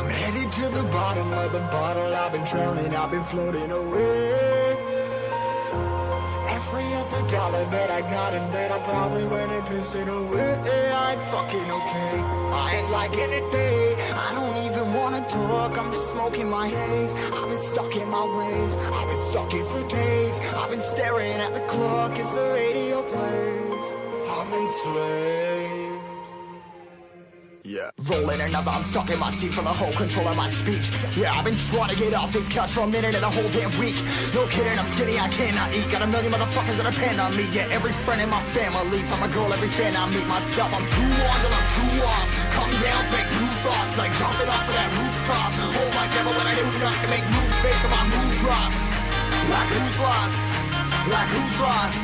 I'm headed to the bottom of the bottle. I've been drowning, I've been floating away. Every other dollar that I got in bed, I probably went and pissed it away. I ain't fucking okay, I ain't liking it, babe. I don't even wanna talk, I'm just smoking my haze. I've been stuck in my ways, I've been stuck here for days. I've been staring at the clock as the radio plays. I'm enslaved. Yeah, rolling another, I'm stuck in my seat from the whole control of my speech. Yeah, I've been trying to get off this couch for a minute and a whole damn week. No kidding, I'm skinny, I cannot eat. Got a million motherfuckers that depend on me. Yeah, every friend in my family, from a girl, every fan I meet myself. I'm too on till I'm too off. Come down, make new thoughts, like jumping off of that rooftop. Whole life ever when I do nothing to make moves based on my mood drops. Like who's lost? Like who's lost?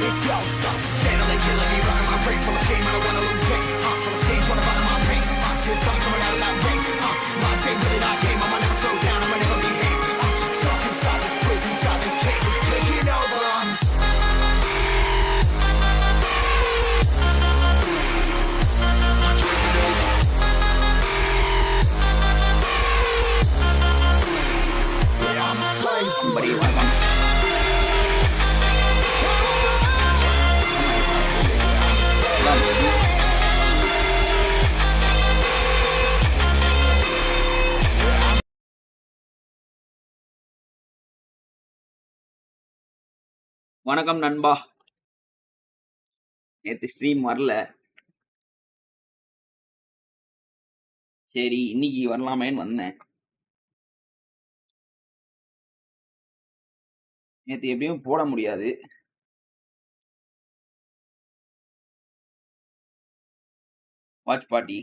It's your stuff. Steadily killing me, running my brain full of shame. I don't wanna lose it. Full of stage, trying to find my pain. I see the sun coming out of that rain. My day really not tame. I'ma never slow down. I'ma never behave. Stuck inside this prison, inside this cage. It's taking over. Yeah, I'm a slave. Somebody like I'm வணக்கம் நண்பா. நேற்று stream வரல, சரி இன்னைக்கு வரலாமேன்னு வந்தேன். நேற்று எப்படியும் போட முடியாது. வாட்ச் பார்ட்டி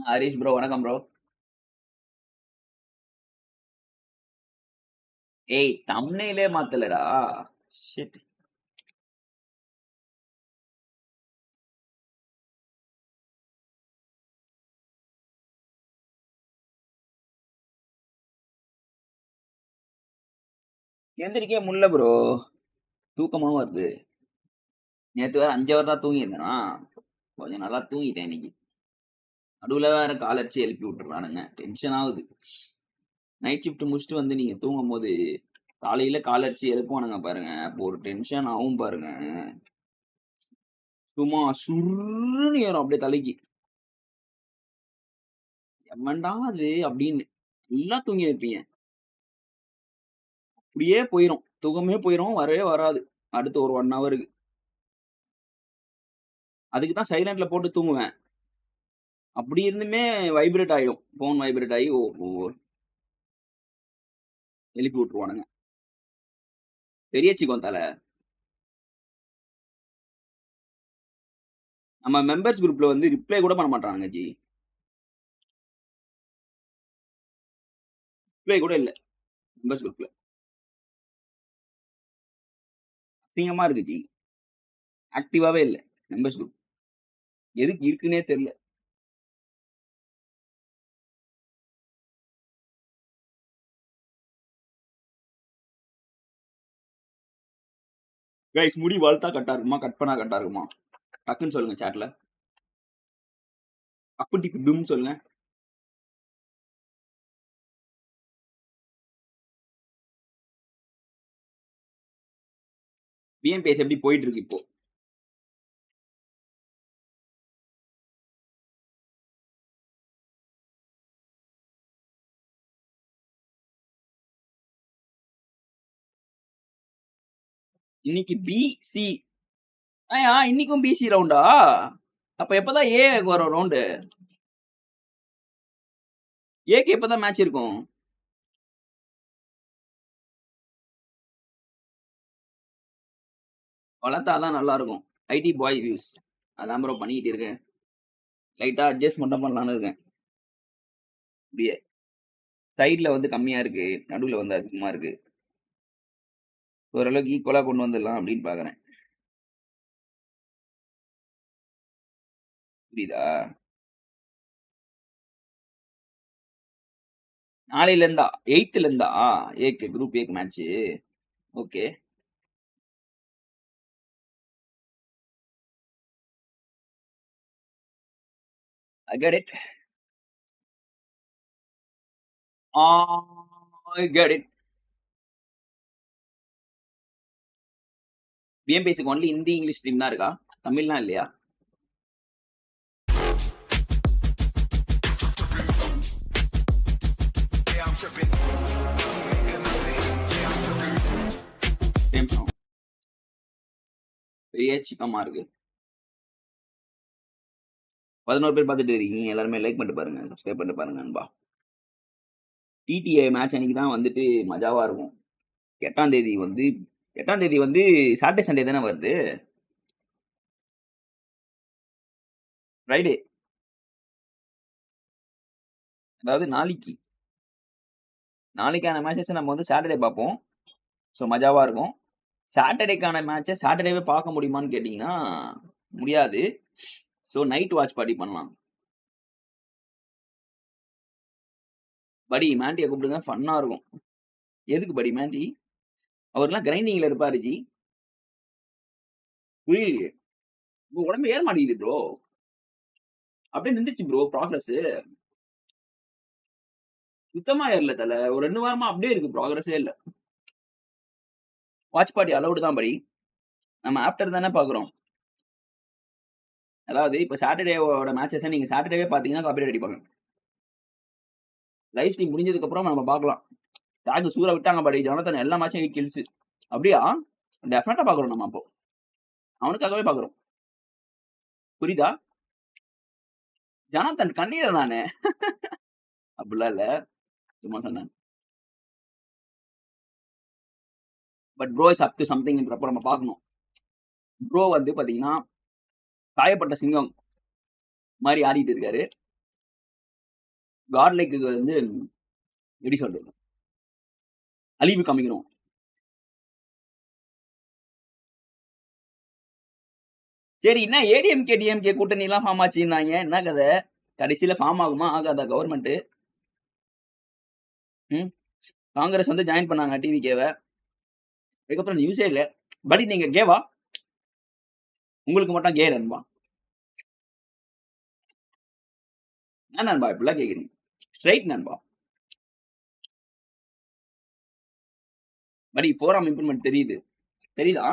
ஹரிஷ் ப்ரோ, வணக்கம் ப்ரோ. ஏய், தம்ப்நெயிலே மாத்தலடா. ஷிட். எந்திரிக்கே முடியல ப்ரோ, தூக்கமாவும் வருது. நேற்று வேற 5 ஹவர் தான் தூங்கியிருந்தேனா, கொஞ்சம் நல்லா தூங்கிட்டேன். இன்னைக்கு நடுவில் வேற கால் அடிச்சு எழுப்பி விட்டுறானுங்க, டென்ஷன் ஆகுது. நைட் ஷிஃப்ட் முடிச்சுட்டு வந்து நீங்க தூங்கும் போது காலையில கால் அடிச்சு எழுப்புவானுங்க பாருங்க, அப்போ ஒரு டென்ஷன் ஆகும் பாருங்க. சும்மா சுருன்னு ஏறும் அப்படியே தலைக்கு. எவன்டா அது அப்படின்னு நல்லா தூங்கி இருப்பீங்க, அப்படியே போயிரும், தூக்கமே போயிரும், வரவே வராது அடுத்து ஒரு 1 ஹவருக்கு. அதுக்கு தான் சைலண்ட்ல போட்டு தூங்குவேன். அப்படி இருந்துமே வைப்ரேட் ஆயிடும், போன் வைப்ரேட் ஆகி எழுப்பி விட்டுருவானுங்க. பெரிய சிக்கோம் தலை. நம்ம மெம்பர்ஸ் குரூப்ல வந்து ரிப்ளை கூட பண்ண மாட்டானுங்க ஜி, ரிப்ளை கூட இல்லை மெம்பர்ஸ் குரூப்ல. அசிங்கமா இருக்கு ஜி, ஆக்டிவாவே இல்லை மெம்பர்ஸ் குரூப், எதுக்கு இருக்குன்னே தெரியல. கைஸ், முடி வளர்த்தா கட்டா இருக்குமா, கட் பண்ணா கட்டா இருக்குமா? டக்குன்னு சொல்லுங்க சாட்ல, அப்படி டும் சொல்லுங்க. பிஎம்பிஎஸ் எப்படி போயிட்டு இருக்கு இப்போ? இன்னைக்கு பிசி, இன்னைக்கும் பிசி ரவுண்டா? அப்ப எப்பதான் ஏ வரும் ரவுண்டு? ஏக்கு எப்பதான் மேட்ச் இருக்கும்? வளர்த்தாதான் நல்லா இருக்கும். ஐடி பாய் வியூஸ் அதான் ப்ரோ பண்ணிக்கிட்டு இருக்கேன், லைட்டா அட்ஜஸ்ட் மட்டும் பண்ணலான்னு இருக்கேன். அப்படியே சைட்ல வந்து கம்மியா இருக்கு, நடுவில் வந்து அதிகமா இருக்கு. ஓரளவுக்கு ஈக்குவலா கொண்டு வந்துடலாம் அப்படின்னு பாக்குறேன். புரியுதா? நாளையில இருந்தா 8th இருந்தா ஏக்கு குரூப் ஏக்கு match. Okay. I get it. I get it. பிஎம்பிஎஸ்க்கு ஒன்லி ஹிந்தி இங்கிலீஷ் ஸ்ட்ரீம் தான் இருக்கா? தமிழ்லாம் இல்லையா? பெரிய சிக்கமா இருக்கு. 11 பேர் பார்த்துட்டு இருக்கீங்க. எல்லாருமே லைக் பண்ணிட்டு பாருங்க, சப்ஸ்கிரைப் பண்ணிட்டு பாருங்க நண்பா. டிடிஏ மேட்ச் அன்னைக்கு தான் வந்துட்டு மஜாவா இருக்கும். 8ஆம் தேதி வந்து சாட்டர்டே சண்டே தானே வருது. ஃப்ரைடே, அதாவது நாளைக்கான மேட்சஸ் நம்ம வந்து சாட்டர்டே பார்ப்போம். ஸோ மஜாவா இருக்கும். சாட்டர்டேக்கான மேட்சை சாட்டர்டேவே பார்க்க முடியுமான்னு கேட்டிங்கன்னா முடியாது. ஸோ நைட் வாட்ச் பார்ட்டி பண்ணலாம். படி மேண்டியை கூப்பிடுங்க, ஃபன்னா இருக்கும். எதுக்கு படி மேண்டி? அவர்லாம் கிரைண்டிங்ல இருப்பாரு ஜி. புரியலையே, உடம்பு ஏற மாட்டேங்குது ப்ரோ. அப்படியே நின்றுச்சு ப்ரோ ப்ராக்ரஸ். சுத்தமா ஏறல தல. ஒரு 2 வாரமா அப்படியே இருக்கு, ப்ராக்ரஸே இல்ல. வாட்ச் பார்ட்டி அலவுடு தான் படி. நம்ம ஆஃப்டர் தானே பாக்குறோம். அதாவது இப்போ சாட்டர்டேவோட மேட்சஸ் நீங்க சாட்டர்டேவே பாத்தீங்கன்னா காப்பிரைட் அடிப்பாங்க. லைவ் ஸ்ட்ரீம் முடிஞ்சதுக்கு அப்புறம் நம்ம பார்க்கலாம். டாக் சூரா விட்டாங்க படி. ஜனத்தன் எல்லா மேட்சும் 8 கில்ஸ். அப்படியா? டெஃபினட்டா பாக்குறோம் நம்ம. அப்போ அவனுக்காகவே பாக்குறோம். புரியுதா? ஜனத்தன் கண்ணீர நானு. அப்படிலாம் இல்ல, சும்மா சொன்னேன். But bro is up to சம்திங்ன்றப்ப நம்ம பார்க்கணும். ப்ரோ வந்து பாத்தீங்கன்னா காயப்பட்ட சிங்கம் மாதிரி ஆடிட்டு இருக்காரு. காட்லைக்கு வந்து எப்படி சொல்றது, அழிவு காமிக்கணும். சரி, என்ன ஏடிஎம்கே டிஎம்கே கூட்டணி எல்லாம் ஃபார்ம் ஆச்சுன்னாங்க, என்ன கதை? கடைசியில ஃபார்ம் ஆகுமா ஆகாதா கவர்மெண்ட்? காங்கிரஸ் வந்து ஜாயின் பண்ணாங்க டிவிகேவை. அதுக்கப்புறம் நியூஸே இல்லை. பட் நீங்க கேவா? உங்களுக்கு மட்டும் கே நண்பா? என்ன நண்பா இப்படிலாம் கேக்குறீங்க? ஸ்ட்ரைட் நண்பா. பட் ஃபோரம் இம்ப்ரூவ்மெண்ட் தெரியுதா?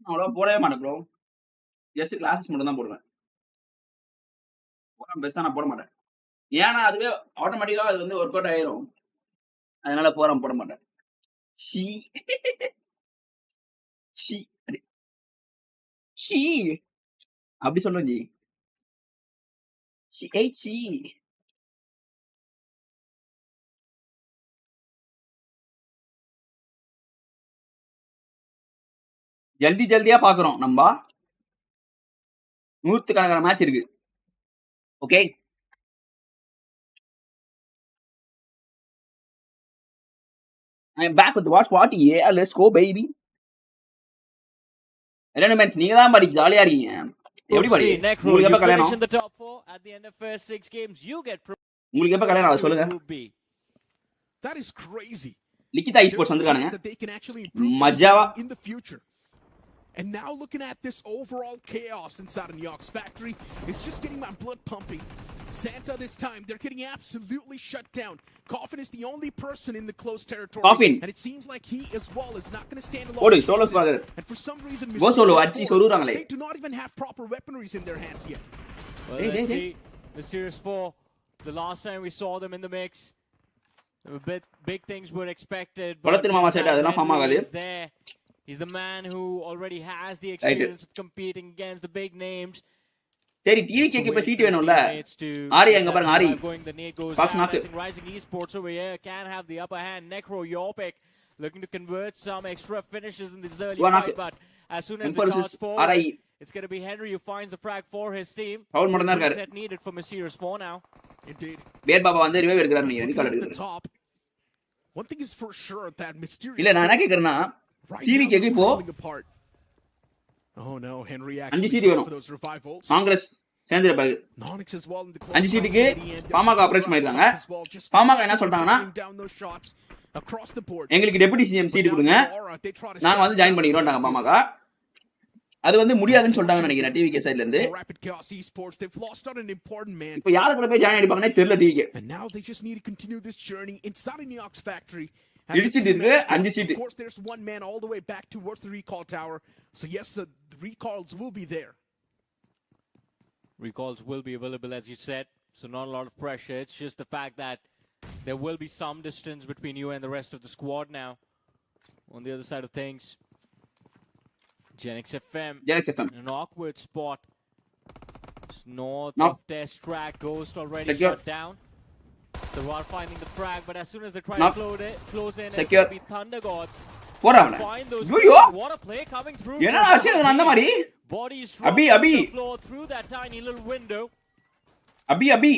அவ்வளோ போடவே மாட்டேன் ப்ரோ. ஜஸ்ட் கிளாஸஸ் மட்டும் தான் போடுவேன். ஃபோரம் பெருசா நான் போட மாட்டேன். ஏன்னா அதுவே ஆட்டோமேட்டிக்கா அது வந்து ஒர்க் அவுட் ஆயிரும். அதனால ஃபோரம் போட மாட்டேன். சி சி சி அப்படி சொல்றேன் ஜி. சி ஜல்தியா பாக்குறோம் நம்ம. 100கணக்கான மேட்ச் இருக்கு. Okay, I am back with Watchparty. Yeah, let's go baby. என்ன மேட்ச் நீங்க தான் படி ஜாலியா இருக்கீங்க. எப்படி படி? உங்களுக்கு எப்ப கல்யாணம்? உங்களுக்கு எப்ப கல்யாணம் ஆகுது சொல்லுங்க. That is crazy. Likitha esports வந்திருக்கானுங்க. மஜாவா. And now looking at this overall chaos inside of New York's factory, it's just getting my blood pumping. Santa this time, they're getting absolutely shut down. Coffin is the only person in the close territory. Coffin. And it seems like he as well is not going to stand alone. Odu solo father. And for some reason, go solo achi solurangale. They do not even have proper weaponries in their hands yet. Well, let's see. Mysterious 4, the last time we saw them in the mix, big things were expected. But is there. He's the man who already has the experience of competing against the big names. சரி, டிவிகேக்கு இப்ப seat வேணும்ல. ஆரி அங்க பாருங்க, ஆரி box நாக்கு. Rising esports over here can have the upper hand. Necro Yorpik looking to convert some extra finishes in this early fight, but as soon as the charge forward, it's going to be Henry who finds the frag for his team. Foul மட்டும் தான் இருக்காரு. Set needed for Mysterious 4 now. Indeed. பேர் பாபா வந்து revive எடுக்கறாரு. நீங்க எதுக்கு எடுக்கறீங்க? One thing is for sure that mysterious. இல்ல நான் என்ன கேக்குறேன்னா டிவி கேக்கு இப்போ Oh no, Henry 5 actually seat for வரும் those revivals. காங்கிரஸ் சேர்ந்துற பாரு Nonix as well in the 5 சீட்டுக்கு பாமக அப்ரோச் பண்ணிருக்காங்க பாமக என்ன சொல்றாங்கன்னா across the board. எங்களுக்கு டெபுட்டி சிஎம் சீட் கொடுங்க நாங்க வந்து ஜாயின் பண்ணிக்கிறோம்ட்டாங்க பாமக அது வந்து முடியாதுன்னு சொல்றாங்கன்னு நினைக்கிறேன் டிவிகே சைடுல இருந்து இப்போ யார கூட போய் ஜாயின் அடிப்பாங்கனே தெரியல TVK And now they just need to continue this journey inside the Ox factory. இடிச்சிட்டு இருக்கு 5 seat. Of course there's one man all the way back towards the recall tower. So yes, the recalls will be there. Recalls will be available as you said. So not a lot of pressure. It's just the fact that there will be some distance between you and the rest of the squad now. On the other side of things, Genix FM in an awkward spot. It's north of test track. Ghost already shut down. They are finding the frag, but as soon as they try to close in, it's going to be Thunder Gods. Find those. What a play coming through. Bodies from the floor through that tiny little window. Abhi.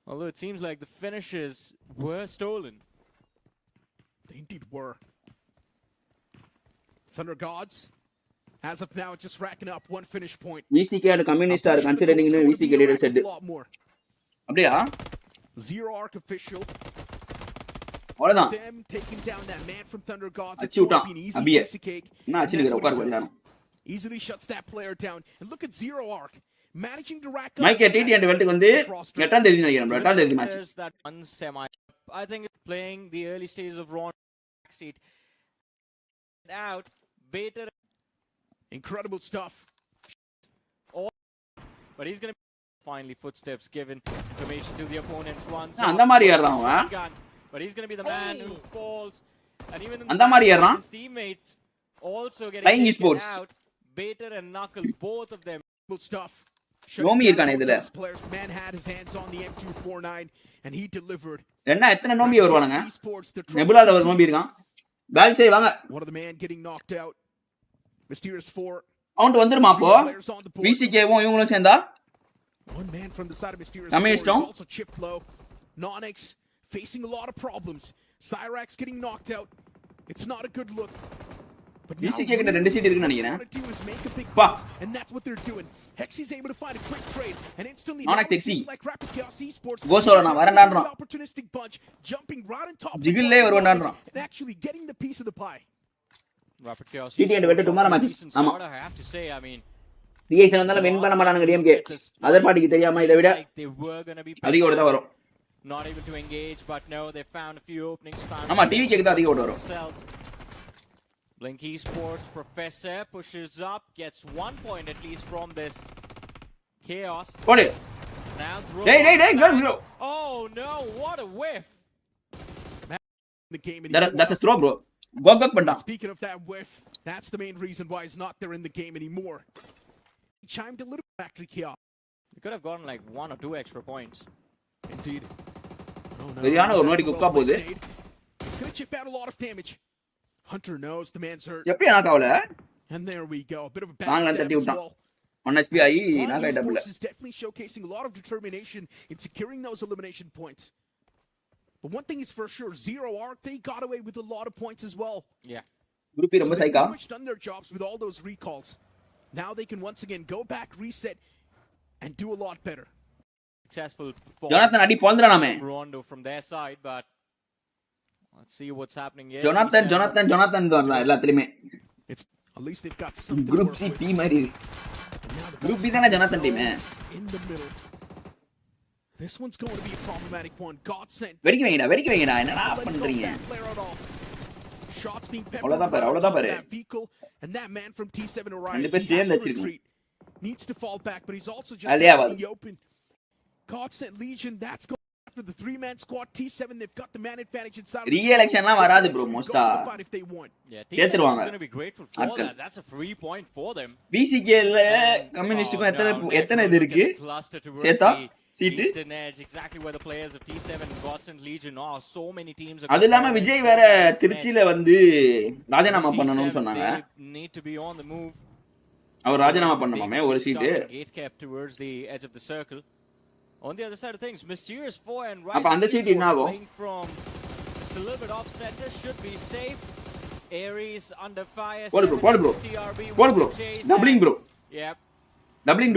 Although it seems like the finishes were stolen. They indeed were. Thunder Gods, as of now, just racking up one finish point. VCK and communist are considering in VCK leader said. Abdiya? Zero arc official. Avladhaan. Them taking down that man from Thunder Gods. Abhiya. Na achiligira ukar kodana. Easily shuts that player down. And look at Zero Arc managing to rack up. Mike TT and weld வந்து 8ஆம் தேதி நினைக்கிறேன் 8ஆம் தேதி match. That one semi. I think it's playing the early stages of Ron backseat. Out better. Incredible stuff. But he's going to finally footsteps given information to the opponent's one. அந்த மாதிரி ஏறறான் அவன். But he's going to be the man who falls. And even அந்த மாதிரி ஏறறான். His teammates also getting sports out. Bater and Knuckle, both of them. Good stuff. Know me இருக்கானே இதுல. Man had his hands on the M249 and he delivered. என்ன எத்தனை know me வருவாங்க? நெபுலால ஒரு know me இருக்கான். பேல் சே வாங்க. One of the man getting knocked out. Mysterious 4. அவுண்ட் வந்துருமா அப்போ? VCKவும் இவங்களும் சேர்ந்தா? One man from the side of Mysterious 4 is also chipped low. Nonix facing a lot of problems. Cyrax getting knocked out. It's not a good look. But VCK கிட்ட 2 seat இருக்குன்னு நினைக்கிறேன். And that's what they're doing. Hexy's able to find a quick trade and instantly like Rapid Chaos Esports. Go solo na வரண்டான்றான். Opportunistic bunch jumping right on top. ஜிகில்லே வருவான்றான். And actually getting the piece of the pie. Rapid Chaos. TT and வெட்டு tomorrow matches. ஆமா. I have to say, I mean, DIS வந்தால win பண்ண மாட்டாங்க DMK. Other பார்ட்டிக்கு தெரியாம இத விட அதிக ஓட தான் வரும். Not able to engage, but no, they found a few openings. ஆமா TVK க்கு தான் அதிக ஓட வரும். Blink Esports Professor pushes up, gets 1 point at least from this chaos. Pode. Now Hey, go. Oh no, what a whiff. The game that's a throw, bro. Go panda. Speaking of that whiff, that's the main reason why he's not there in the game anymore. He chimed a little factory chaos. He could have gotten like 1 or 2 extra points. Indeed. Oh no. Veriana ஒரு நோடி குக்கா போகுது. It's going to chip out a lot of damage. Hunter knows the man's hurt. எப்படி நான் காவல? And there we go. A bit of a backstab as well. 1 HP ஆயி நான் கைட்டப்ல. Is definitely showcasing a lot of determination in securing those elimination points. But one thing is for sure, Zero Arc, they got away with a lot of points as well. Yeah. Group ரொம்ப சைக்கா. They've done their jobs with all those recalls. Now they can once again go back, reset, and do a lot better. Successful. Jonathan அடி போந்துறானாமே. Rondo from their side, but let's see what's happening here. Jonathan வரலாம் எல்லாத்துலயுமே. It's at least they've got something. Group C P மாதிரி. Group B தான Jonathan team. In the middle. This one's going to be a problematic one. God sent. வெடிக்க வைங்கடா என்னடா பண்றீங்க? Shots being peppered. அவ்வளவுதான் பாரு. And that man from T7 Orion. ரெண்டு பேர் சேர்ந்து வச்சிருக்காங்க. Needs to fall back, but he's also just in the open. God sent Legion. That's going after the 3-man squad. T7, they've got the man advantage inside. Re-electionலாம் வராது bro மோஸ்டா. Yeah, T7 is going to be grateful for that. That's a free point for them. VCK ல கம்யூனிஸ்டுக்கு எத்தனை இது இருக்கு? சேத்தா seat Eastern Edge, exactly where the players of T7 and Godsend Legion are. So many teams are. அது இல்லாம விஜய் வேற திருச்சியில வந்து ராஜினாமா பண்ணனும்னு சொன்னாங்க. Need to be on the move. அவர் ராஜினாமா பண்ணனுமே ஒரு seat. Gate kept towards the edge of the circle. On the other side of things, Mysterious 4 and அப்ப அந்த சீட் என்ன ஆகும்? from It's a little bit off center, should be safe. Aries under fire. Ball bro. TRB Ball bro. chase Doubling bro. Yep. Doubling.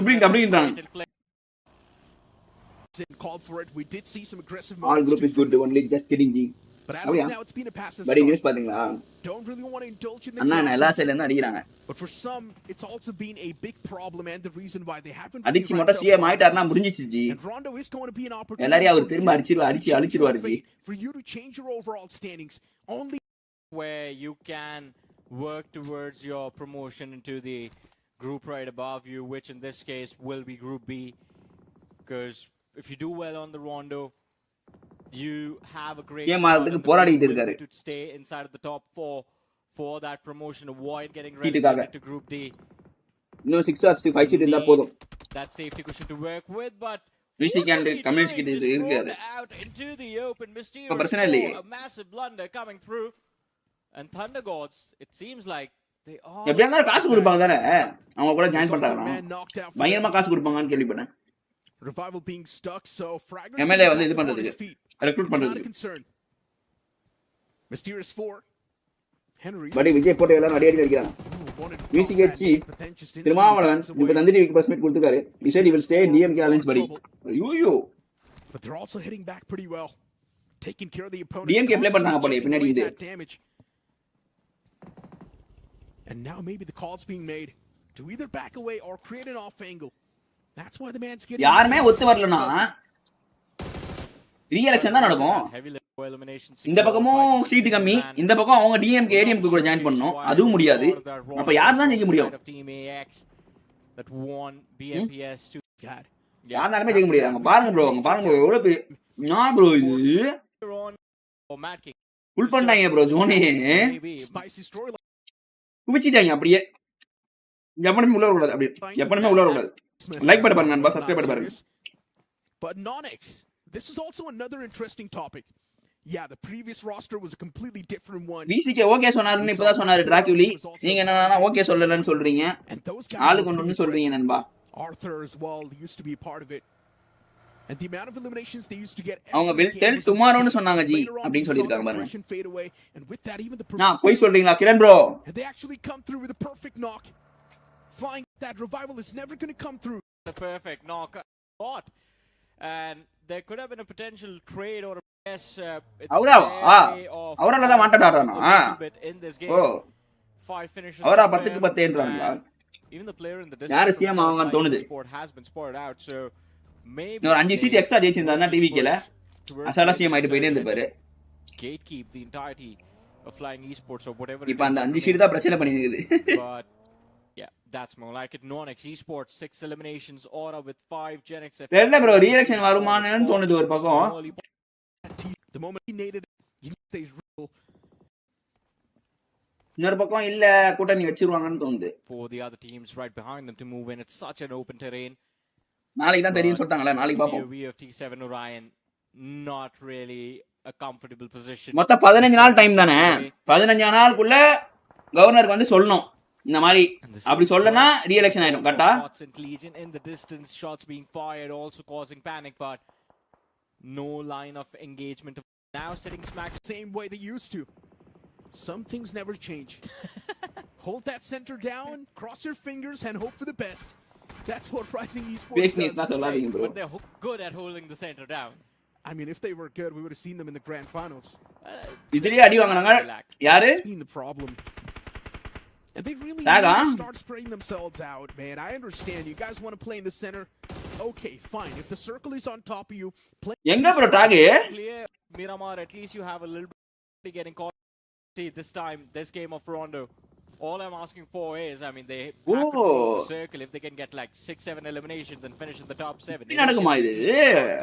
Called for it. We did see some aggressive All moments group is good. Only just kidding G. but as of now it's been a passive Buddy news start. பாத்தீங்களா? Don't really want to indulge in the அண்ணா எல்லா chaos. சைடுல இருந்து அடிக்குறாங்க. But for some, it's also been a big problem and the reason why they haven't அடிச்சு really மட்டும் ramped CM up ஆயிட்டாருனா offense. முடிஞ்சிச்சு G. And Rondo is going to be an opportunity எல்லாரையும் அவர் for திரும்ப you to change அடிச்சிருவாரு your G. fate, for you to change your overall standings. Only where you can work towards your promotion into the group right above you, which in this case will be Group B. Because if you do well on the Rondo, you have a great ஏன் start அதுக்கு and the போராடிட்டு goal will இருக்காரு. be to stay inside of the top 4 for that promotion, avoid getting சீட்டுக்காக. relegated to Group D. இன்னும் 6 or 5 seat இருந்தா போதும். That safety cushion to work with, but VC can community கிட்ட just இருக்கு rolled அது. out into the open. Mysterious இப்ப பிரச்சனை இல்லையே. a massive blunder coming through, and Thunder Gods, it seems like they are. எப்படியா இருந்தாலும் காசு கொடுப்பாங்க தானே. அவங்க கூட ஜாயின் there's also a பண்றாங்க. man knocked out for பயங்கரமா them. காசு கொடுப்பாங்கன்னு கேள்விப்பட்டேன். Revival being stuck, so Fragger's MLA back வந்து இது up on பண்றதுக்கு. his feet. Recruit It's not a பண்றதுக்கு. concern. Mysterious 4. Henry. படி விஜய் போட்டு எல்லாரும் அடி அடிக்கிறாங்க. wanted to VC cross get that, chief. but then just Thirumavalavan instantly இப்ப தந்திரி week பர்ஸ்மெட் கொடுத்துக்காரு. He said he will stay in DMK alliance buddy. ஐயோ. But they're also hitting back pretty well. Taking care of the opponent. DMK play பண்றாங்க போல பின்னாடி இது. And now maybe the call's being made to either back away or create an off angle. That's why the man's getting யாருமே ஒத்து வரலனா re-election தான் நடக்கும். இந்த பக்கமும் சீட் கம்மி, இந்த பக்கம் அவங்க DMK ADMK கூட ஜாயின் பண்ணனும். அதுவும் முடியாது. அப்ப யார் தான் ஜெயிக்க முடியும்? that won Bmps to God. யாராலுமே ஜெயிக்க முடியாது. பாருங்க ப்ரோ, பாருங்க எவ்வளவு நான் ப்ரோ இது புல் பண்ணாங்க ப்ரோ ஜோனி. Spicy storyline. குவிச்சிட்டாங்க அப்படியே. எப்பவுமே உள்ள வரக்கூடாது அப்படியே. எப்பவுமே உள்ள வரக்கூடாது. லைக் பண்ண பாருங்க நண்பா, சப்ஸ்கிரைப் பண்ண பாருங்க. But Nonix, this is also another interesting topic. Yeah, the previous roster was a completely different one. VCK okay சொன்னாருன்னு இப்பதான் சொன்னாரு டிராக்யூலி. நீங்க என்னன்னா ஓகே சொல்லலன்னு சொல்றீங்க. ஆளு கொண்டு வந்து சொல்றீங்க நண்பா. Arthur as well used to be a part of it. And the amount of eliminations they used to get. அவங்க will tell tomorrow னு சொன்னாங்க ஜி அப்படினு சொல்லிருக்காங்க பாருங்க. And with that even the நான் போய் சொல்றீங்களா Kiran bro? And they actually come through with a perfect knock. Flying that Revival is never going to come through. The perfect knock. What? And there could have been a potential trade or a yes. அவரால தான் மாட்டடாறானா? In this game. O. 5 finishes. அவரா 10க்கு 10 ஏன்றாங்களா? Even the player in the யார் CM ஆவாங்கன்னு தோணுது. sport has been spotted out, so maybe ஒரு 5 seat extra ஜெயிச்சிருந்தானா டிவிக்கல அசாலா CM ஆயிட்டு போயிட்டே இருப்பாரு. Gatekeep the entirety of Flying Esports or whatever. இப்போ அந்த 5 சீட் தான் பிரச்சனை பண்ணிருக்குது. But yeah, that's more like it. Nonix Esports 6 eliminations, Aura with 5, Genix. இல்ல bro re-election வருமானன்னு தோணுது ஒரு பக்கம். The moment he needed it, they real. இன்னொரு பக்கம் இல்ல கூட்டணி வச்சிருவாங்கன்னு தோணுது. For the other teams right behind them to move in, it's such an open terrain. நாளைக்கு தான் தெரியும் சொல்லிட்டாங்கல, நாளைக்கு பாப்போம். T7 Orion not really a comfortable position. மொத்தம் 15 நாள் டைம் தானே. 15 நாளுக்குள்ள கவர்னருக்கு வந்து சொல்லணும். இந்த மாதிரி அப்படி சொல்லனா ரீஎலெக்ஷன் ஆயிடும் கரெக்ட்டா? In the distance, shots being fired also causing panic, but no line of engagement. Now sitting smack same way they used to. Some things never change. Hold that center down, cross your fingers and hope for the best. That's what Rising Esports does. But they're good at holding the center down. I mean, if they were good, we would have seen them in the grand finals. இதுலயே அடி வாங்குறாங்க. யாரு? That's been the problem. And they really need to start spraying themselves out, man. I understand you guys want to play in the center. Okay, fine. If the circle is on top of you, play. எங்க bro டாக்? Clear Miramar, at least you have a little bit getting caught. See this time, this game of Rondo. All I'm asking for is, I mean, they have to close the circle. If they can get like 6-7 eliminations and finish in the top 7.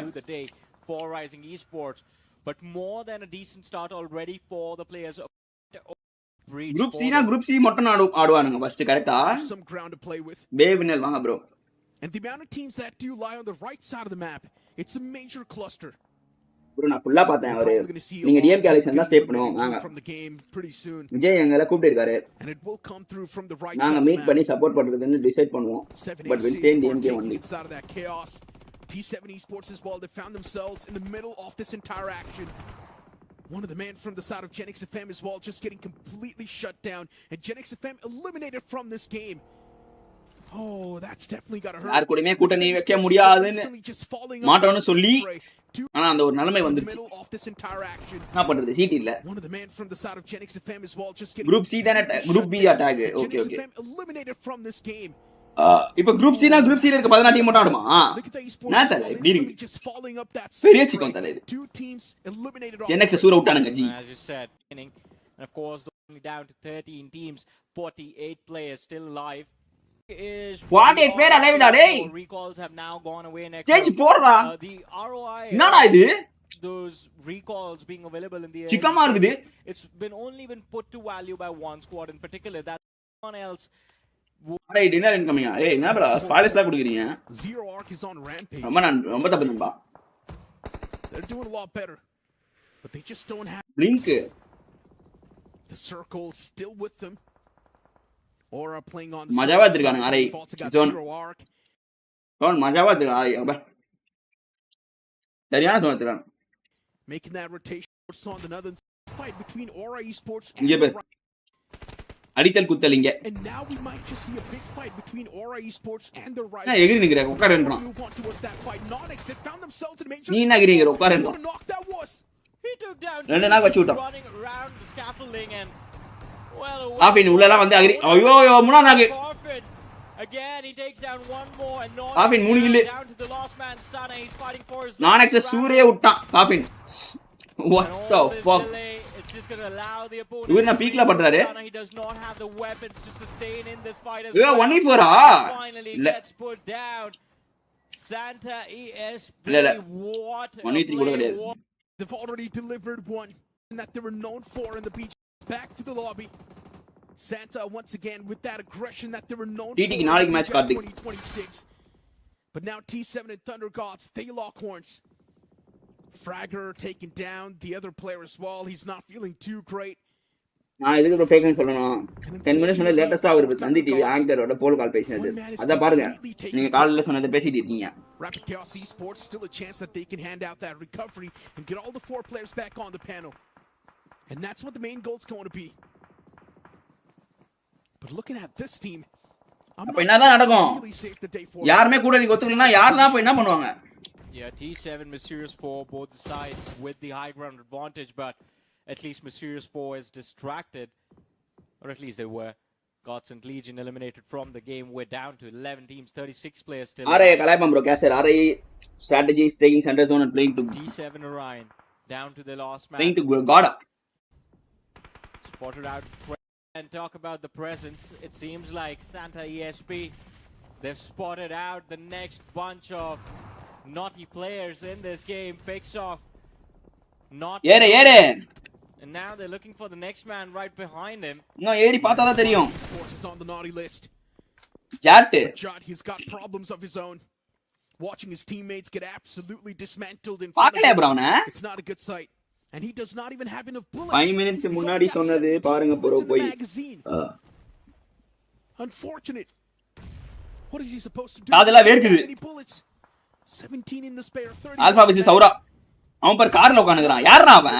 Do the day for Rising Esports, but more than a decent start already for the players. Group C na Group C மட்டும் ஆடுவானுங்க first கரெக்ட்டா? Some ground to play with. பேவினல் வாங்க bro. And the amount of teams that do lie on the right side of the map, it's a major cluster. bro நான் ஃபுல்லா பார்த்தேன் அவரே. நீங்க DMK அலெக்ஷன் தான் stay பண்ணுவோம் வாங்க. From the game pretty soon. Vijay எங்களை கூப்பிட்டு இருக்காரு. And it will come through from the right நாங்க மீட் பண்ணி சப்போர்ட் பண்றதுன்னு டிசைட் பண்ணுவோம். But we'll stay in DMK only. Out of that chaos. T7 Esports as well, they found themselves in the middle of this entire action. One of the men from the side of Genix FM as well, just getting completely shut down. And Genix FM eliminated from this game. Oh, that's definitely got to hurt. யார் கூடமே கூட்டணி வைக்க முடியாதுன்னு மாட்டோன்னு சொல்லி ஆனா அந்த ஒரு நிலைமை வந்துருச்சு. என்ன பண்றது, சீட் இல்ல. குரூப் சி தானே, group B attack. Okay okay. இப்ப குரூப் சி னா குரூப் சி ல இருக்க 14 டீம் மட்டும் ஆடுமா? நான் தல இப்படி இருக்கு. பெரிய சிக்கன் தல இது. ஜெனக்ஸ் சூர விட்டானுங்க G. As you said, and of course only down to 13 teams, 48 players still alive. Is 48 பேர் alive டா டேய். Recalls have now gone away next. Change போறடா. The ROI, என்னடா இது? those recalls being available in the air, சிக்கமா இருக்குது. It's only been put to value by one squad in particular. That one else. Array dinner incoming. ஏய் என்ன bro ஸ்பாயிலர்ஸ்லாம் குடுக்குறீங்க? Zero Arc is on rampage. ரொம்ப தப்பு நண்பா. They're doing a lot better. But they just don't have blink. The circle still with them. Aura playing on மஜாவா இருக்கானுங்க array. Zone. Zone மஜாவா இருக்கு array. அப்ப சரியான ஜோன் இருக்கான். Making that rotation on another fight between Aura Esports இங்க பே. அடித்தல் குத்தல் இங்க. And now we might just see a big fight between Aura Esports and the right. நான் எகிரி நிக்கறேன் உட்கார்றேன்றான். நீ என்ன எகிரிங்கற உட்கார்றேன்றான். He took down. ரெண்டு நாள் வச்சு விட்டான். Running around the scaffolding and காஃபின் உள்ளலாம் வந்து அகிரி. ஐயோ மூணா நாக்கு. Again he takes down one more and not காஃபின் 3 kill. down to the last man Stana. He's fighting for his நானெக்ஸ் sure விட்டான் caffeine. What the fuck? It's just going to allow the opponent. இவன் என்ன பீக்ல பண்றாரு? He does not have the weapons to sustain in this fight as well. 1v4 ah? Finally gets put down. Santa ESP. இல்ல what? 1v3 கூட கிடையாது. They've already delivered one that they were known for in the beach. Back to the lobby. Santa once again with that aggression that they were known for. TT நாளைக்கு match Karthik. 2026. But now T7 and Thunder Gods, they lock horns. Fragger taken down, the other player as well. He's not feeling too great. நான் எதுக்கு bro ஃபேக்னு சொல்லணும். 10 minutes முன்னாடி லேட்டஸ்டா ஒரு தந்தி TV ஆங்கரோட போல் கால் பேசினது. அத பாருங்க. நீங்க காலையில சொன்னதை பேசிட்டு இருக்கீங்க. Rapid Chaos Esports still a chance that they can hand out that recovery and get all the 4 players back on the panel. And that's what the main goal's going to be. But looking at this team, அப்ப என்னதான் நடக்கும்? யாருமே கூட நீ ஒத்துக்கலனா யாரனா போய் என்ன பண்ணுவாங்க? Yeah, T7 Mysterious 4 both sides with the high ground advantage, but at least Mysterious 4 is distracted, or at least they were. Gods and Legion eliminated from the game. We're down to 11 teams, 36 players still. Are Kalaipan bro, kaise are strategies taking center zone and playing to T7 Orion down to the last man. Playing to God up. Spotted out and talk about the presence. It seems like Santa ESP, they've spotted out the next bunch of naughty players in this game. Picks off not Yere and now they're looking for the next man right behind him. No, Yeri paatha da theriyum. Sports is on the naughty list. Jat, he's got problems of his own. Watching his teammates get absolutely dismantled in front of him. It's not a good sight. And he does not even have enough bullets. 5 minutes முன்னாடி சொன்னது பாருங்க bro போய். Unfortunate. What is he supposed to do? காதல வேர்க்குது. 17 in the spare, 30. Alpha விஸ் சௌரா. அவன் பார் கார்ல உட்கார்ந்துறான். யாரா அவன்?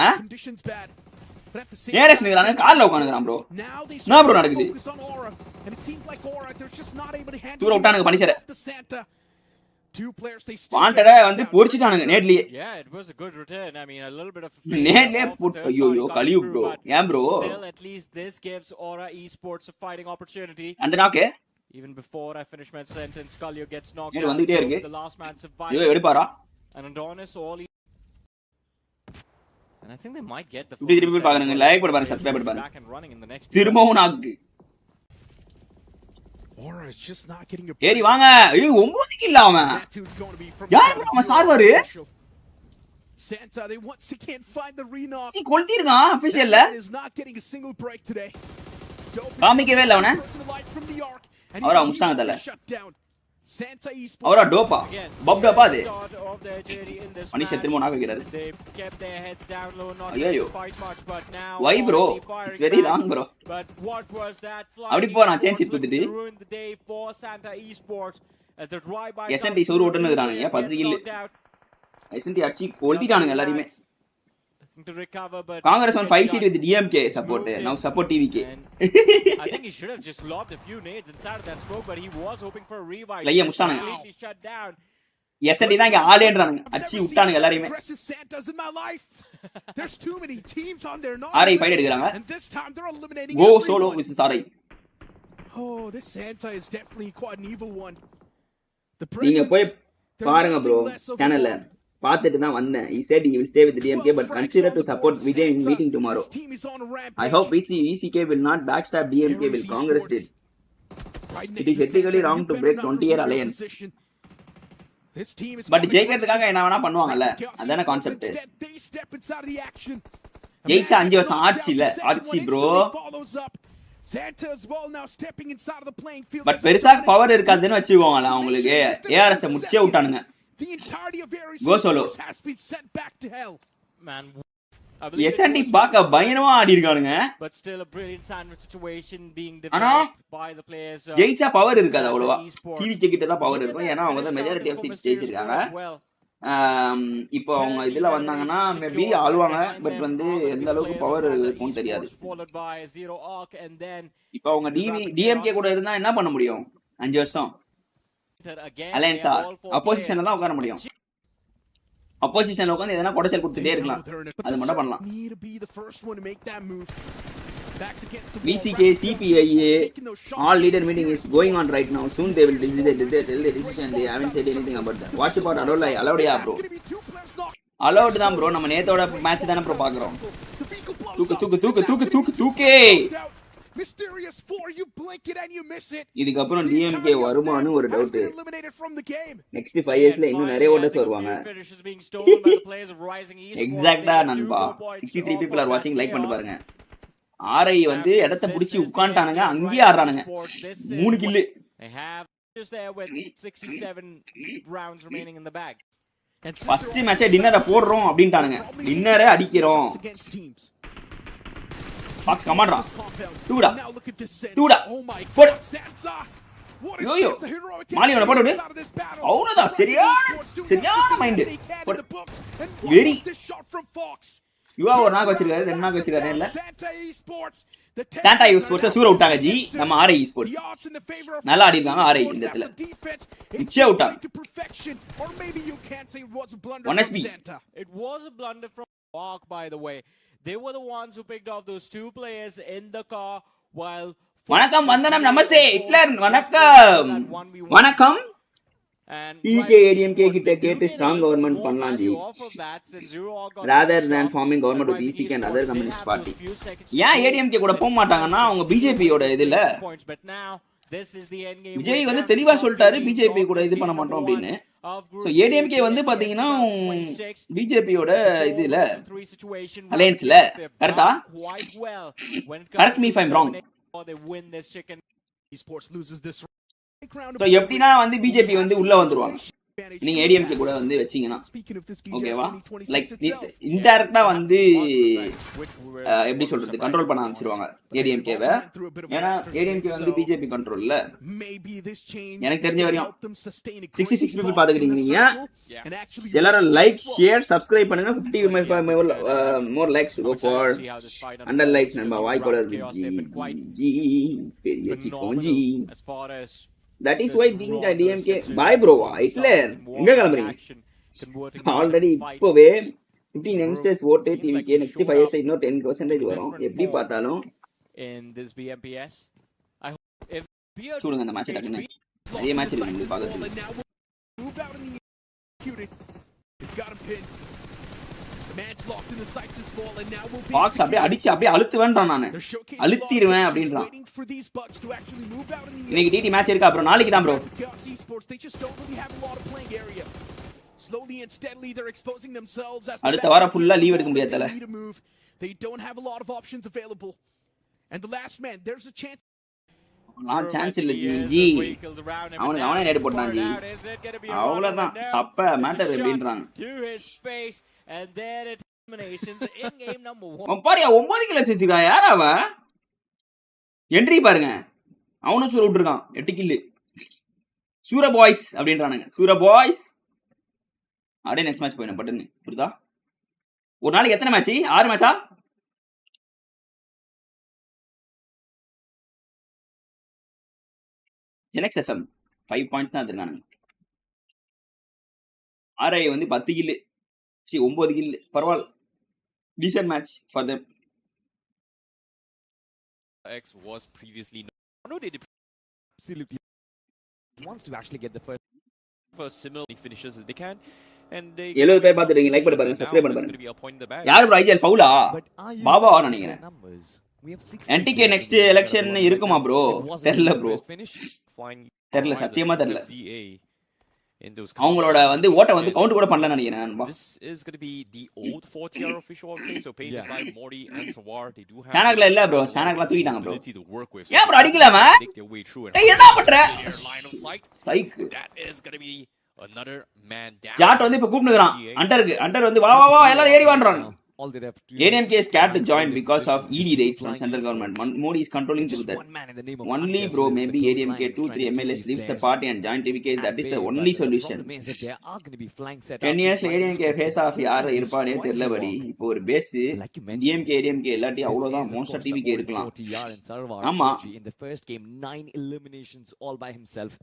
Aedes நிக்கறானே கார்ல உட்கார்ந்துறான் bro. என்ன bro நடக்குது? And it seems like Aura they're just not able to handle. தூர விட்டானுங்க பனிசர. Two players they வாண்டடா வந்து பொரிச்சிட்டானுங்க நேட்லயே. Yeah, it was a good return. I mean, a little bit of நேட்லயே புட் ஐயோ கலியு bro. ஏன் bro? Still at least this gives Aura Esports a fighting opportunity. அந்த நாக்கே Even before I finish my sentence, Kalio gets knocked out. The last man survived. இவ எடுப்பாரா? And Adonis all and I think they might get the இப்படி திருப்பி பாருங்க like போடு பாருங்க subscribe பண்ணி back and running in the next திரும்பவும் நாக்கு. Aura is just not getting a ஏறி வாங்க. ஏய் 9 கில் அவன். யார் bro அவன் சார்வாரு? Santa they once again find the Renock. சி கொல்திருக்கான் ஆபீஷியல்ல. Is not getting a single break today. காமிக்கவே இல்ல அவன. அவரா முஸ்டாங்க தல. Santa Esports. அவரா டோப்பா. பப் டோப்பா அது. மனுஷன் திரும்ப நாக்க வைக்கிறாரு. They kept their heads down low, not to fight much, but now why bro? It's very wrong bro. But what was that? அப்படி போறான் சேஞ்ச் குத்திட்டு. Ruined the day for Santa Esports as the drive by SNT சோறு ஓட்டனுங்கறாங்க. 10 kill. SNT அச்சி கொல்திட்டானுங்க எல்லாரையுமே. to recover, but Congress on 5 seat with DMK support. Now support TVK. I think he should have just lobbed a few nades inside of that smoke, but he was hoping for a revive. Like, Completely shut down. SND தான் இங்க ஆளேன்றானுங்க. அச்சி விட்டானுங்க எல்லாரையுமே. There's too many teams on their RI fight எடுக்கறாங்க. and this time they're eliminating Go solo with RI. Oh, this Santa is definitely quite an evil one. நீங்க போய் பாருங்க bro சேனல்ல பார்த்துட்டு தான் வந்தேன். He said he will stay with the DMK but consider to support Vijay in meeting tomorrow. I hope VCK will not backstab DMK will Congress did. It is ethically wrong to break 20-year alliance. But ஜெயிக்கிறதுக்காக என்ன வேணா பண்ணுவாங்கல்ல, அதான concept. ஜெயிச்சா 5 வருஷம் ஆட்சி இல்ல, ஆட்சி ப்ரோ. பட் பெருசா பவர் இருக்காதுன்னு வச்சுக்கோங்களேன் அவங்களுக்கு. ஏஆர்எஸ் முடிச்சே விட்டானுங்க. Go solo. Man, SND பாக்க பயங்கரமா ஆடி இருக்கானுங்க. but still a brilliant sandwich situation being developed by the players. ஜெயிச்சா பவர் இருக்காது அவ்வளவா. டிவிகே கிட்ட தான் பவர் இருக்கும். ஏன்னா அவங்க தான் மெஜாரிட்டி ஆஃப் சீட்ஸ் ஜெயிச்சிருக்காங்க. இப்போ அவங்க இதுல வந்தாங்கன்னா மேபி ஆளுவாங்க. பட் வந்து எந்த அளவுக்கு பவர் இருக்கும்னு தெரியாது. இப்போ அவங்க டிஎம்கே கூட இருந்தா என்ன பண்ண முடியும்? 5 வருஷம் அலையன்ஸா அப்போசிஷன்ல தான் உட்கார முடியும். அப்போசிஷன்ல உட்கார்ந்து எதனா கொடைசல் கொடுத்துட்டே இருக்கலாம். அது மட்டும் பண்ணலாம். VCK, CPIA, all leader meeting is going on right now. Soon they will tell the decision. They haven't said anything about that. Watchparty allowed ya bro. Allowed தான் bro. நம்ம நேத்தோட மேட்ச் தான ப்ரோ பாக்குறோம். தூக்கு. Mysterious 4, you blink it and you miss it. இதுக்கு அப்புறம் DMK வருமானு ஒரு doubt. Next 5 இயர்ஸ்ல இன்னும் நிறைய ஓட்டர்ஸ் வருவாங்க. எக்ஸாக்ட்டா நண்பா. 63 people are watching. லைக் பண்ணி பாருங்க. RI வந்து இடத்தை புடிச்சு உட்கார்ந்தானுங்க. அங்கேயே ஆடுறானுங்க. 3 kill. They have just there with 67 rounds remaining in the bag. First மேட்சே டின்னரை போடுறோம் அப்படின்ட்டானுங்க. டின்னரே அடிக்கிறோம். பாக்ஸ் கமாண்டா. தூடா. போடு. யோயோ. மாலியோட போடு. அவனதான் சரியான மைண்ட். வெரி. யுவா ஒரு நாக்கு வச்சிருக்காரு, 2 நாக்கு வச்சிருக்காரு இல்ல. சாண்டா ஸ்போர்ட்ஸ் சூர விட்டாங்க ஜி. நம்ம RI ஸ்போர்ட்ஸ் நல்லா ஆடி இருக்காங்க. RI இந்த இடத்துல நிச்சய விட்டாங்க. 1SP. It was a blunder from Walk, by the way. They were the ones who picked off those 2 players in the car while வணக்கம் வந்தனம் நமஸ்தே ஹிட்லர் வணக்கம் PK ADMK கிட்ட கேட்டு ஸ்ட்ராங் கவர்மெண்ட் பண்ணலாம் G rather than forming government with VCK and other communist party. ஏன் ADMK கூட போக மாட்டாங்கன்னா அவங்க பிஜேபி யோட இதுல விஜய் வந்து தெளிவா சொல்லிட்டாரு பிஜேபி கூட இது பண்ண மாட்டோம் அப்படின்னு. சோ ADMK வந்து பாத்தீங்கன்னா பிஜேபியோட இதுல அலையன்ஸ்ல கரெக்ட்டா? Correct me if I am wrong. So எப்படினா வந்து பிஜேபி வந்து உள்ள வந்துருவாங்க. நீங்க ADMK கூட வந்து வெச்சீங்கனா ஓகேவா? லைக் இன்டைரக்ட்டா வந்து எப்படி சொல்றது கண்ட்ரோல் பண்ண ஆரம்பிச்சிடுவாங்க ADMK-வை. ஏன்னா ADMK வந்து பிஜேபி கண்ட்ரோல்ல. எனக்கு தெரிஞ்ச வரையும் 66 people பாத்துக்கிட்டீங்க நீங்க. எல்லாரும் லைக் ஷேர் சப்ஸ்கிரைப் பண்ணுங்க. 50 more likes go for 100 likes நண்பா. வாய்க்கோல ஜி பெரிய சிக்கோஞ்சி. That is why DMK bye bro. Hitler எங்க கிளம்புறீங்க? ஆல்ரெடி இப்போவே 15 youngsters vote TVK. next 5 years இன்னும் 10% வரும். எப்படி பார்த்தாலும் in this BMPS. I hope if சொல்லுங்க அந்த மேட்ச் டக்குன்னு நிறைய மேட்ச் இருக்கு உங்களுக்கு பார்க்கிறதுக்கு. பாக்ஸ் அப்படியே அடிச்சு அப்படியே அழுத்து வேண்டாம். நானு அழுத்திடுவேன் அப்படின்றான். இன்னைக்கு டிடி மேட்ச் இருக்கா அப்புறம் நாளைக்கு தான் ப்ரோ. அடுத்த வாரம் ஃபுல்லா லீவ் எடுக்க முடியாதுல. நான் சான்ஸ் இல்ல ஜி. அவனே நேடு போட்டான் ஜி. அவ்வளவுதான் சப்ப மேட்டர் அப்படின்றாங்க. And their determinations in game number 1. Bharia 9 kill வச்சிருக்கான். யார் அவன்? என்ட்ரி பாருங்க. அவனும் சூர விட்டுருக்கான் 8 கில். சூர பாய்ஸ் அப்படின்றானுங்க. சூர பாய்ஸ். அப்படியே நெக்ஸ்ட் மேட்ச் போயிடும் பட்டுன்னு புரியுதா? ஒரு நாளைக்கு எத்தனை மேட்ச்? 6 மேட்சா? ஜெனக்ஸ் எஃப்எம் 5 பாயிண்ட்ஸ் தான் எடுத்துருக்கானுங்க. ஆர்ஐ வந்து 10 கில்லு, 9 கில்லு, பரவாயில்ல. Decent match for them. X was previously no, they absolutely wants to actually get the first similar finishes as they can, and they 70 பேர் பார்த்துட்டீங்க. லைக் பண்ணி பாருங்க, சப்ஸ்கிரைப் பண்ணி பாருங்க. யார் ப்ரோ ஐஜிஎல் ஃபவுலா? பாபாவா நினைக்கிறேன். என்டிகே நெக்ஸ்ட் எலெக்ஷன் இருக்குமா ப்ரோ? தெரியல ப்ரோ, தெரியல, சத்தியமா தெரியல. அவங்களோட வந்து ஓட்ட வந்து கவுண்ட் கூட பண்ணல நினைக்கிறேன். This is going to be the old 4-tier official okay, so Pain is live, Morty and Sawar, they do have சானக்ல இல்ல ப்ரோ, சானக்ல தூக்கிட்டாங்க ப்ரோ. to work with. ஏன் ப்ரோ அடிக்கலாமா? டேய் என்ன பண்ற? சைக். That is going to be another man down. Jat வந்து இப்ப கூப்பிடுறான் அண்டருக்கு. அண்டர் வந்து வா வா வா எல்லாரும் ஏறி வான்றாங்க. ADMK is scared to join because of ED raids from central government. Modi is controlling through that. Only bro, maybe ADMK 2-3 MLAs leaves the party and join TVK. That is the only solution. 10 years ADMK face off யார இருப்பானே தெரியல படி. இப்போ ஒரு base DMK ADMK எல்லாட்டி அவ்வளவுதான் மோஸ்டா TVK இருக்கலாம். ஆமா. In the first game 9 eliminations all by himself.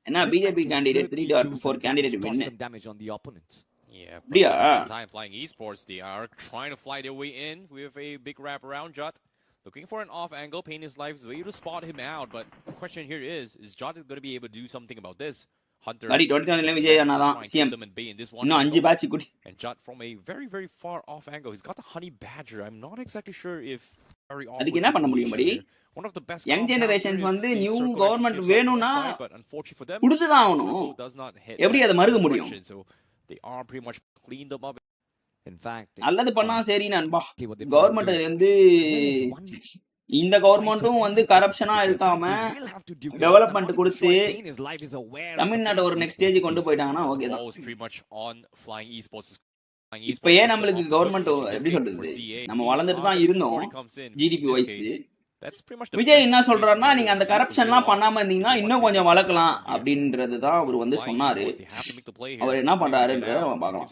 என்ன BJP candidate 3.4 candidate win. Some damage on the opponents. Yeah, but at the same time, Flying Esports, they are trying to fly their way in with a big wrap around Jot. Looking for an off angle, Pain his life's way to spot him out. But the question here is Jot going to be able to do something about this? Hunter, Adi 20 Vijay anada CM. No 5 batch kudi. And Jot from a very, very far off angle. He's got the honey badger. I'm not exactly sure if very adukku enna panna mudiyum badi. One of the best young generations வந்து new government வேணும்னா but unfortunately for them குடுத்துதான் ஆகணும். எப்படி அத மறுக்க முடியும்? They are pretty much cleaned them up. In fact, நல்லது பண்ணா சரி நண்பா. கவர்மெண்ட் வந்து இந்த கவர்மெண்ட்டும் வந்து கரப்ஷனா இருக்காம டெவலப்மென்ட் கொடுத்து தமிழ்நாடு ஒரு நெக்ஸ்ட் ஸ்டேஜ் கொண்டு போயிட்டாங்கன்னா ஓகே தான். இப்ப ஏன் நம்மளுக்கு கவர்மெண்ட் எப்படி சொல்றது, நம்ம வளர்ந்துட்டு தான் இருந்தோம் ஜிடிபி வைஸ். விஜய் என்ன சொல்றாருன்னா நீங்க அந்த கரப்ஷன்லாம் பண்ணாம இருந்தீங்கன்னா இன்னும் கொஞ்சம் வளர்க்கலாம் அப்படின்றதுதான் அவர் வந்து சொன்னாரு. அவர் என்ன பண்றாருன்றத பார்க்கலாம்.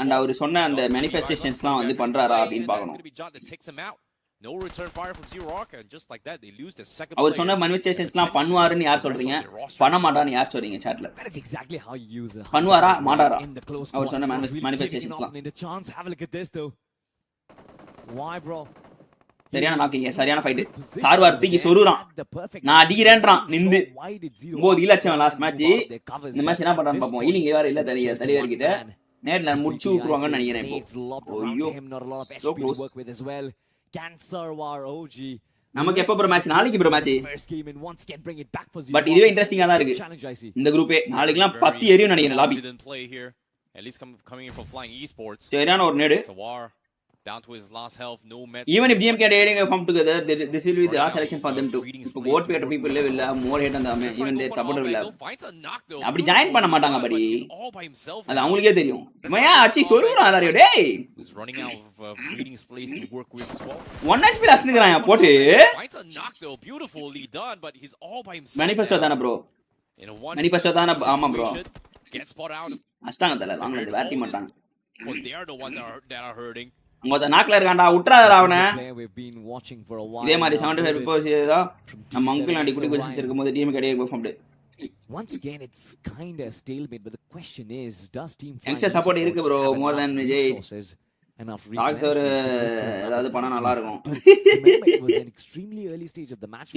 அண்ட் அவர் சொன்ன அந்த மேனிஃபெஸ்டேஷன்ஸ்லாம் வந்து பண்றாரா அப்படின்னு பார்க்கணும். No return fire from Z-Rock, and just like that they lose the second player. அவர் சொன்ன மேனிஃபெஸ்டேஷன்ஸ்லாம் பண்ணுவாருன்னு யார் சொல்றீங்க? பண்ண மாட்டான்னு யார் சொல்றீங்க சாட்ல? That's exactly how you use it. பண்ணுவாரா மாட்டாரா? அவர் சொன்ன மேனிஃபெஸ்டேஷன்ஸ்லாம். Have a look at this though. Why bro? சரியான நாக்கிங்க, சரியான ஃபைட். சார்வார் தூக்கி சொருறான். நான் அடிக்கிறேன்றான் நிந்து. 9 கில் அடிச்சவன் லாஸ்ட் மேட்ச். இந்த மேட்ச் என்ன பண்றான்னு பாப்போம். ஈலிங் வேற இல்ல தலைவர் கிட்ட. நேட்ல முடிச்சு விட்டுருவாங்கன்னு நினைக்கிறேன் இப்போ. ஐயோ சோ க்ளோஸ். நமக்கு எப்ப ப்ரோ மேட்ச்? நாளைக்கு ப்ரோ மேட்ச். பட் இதுவே இன்ட்ரஸ்டிங்கா தான் இருக்கு இந்த குரூப்பே. நாளைக்குலாம் 10 எரியும் நினைக்கிறேன் லாபி. சரியான ஒரு நேடு. Down to his last health, no match. Even if DMK and ADMK come together, this will be the last selection for them too. இப்போ vote Petta people will have more hate on them. Even their supporter will have. அப்படி join பண்ண மாட்டாங்க படி. அது அவங்களுக்கே தெரியும். மயா அச்சி சொருறான் எல்லாரையும் டேய். Is running out of breeding space to work with as well. 1 HP லாஸ்ட்ங்கறான் போட்டு. Finds a knock though, beautifully done, but he's all by himself. Manifesto தான bro. Manifesto தான ஆமா bro. Get spot out. அஷ்டாங்க தல அவங்க வேட்டி மாட்டாங்க. Because they are the ones that are hurting. அங்க நாக்ல இருக்கான்டா உட்றாதடா அவனை. இதே மாதிரி 75% ஏதா நம்ம அங்கிள் ஆண்டி குடி குடிச்சு இருக்கும்போது டீம் கடையே performed. Once again it's kind of stalemate, but the question is does team extra support இருக்கு bro more than விஜய். டாக்ஸ் ஒரு ஏதாவது பண்ணா நல்லா இருக்கும்.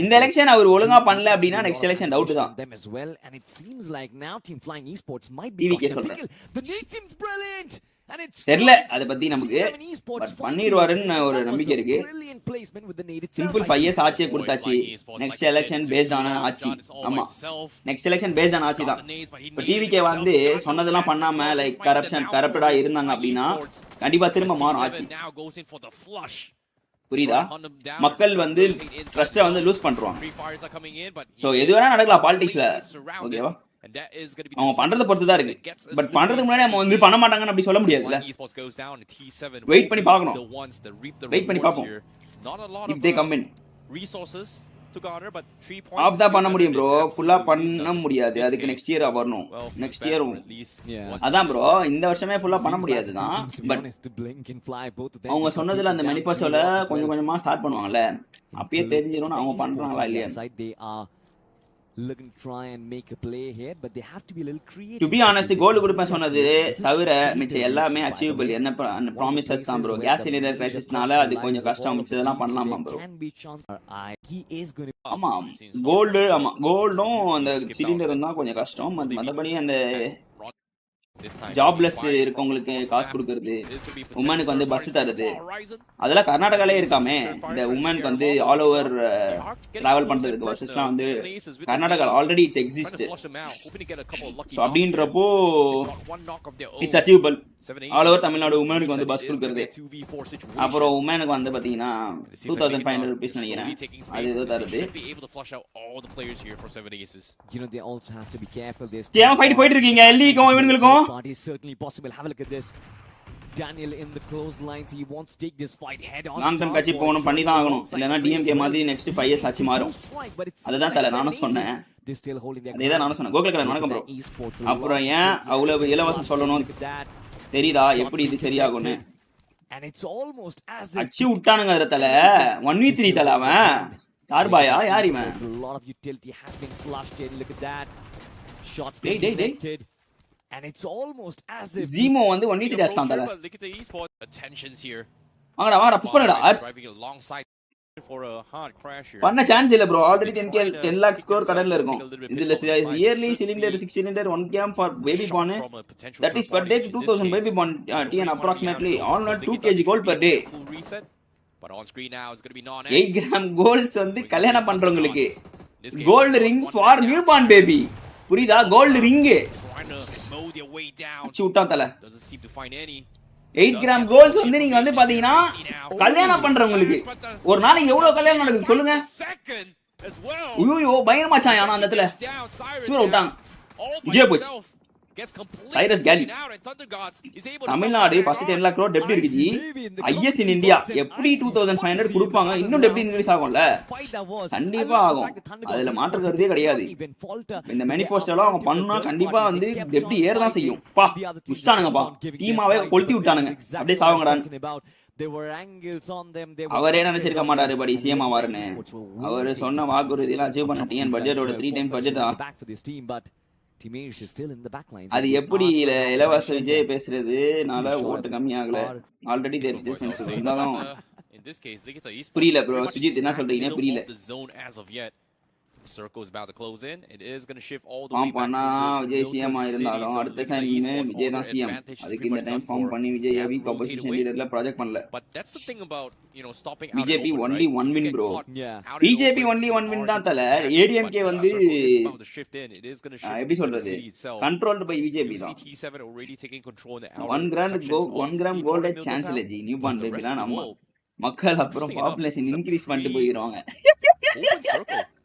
இந்த எலெக்ஷன் அவர் ஒழுங்கா பண்ணல அப்படினா நெக்ஸ்ட் எலெக்ஷன் டவுட் தான். And it seems like now Team Flying Esports might be the name seems brilliant. தெரியல அத பத்தி நமக்கு பட் பண்ணிடுவாருன்னு ஒரு நம்பிக்கை இருக்கு. சிம்பிள் 5 இயர்ஸ் ஆட்சியை கொடுத்தாச்சு. நெக்ஸ்ட் எலெக்ஷன் பேஸ்ட் ஆன ஆட்சி. ஆமா நெக்ஸ்ட் எலெக்ஷன் பேஸ்ட் ஆன ஆட்சி தான். இப்போ டிவிகே வந்து சொன்னதெல்லாம் பண்ணாம லைக் கரப்டடா இருந்தாங்க அப்படின்னா கண்டிப்பா திரும்ப மாறும் ஆட்சி. புரியுதா? மக்கள் வந்து ட்ரஸ்ட்டை வந்து லூஸ் பண்றாங்க. சோ எது வேணா நடக்கலாம் பாலிடிக்ஸ்ல. ஓகேவா? அவங்க பண்றத பொறுத்து தான் இருக்கு. பட் பண்றதுக்கு முன்னாடி நம்ம வந்து பண்ண மாட்டாங்கன்னு அப்படி சொல்ல முடியாதுல. வெயிட் பண்ணி பார்க்கணும். வெயிட் பண்ணி பார்ப்போம். If they come in. Resources to garner, but 3 points. Of தான் பண்ண முடியும் ப்ரோ, ஃபுல்லா பண்ண முடியாது. அதுக்கு நெக்ஸ்ட் இயர் வரணும். நெக்ஸ்ட் இயர் அதான் ப்ரோ, இந்த வருஷமே ஃபுல்லா பண்ண முடியாது தான். பட் அவங்க சொன்னதுல அந்த மேனிஃபெஸ்டோல கொஞ்சம் கொஞ்சமா ஸ்டார்ட் பண்ணுவாங்கல்ல, அப்பயே தெரிஞ்சிரும் அவங்க பண்றாங்களா இல்லையா. Looking to try and make a play here, but they have to be a little creative. To be honest, கோல் கொடுப்பேன் சொன்னது தவிர மிச்ச எல்லாமே அச்சீவபிள். என்ன ப்ராமிசஸ் தான் ப்ரோ. கேஸ் சிலிண்டர் கிரைசிஸ்னால அது கொஞ்சம் கஷ்டம், மிச்சதெல்லாம் பண்ணலாமா ப்ரோ. ஆமா கோல்டு, ஆமா கோல்டும் அந்த சிலிண்டரும் தான் கொஞ்சம் கஷ்டம். மற்றபடி அந்த ஜாப்லெஸ் இருக்கவங்களுக்கு காசு கொடுக்கறது, உமனுக்கு வந்து பஸ் தருது, அதெல்லாம் கர்நாடகாலே இருக்காமே. இந்த உமனுக்கு வந்து ஆல் ஓவர் டிராவல் பண்றதுக்கு பஸ்ஸஸ்லாம் வந்து கர்நாடகா ஆல்ரெடி இட்ஸ் எக்ஸிஸ்ட். அப்படின்றப்போ it's achievable. All over Tamil Nadu உமனுக்கு வந்து பஸ் கொடுக்கறது. அப்புறம் உமனுக்கு வந்து பாத்தீங்கன்னா 2500 rupees நினைக்கிறேன், அது ஏதோ தருது. ஃபைட் போயிட்டு இருக்கீங்க எல்லிக்கும் இவனுங்களுக்கும். Is certainly possible. Have a look at this. Daniel in the close lines. He wants to take this fight head on. நான்தான் கட்சி போகணும், பண்ணி தான் ஆகணும். இல்லைன்னா டிஎம்கே மாதிரி நெக்ஸ்ட் 5 years ஆச்சு மாறும். அதுதான் தலை நானும் சொன்னேன். அதேதான் நானும் சொன்னேன். கோகுலக்கலன் வணக்கம் ப்ரோ. அப்புறம் ஏன் அவ்வளவு இலவசம் சொல்லணும் தெரியுதா, எப்படி இது சரியாகும்னு. அச்சு விட்டானுங்க அதுல தலை. 1v3 தலை. அவன் தார்பாயா யார் இவன்? And it's almost as if Zemo வந்து 1v3 டாஸ்லாம் தல. Look at the esports attentions here. வாங்கடா வாங்கடா புஷ் பண்ணுடா. Driving alongside for a hard crash here. பண்ண சான்ஸ் இல்ல ப்ரோ. ஆல்ரெடி 10 lakh ஸ்கோர் கடல்ல இருக்கும். இதுல yearly cylinder 6 cylinder 1 km for baby born. That is per day 2000 baby born TN approximately. All not 2 kg gold per day. But on screen now it's going to be non 8 gram golds வந்து கல்யாணம் பண்றவங்களுக்கு. Gold ring for newborn baby. புரியுதா? Gold ring சூட்டா தல. 8 gram goals வந்து நீங்க வந்து பாத்தீங்கன்னா கல்யாணம் பண்றவங்களுக்கு. ஒரு நாளைக்கு எவ்வளவு கல்யாணம் நடக்குது சொல்லுங்க. ஐயோ பயங்கரமாச்சான். ஆனா அந்த இடத்துல சூர விட்டாங்க. விஜய் போச்சு. சைரஸ் கேலி. தமிழ்நாடு ஃபர்ஸ்ட் 10 lakh crore டெப்ட் இருக்கு. Highest in India. எப்படி 2500 கொடுப்பாங்க? இன்னும் டெப்ட் இன்க்ரீஸ் ஆகும்ல? கண்டிப்பா ஆகும். அதுல மாற்று கருத்தே கிடையாது. இந்த மேனிஃபெஸ்டோல அவங்க பண்ணா கண்டிப்பா வந்து டெப்ட் ஏற தான் செய்யும். பா புஷ்டானுங்கப்பா. டீமாவே கொளுத்தி விட்டானுங்க. அப்படியே சாவங்கடான்னு. அவரே நினைச்சிருக்க மாட்டாரு படி சிஎம் ஆவாருன்னு. அவரு சொன்ன வாக்குறுதியெல்லாம் அச்சீவ் பண்ண டிஎன் பட்ஜெட்டோட 3 times பட்ஜெட் தான். அது எப்படி இலவச விஜய் பேசுறதுனால ஓட்டு கம்மி ஆகல. ஆல்ரெடி இருந்தாலும் புரியல ப்ரோ. சுஜித் என்ன சொல்றீங்க புரியல. Circle is about to close in. It is going to shift all the way back to Vijay CM இருந்தாலும் அடுத்த டைம் விஜய் தான் சிஎம். அதுக்கு இந்த டைம் ஃபார்ம் பண்ணி விஜய் வீக் ஆப்போசிஷன் லீடர்ல ப்ராஜெக்ட் பண்ணல. But that's the thing about, you know, stopping BJP only one win bro. BJP only one win தான் தல. ADMK வந்து எப்படி சொல்றது controlled by BJP தான். CT7 already taking control in the 1 gram gold at chance இல்ல G. New born baby தான் நம்ம மக்கள் அப்புறம் பாப்புலேஷன் இன்கிரீஸ் பண்ணிட்டு போயிடுவாங்க.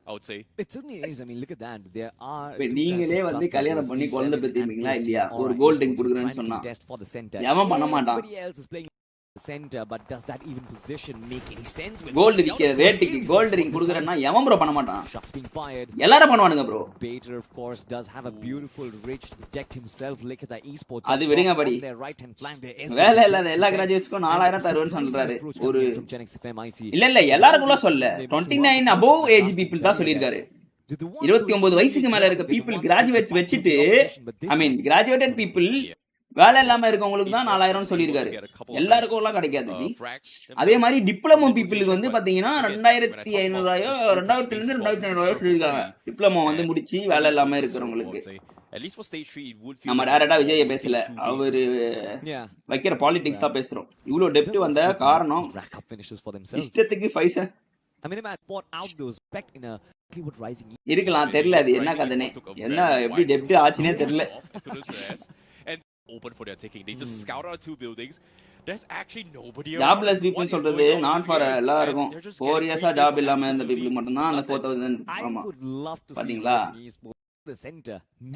I would say it certainly is. I mean, look at that. There are நீங்களே வந்து கல்யாணம் பண்ணி குழந்தை பெத்தீங்களா இல்லையா? ஒரு கோல்ட் ரிங் குடுக்குறேன்னு சொன்னா எவன் பண்ண மாட்டான். center, but does that even position make any sense? Gold விக்கிற ரேட்டுக்கு கோல்ட் ரிங் குடுக்குறேன்னா எவன் ப்ரோ பண்ண மாட்டான். எல்லாரும் பண்ணுவானுங்க bro. Bater of course does have a beautiful ridge to protect himself. Look at the esports. அது விடுங்க படி. வேலை இல்லாத எல்லா கிராஜுவேட்ஸ்க்கும் 4000 தருவேன்னு சொல்றாரு. ஒரு இல்ல எல்லாருக்குள்ள சொல்ல 29 above age people தான் சொல்லிருக்காரு. 29 வயசுக்கு மேல இருக்க people கிராஜுவேட்ஸ் வெச்சிட்டு I mean graduated people வேலை இல்லாம இருக்கவங்களுக்கு தான் 4000 சொல்லியிருக்காரு. எல்லாருக்கும் எல்லாம் கிடைக்காது. அதே மாதிரி டிப்ளமோ பீப்புளுக்கு வந்து பாத்தீங்கன்னா 2500 2500 சொல்லியிருக்காங்க. டிப்ளமோ வந்து முடிச்சு வேலை இல்லாம இருக்கிறவங்களுக்கு. நம்ம டேரக்டா விஜய பேசல, அவரு வைக்கிற பாலிடிக்ஸ் தான் பேசுறோம். இவ்வளவு டெப்ட் வந்த காரணம் இஷ்டத்துக்கு பைசா இருக்கலாம். தெரியல அது என்ன கதனே, என்ன எப்படி டெப்ட் ஆச்சுன்னே தெரியல. Open for their taking. They just scout out 2 buildings. There's actually nobody around. Jobless people சொல்றது நான் ஃபார் எல்லாருக்கும் 4 இயர்ஸா ஜாப் இல்லாம இருந்த people மட்டும் தான் அந்த 4000. ஆமா பாத்தீங்களா,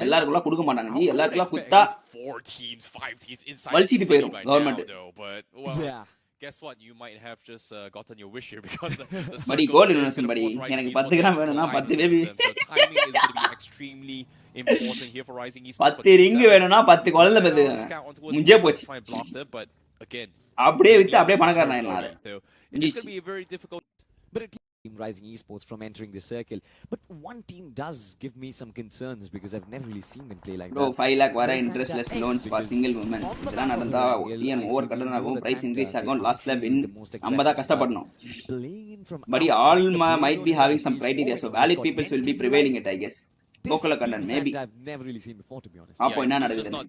எல்லாருக்குள்ள கொடுக்க மாட்டாங்க ஜி. எல்லாருக்குள்ள குத்தா 4 teams 5 teams inside வல்சிட்டு போயிடும் government. guess what? You might have just gotten your wish here because the buddy circle goal is innocent gonna buddy force Rising எனக்கு Esports 10 gram to வேணும்னா collide 10 with baby them. So timing is going to be extremely important here for Rising Esports. 10 ring வேணும்னா 10 கொல்ல பெத்துங்க முஞ்சே போச்சு try and block them, but again, அப்படியே with அப்படியே பணக்காரனா என்னால so it's going to be a very difficult. But at least Team Rising Esports from entering the circle. But one team does give me some concerns because I've never really seen them play like bro that. 5 lakh வர interestless loans for single woman இதெல்லாம் நடந்தா TN over கட்டணும் ஆகும் price increase ஆகும் லாஸ்ட்ல win நம்ம தான் கஷ்டப்படணும் but all might be having some criteria so valid people will be prevailing it I guess local content maybe I've never really seen before, to be honest. அப்போ என்ன நடக்குது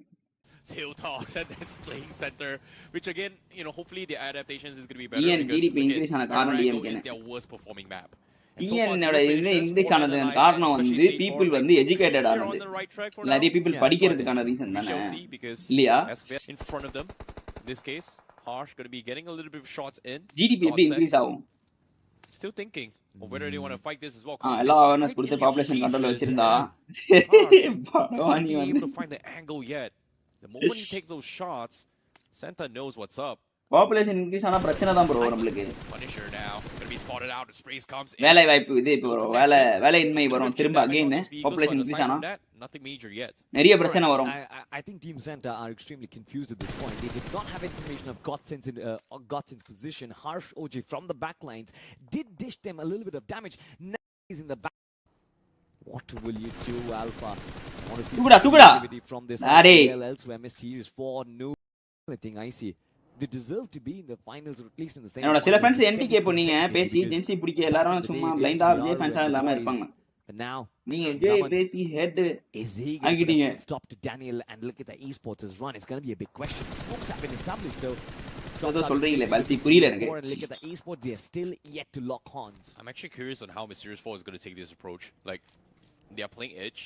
Hill talks and then playing center, which again, you know, hopefully the adaptations is going to be better TN because GDP increase ஆன காரணம் Vanakam DMK is their worst performing map. TN ஓட increase ஆனதுக்கு காரணம் வந்து people வந்து educated ஆனது நிறைய people படிக்கிறதுக்கான ரீசன் தானே இல்லையா in front of them in this case Harsh going to be getting a little bit of shots in. GDP எப்படி increase ஆகும் Still thinking of whether they want to fight this as well. எல்லா awareness கொடுத்து population control வச்சிருந்தா பரவாயில்லை able to find the angle yet. The moment he takes those shots, Santa knows what's up. population increase ஆனா பிரச்சனை தான் bro நமக்கு Punisher now going to be spotted out as sprays comes in. வேலை வாய்ப்பு இது இப்போ வரும் வேலையின்மை வரும் திரும்ப again population increase ஆனா nothing major yet. நிறைய பிரச்சனை வரும் I think Team Santa are extremely confused at this point. They did not have information of Godson's position. Harsh OJ from the backlines did dish them a little bit of damage. Now he's in the back. What will you do, Alpha? I want to see activity from this elsewhere. Mysterious 4 new. I think I see. They deserve to be in the finals or at least in the semi. என்னோட சில friends NTK போனீங்க பேசி gen Z பிடிக்க எல்லாரும் சும்மா பிளைண்டா விஜய் ஃபேன்ஸா இல்லாம இருப்பாங்க But now நீங்க விஜய் பேசி head is he going to stop to Daniel and look at the esports' run? It's going to be a big question. Smokes have been established though. ஏதோ சொல்றீங்களே பல்சி புரியல எனக்கு Look at the esports, they are still yet to lock horns. I'm actually curious on how Mysterious 4 is going to take this approach. Like they are playing edge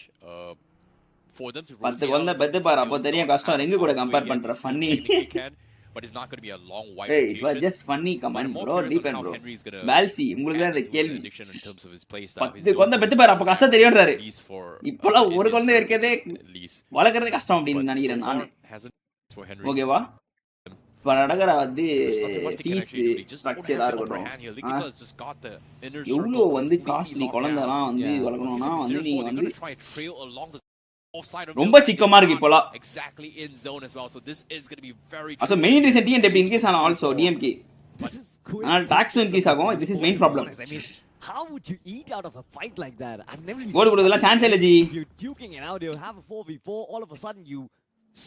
for them to பத்து கொல்ல பெத்து பாரு அப்ப தெரியும் கஷ்டம் ரெங்க கூட compare பண்ற funny but it's not going to be a long white hey it was just funny comment bro deep and bro balsi உங்களுக்கு தான் இந்த கேள்வி பத்து கொல்ல பெத்து பாரு அப்ப கஷ்டம் தெரியும்ன்றாரு இப்போலாம் ஒரு கொல்ல இருக்கதே வளர்க்கறது கஷ்டம் அப்படின்னு நினைக்கிறேன் நான் ஓகேவா இப்ப நடக்கிற வந்து ஃபீஸ் ஸ்ட்ரக்சரா இருக்கட்டும் எவ்வளோ வந்து காஸ்ட்லி குழந்தைலாம் வந்து வளர்க்கணும்னா வந்து நீங்க வந்து ரொம்ப சிக்கமா இருக்கு இப்போலாம் exactly in zone as well, so this is going to be very so main reason TNTP increase and also DMK and tax increase agum this is main problem. I mean, how would you eat out of a fight like that? I've never goal kududala chance illa ji you're duking it out, you'll have a 4v4, all of a sudden you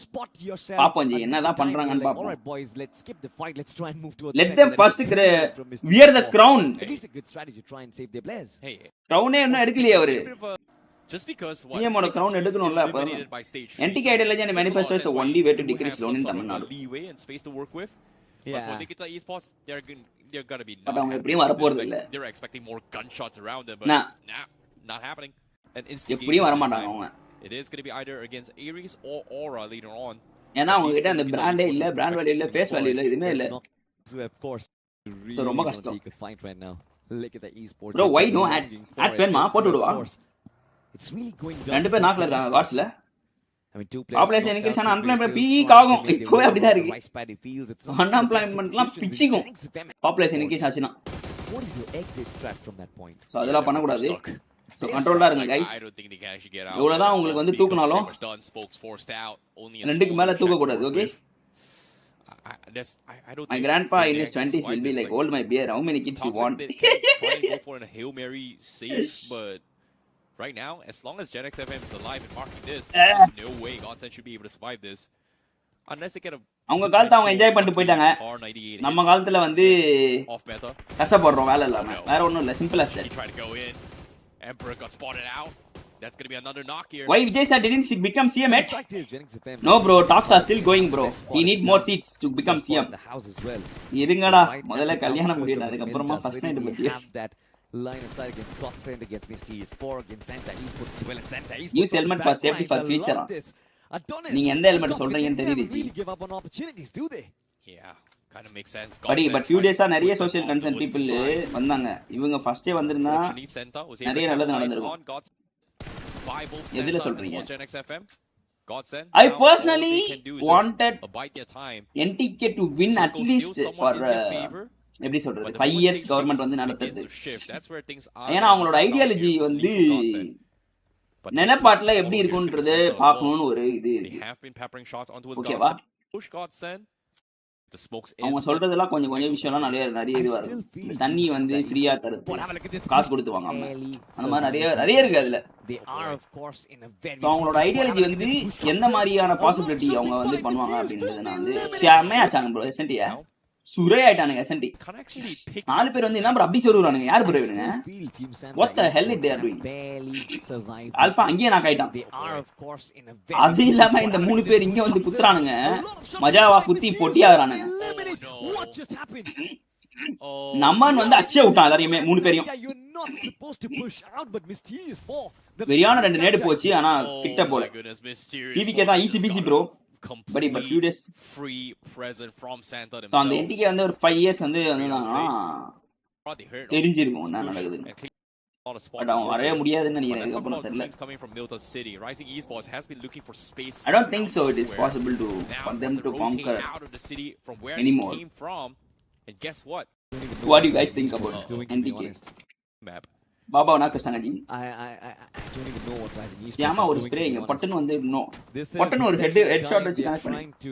spot yourself. paapom ji enna da pandranga nu paapom. All right boys, let's skip the fight, let's try and move towards let them first wear the crown. At least a good strategy to try and save their players. Hey, crown e enna edukliye avaru just because TM oda crown edukanumla appo NTK ideology manifesto is the only way to decrease loan in Tamil Nadu leeway and space to work with. But for Nikita Esports, they're going to be they're expecting more gunshots around them, but not happening. And instigation, it is going to be either against Ares or Aura later on. ஏன்னா அவங்க கிட்ட அந்த பிராண்டே இல்ல brand value இல்ல face value இல்ல எதுமே இல்ல so of course so ரொம்ப கஷ்டம் take a fight right now. Look at the esports bro why no ads வேணுமா போட்டு விடுவா it's really going down. ரெண்டு பேர் நாக்ல இருக்காங்க காட்ஸ்ல I mean two players population increase ஆனா unemployment பீக் ஆகும் இப்போவே அப்படி தான் இருக்கு unemploymentலாம் பிச்சிக்கும் population increase ஆச்சுனா what is your exit strat from that point? so அதெல்லாம் பண்ண கூடாது so control இருங்க guys I don't think they can actually get out. இவ்வளவுதான் உங்களுக்கு வந்து தூக்குனாலும் ரெண்டுக்கு மேல தூக்க கூடாது okay I don't my grandpa in his 20s will be like hold my beer how many kids you want try and go for a Hail Mary save, but right now, as long as Gen X FM is alive and marking this, there's no way Godsend should be able to survive this. Unless they get a... அவங்க காலத்தை அவங்க enjoy பண்ணிட்டு போயிட்டாங்க நம்ம காலத்துல வந்து கஷ்டப்படுறோம் வேலை இல்லாம வேற ஒண்ணும் இல்ல simple as that. He tried to go in. Emperor got spotted out. That's going to be another knock here. Why Vijay sir didn't become CM yet? No bro, talks are still going bro. He need more seats to become CM. இருங்கடா முதல்ல கல்யாணம் முடியல அதுக்கு அப்புறமா first night பத்தி line of sight against Godsend against Mysterious 4 against Santa Esports as well, and Santa Esports use helmet for safety for future. நீங்க எந்த helmet சொல்றீங்கன்னு தெரியுது G give up on opportunities, do they? Yeah, kind of makes sense. But few days நிறைய social concern people வந்தாங்க இவங்க first day வந்திருந்தா நிறைய நல்லது நடந்துருக்கும் எதுல சொல்றீங்க Godsend. I Now, all personally they can do is just wanted abide their time. NTK to win at Circle least still for somewhat in their favor. எப்படி But சொல்றது the 5 moment years stage government வந்து begins நடத்துறது to shift. That's where things are ஏன்னா gonna அவங்களோட heat south ideology here, at வந்து least for Godsend. But next நிலப்பாட்டுல week, எப்படி follow, here's gonna be இருக்குன்றது Center as well. பார்க்கணும்னு ஒரு இது They have been peppering shots onto his ஓகேவா Godsend. Push Godsend. The smokes in. அவங்க சொல்றதெல்லாம் கொஞ்சம் கொஞ்சம் விஷயம்லாம் நிறைய நிறைய இது வரும் இந்த தண்ணி வந்து ஃப்ரீயா தருது காசு கொடுத்து வாங்காம அந்த மாதிரி நிறைய நிறைய இருக்கு அதுல They are, of course, in a very. அவங்களோட ஐடியாலஜி வந்து எந்த மாதிரியான பாசிபிலிட்டி அவங்க வந்து பண்ணுவாங்க அப்படின்றது நான் வந்து செம்மையாச்சாங்க ப்ரோ எஸ்என்டியா சுரே ஆயிட்டானுங்க எஸ்என்டி Can't actually pick 4 பேர் வந்து என்ன ப்ரோ அப்படி சொல்லுறானுங்க யார் ப்ரோ இவனுங்க Feel Team Santa What the hell Esports they are have doing? barely survived. Alpha அங்கேயே நான் ஆயிட்டான் They are, of course, in a அது very. இல்லாம இந்த 3 பேர் இங்க வந்து குத்துறானுங்க மஜாவா குத்தி பொட்டி ஆகுறானுங்க What just happened? Oh, நம்மான் வந்து அச்சே விட்டான் எல்லாரையுமே 3 பேரையும் Santa, you're not supposed to push out, but Mysterious 4. வெறியான 2 நேடு போச்சு ஆனா கிட்ட oh போல my goodness, Mysterious. டிவிகே தான் ஈஸி பிசி ப்ரோ பட் இப்ப few days Free present from Santa so அந்த themselves. என்டிகே வந்து ஒரு 5 இயர்ஸ் வந்து வந்தாங்கன்னா They heard தெரிஞ்சிருக்கும் என்ன push நடக்குது and clean a lot of spots. But அவன் வரவே முடியாதுன்னு But நினைக்கிறேன் there's some இதுக்கப்புறம் of the தெரியல teams coming from Milton City. Rising Esports has been looking for space. I don't think so it is elsewhere. possible to Now for them has to rotate conquer out of the city from where anymore. they came from. And guess what? what do you guys think about Doing, to be NTK honest. Map. Baba நான் கஷ்டங்க G I don't even know what Rising Esports ஏமா is ஒரு doing, spray to be இங்க honest. Button வந்து no This is button ஒரு the head second head shot time வச்சு they are connect பண்ணி trying to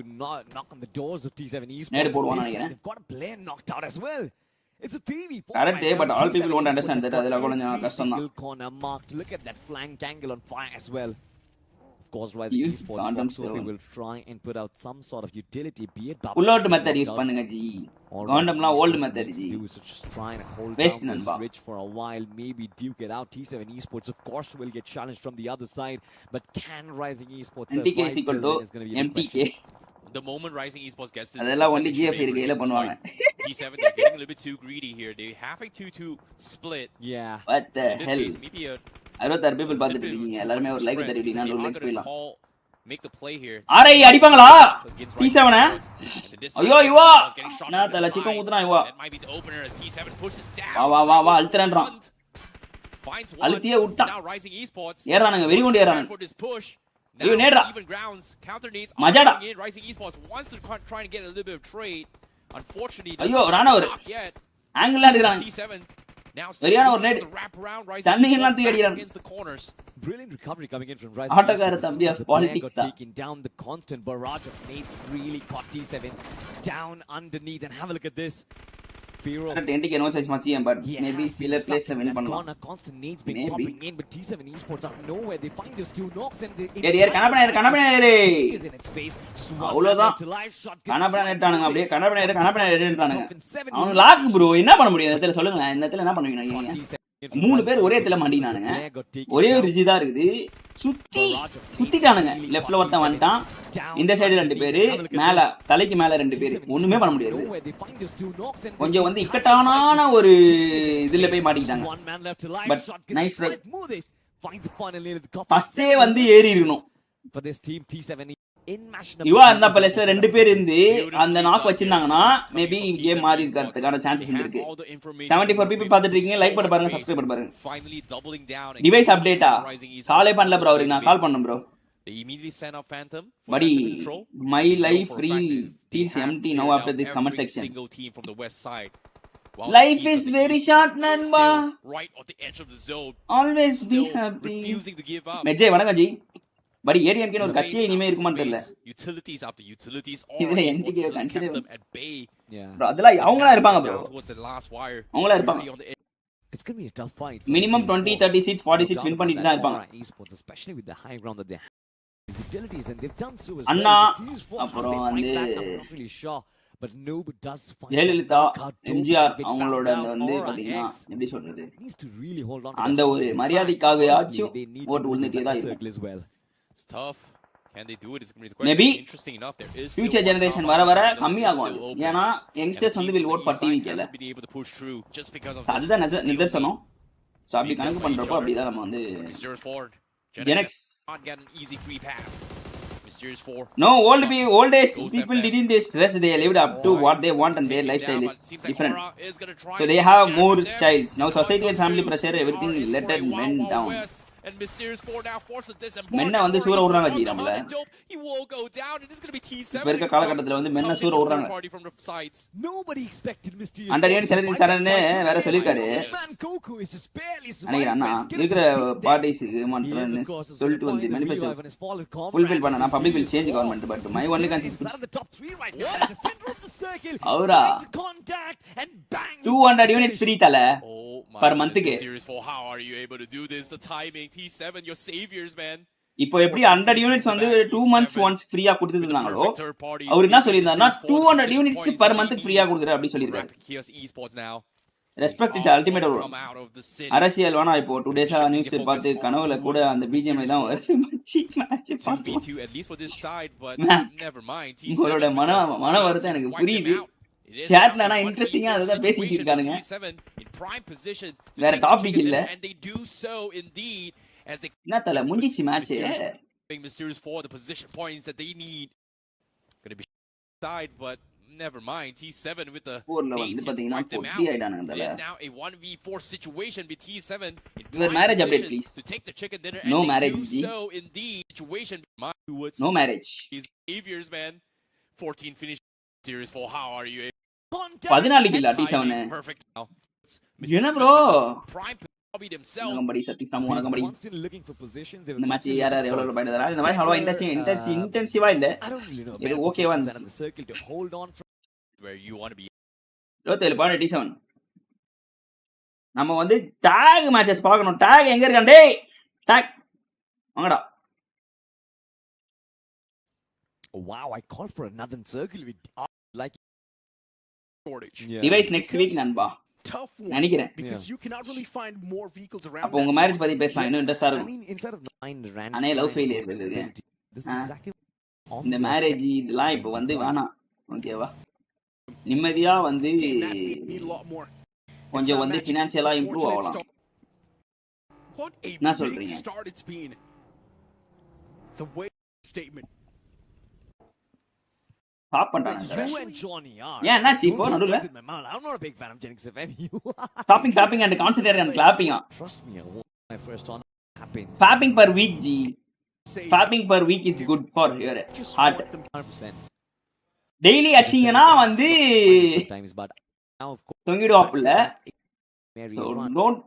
knock on the doors of T7 Esports. நேரா போடுவான்னு This time நினைக்கிறேன். They've got a player knocked out as well. It's a 3v4. Correct, right but now. all T7 people won't Esports understand have that. got அதெல்லாம் கொஞ்சம் every கஷ்டம் தான். single corner marked. Look at that flank angle on fire as well. Of course, Rising Use Esports quantum Fox Trophy zone. will try and put out some sort of utility, be it pullout method use பண்ணுங்க ஜி காண்டம்லாம் old method ஜி just trying to hold Waste down this Nanba. ridge for a while, maybe duke it out. T7 Esports, of course, will get challenged from the other side, but can Rising Esports NTK survive is equal till to then is going to be the MTK question. The moment Rising Esports gets this, அதெல்லாம் only this GF இருக்கையில it's பண்ணுவாங்க fine. T7, they're getting a little bit too greedy here. They're having to split. Yeah. what the In this hell case, maybe a 66 people little பார்த்துட்டு bit இருக்கீங்க too எல்லாரும் much ஒரு like spread. தருவீங்க They நான் ஒரு are like gonna போயிடலாம் make the play here. ஆரை அடிப்பாங்களா Against T7 Rising Esports. And this time, ஐயோ Rising இவா Esports getting shot நான் from the தல சிக்கன் sides. ஊத்துறான் இவா That might be the opener as T7 pushes down. வா அழுத்துறான்றான் Finds one. அழுத்தியே விட்டான் Now Rising Esports. ஏறானுங்க வெறி கொண்டு ஏறானுங்க For this push. ஐயோ Now நேரா even grounds, counter nades are மஜாடா coming in. Rising Esports wants to try and get a little bit of trade. Unfortunately, ஐயோ doesn't ராணவர் knock yet. ஆங்கிள்ல அடிக்குறாங்க T7 now வெறியான ஒரு looking NAT for the wraparound. Rising sunning Esports எல்லாம் தூக்கி back அடிக்குறாங்க against the corners. Brilliant recovery coming in from Rising ஆட்டக்கார Esports. தம்பி The player politics got taken down. The constant barrage of nades really caught T7 down underneath. And have a look at this. Firo. NTK no choice much but He maybe has been சில stuck பிளேஸ்ல in win that பண்ணலாம் corner. Constant nades been Maybe. popping in, but T7 Esports out of nowhere. They find those two knocks and the ஏர் கனபனே changes in its face. அவ்வளவுதான் To live shot. கனபனே நேட்டானுங்க அப்படியே கனபனே நேட்டானுங்க அவன் லாக் ப்ரோ என்ன பண்ண முடியும் இந்த இடத்துல சொல்லுங்க இந்த இடத்துல என்ன பண்ணுவீங்க நீங்க 3 பேர் ஒரே இடத்துல மாட்டினானுங்க ஒரே ஒரு ரிஜி தான் இருக்குது சுத்திட்டானுங்க லெஃப்ட்ல ஒருத்தன் வந்துட்டான் இந்த சைடு 2 பேரு மேல தலைக்கு மேல 2 பேரு ஒண்ணுமே பண்ண முடியாது கொஞ்சம் வந்து இக்கட்டான ஒரு இதுல போய் மாட்டிக்கிட்டாங்க பட் நைஸ் ட்ரை ஃபர்ஸ்டே வந்து ஏறி இருக்கணும் for this team T7 இவா அந்த பிளேஸ்ல 2 பேர் இருந்து அந்த நாக் வச்சிருந்தாங்கன்னா மேபி கேம் மாறி இருக்கிறதுக்கான சான்சஸ் இருக்கு 74 people பார்த்துட்டு இருக்கீங்க லைக் பண்ணி பாருங்க சப்ஸ்கிரைப் பண்ணி பாருங்க டிவைஸ் அப்டேட்டா காலே பண்ணல ப்ரோ அவருக்கு நான் கால் பண்ணேன் bro They immediately sent out Phantom for buddy center control. my life reel feels empty now after this comment section Single team from the west side. Life is very short Nanba Right on the edge of the zone. always be happy Refusing to give up. மெஜே வணக்கம் G படி ATM K ஒரு கட்சியே இனிமே இருக்குமான்னு தெரியல Utilities after utilities இதுல all NTK just consider kept them at bay. bro அதெல்லாம் அவங்களா இருப்பாங்க bro Down towards the last wire. அவங்களா இருப்பாங்க Really on the edge. It's going to be a tough fight. minimum 20 30 seats 40 seats win பண்ணிட்டு தான் இருப்பாங்க Esports, especially with the high ground that they have. Utilities and they've done so as Anna well. அப்புறம் வந்து I'm not really sure, but Noob does find Jayalalithaa out MGR அவங்களோட அந்த வந்து பாத்தீங்கன்னா எப்படி சொல்றது needs to really hold on. அந்த ஒரு மரியாதைக்காகயாச்சும் ஓட்டு விழுந்துட்டே தான் இருக்கும் circle as well. It's tough. Can they do it? It's going to be the question. Maybe Interesting enough, there is future generation வர வர கம்மி ஆகும் ஏனா யங்ஸ்டர்ஸ் வந்து will vote for TV கேல அதுதான் நிதர்சனம் சோ அப்படி கணக்கு பண்றப்போ அப்படிதான் நம்ம வந்து Genex not get an easy free pass. Mysterious 4. No, old days people didn't stress. They lived up to what they want and their lifestyle is different. So they have more styles. Now society and family pressure, everything let it went down. And Mysterious 4 now forced to disembark. மென்ன வந்து சூர விடுறாங்க G நம்மள. He will go down and this is going to be T7. இப்ப இருக்க காலகட்டத்துல வந்து மென்ன சூர விடுறாங்க. Nobody expected Mysterious. அந்த நேரத்துல சரண் சரண் வேற சொல்லிருக்காரு. அன்னைக்கு அண்ணா இருக்கிற பார்ட்டிஸ்க்கு மன்றன்னு சொல்லிட்டு வந்து manifesto fulfill பண்ணா நான் public will change government but my only concern அவரா 200 units free தல per month க்கு. How are you able to do this? The timing, T7, your saviors, man. இப்போ எப்படி 100 யூனிட்ஸ் வந்து 2 months once ஃப்ரீயா கொடுத்துட்டாங்களோ அவர் என்ன சொல்லிருந்தாருன்னா 200 யூனிட்ஸ் per month ஃப்ரீயா கொடுக்குற அப்படி சொல்லிருக்காரு. Respect it ultimate bro. அரசியல் வேணா இப்போ 2 டேஸா நியூஸ் பார்த்து கனவுல கூட அந்த Bgmi தான் வருது. மேட்ச் பார்த்து at least for this side but never mind. உங்களோட மன வருத்தம் எனக்கு புரியுது. சாட்ல நான் இன்ட்ரஸ்டிங்கா அத பேசிட்டு இருக்கானுங்க. வேற டாபிக் இல்ல. என்ன தல முடிஞ்சிச்சு match. Mysterious for the position points that they need. Going to be side but never mind. T7 with the வந்து பாத்தீங்கன்னா பொட்டி ஆயிடானுங்க தல. It is now a 1v4 situation with T7. Your marriage update please. To take the chicken dinner no and marriage do so indeed. Situation towards no marriage. His saviors man. 14 finish series for how are you? 14 கில்ல T7. Perfect now. என்ன bro? Prime probably themselves. நம்படி சட்டி சமூக நம்படி. Still looking for positions. இந்த match யார் எவ்வளவு பைடறா? இந்த மாதிரி hello இன்டென்சிவா இல்ல. இது ஓகேவா இருந்துச்சு. The circle to hold on where you want to be. 27 T7. நம்ம வந்து டாக் மேட்சஸ் பார்க்கணும். டாக் எங்க இருக்கான் டேய்? டாக் வாங்கடா. Wow, I called for another circle with like device next week நண்பா. Tough one நினைக்கிறேன். because you cannot really find more vehicles around. அப்ப உங்க மேரேஜ் பத்தி பேசலாம். இன்னும் இன்ட்ரஸ்டா I இருக்கும். mean inside of 9 random அனே லவ் ஃபெயிலியர் இருக்கு. this is exactly இந்த மேரேஜ் இதெல்லாம் இப்போ வந்து வேணாம். ஓகேவா? நிம்மதியா வந்து கொஞ்சம் வந்து ஃபினான்ஷியலா இம்ப்ரூவ் ஆகலாம். What a big start it's been. The way statement. Stop பண்றாங்க sir. you and Johnny are. ஏன் என்னாச்சு இப்போ நடுவுல? I'm not a big fan of Genix FM. Stopping and concentrating on clapping. Trust me, my first on happens. Fapping per week G. Fapping per week is good for your heart. 100%. Daily அச்சிங்கனா வந்து sometimes but now of course தொங்கிடுவாப்ல. So don't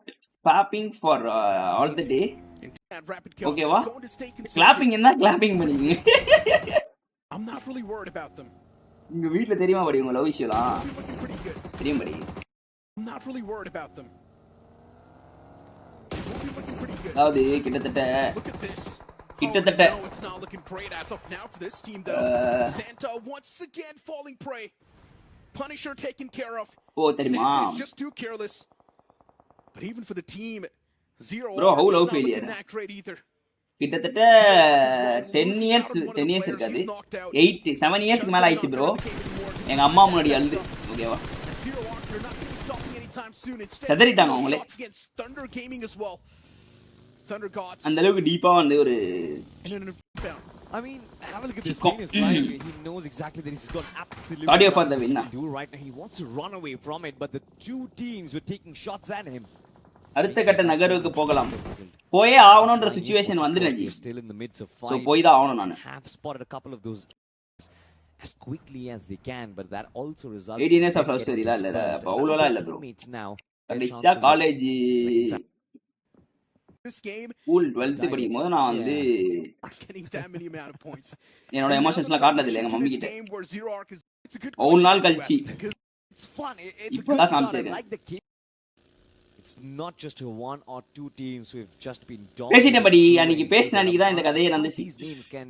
fapping for all the day. ஓகேவா? clapping என்ன clapping பண்ணுவீங்க? I'm not really worried about them. உங்க வீட்ல தெரியுமா படி உங்க love இஷ்யூலாம்? தெரியும் படி. I'm not really worried about them. அதாவது கிட்டத்தட்ட It's not looking great as of now for this team though. Santa once again falling prey. Punisher taken care of. தெரியுமா? Santa's just too careless. But even for the team, zero. Bro, how low failure? Not great either. கிட்டத்தட்ட 10 years இருக்காது. 7 yearsக்கு மேல ஆயிச்சு bro. எங்க அம்மா முன்னாடி அழுது. ஓகேவா? சதறிட்டாங்க அவங்களே. அந்த அளவுக்கு டீப்பா வந்து ஒரு I mean, have a look at this screen. Is live. He knows exactly that he's got absolutely cardio for the win. Do right now. He wants to run away from it, but the two teams were taking shots at him. அடுத்த கட்ட நகர்வுக்கு போகலாம். போயே ஆவணும்ன்ற situation வந்துருச்சு. Still in the midst of So fight. போய் தான் ஆவணும் நான். Have spotted a couple of those as quickly as they can, but that also results 18 years of love story la illa. அவ்வளோலாம் இல்ல bro. கடைசியா college This game school 12th படிக்கும்போது நான் வந்து என்னோட எமோஷன்ஸ்லாம் காட்டது இல்ல எங்க மம்மி கிட்ட. ஒரு நாள் கழிச்சு இப்பதான் காமிச்சிருக்கேன். It's not just one or two teams who have just been பேசிட்டேன் படி. அன்னைக்கு பேசின அன்னைக்கு தான் இந்த கதையே நடந்துச்சு. These names can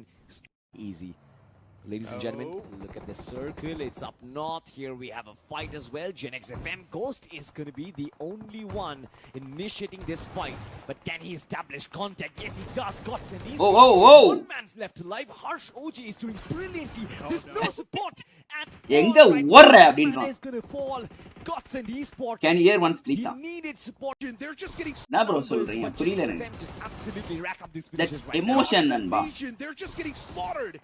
easy. Ladies and gentlemen, look at the circle. It's up north. Here we have a fight as well. Genix FM Ghost is going to be the only one initiating this fight. But can he establish contact? Yes, he does. Guts and these one man's left alive. Harsh OJ is doing brilliantly. There's no support at all. எங்க ஓடுற அப்படினா is going to fall. Guts and esports. Can you hear once please? He needed support. They're just getting நான் bro சொல்றேன் புரியல எனக்கு. Absolutely rack up this That's emotion நண்பா. They're just getting slaughtered.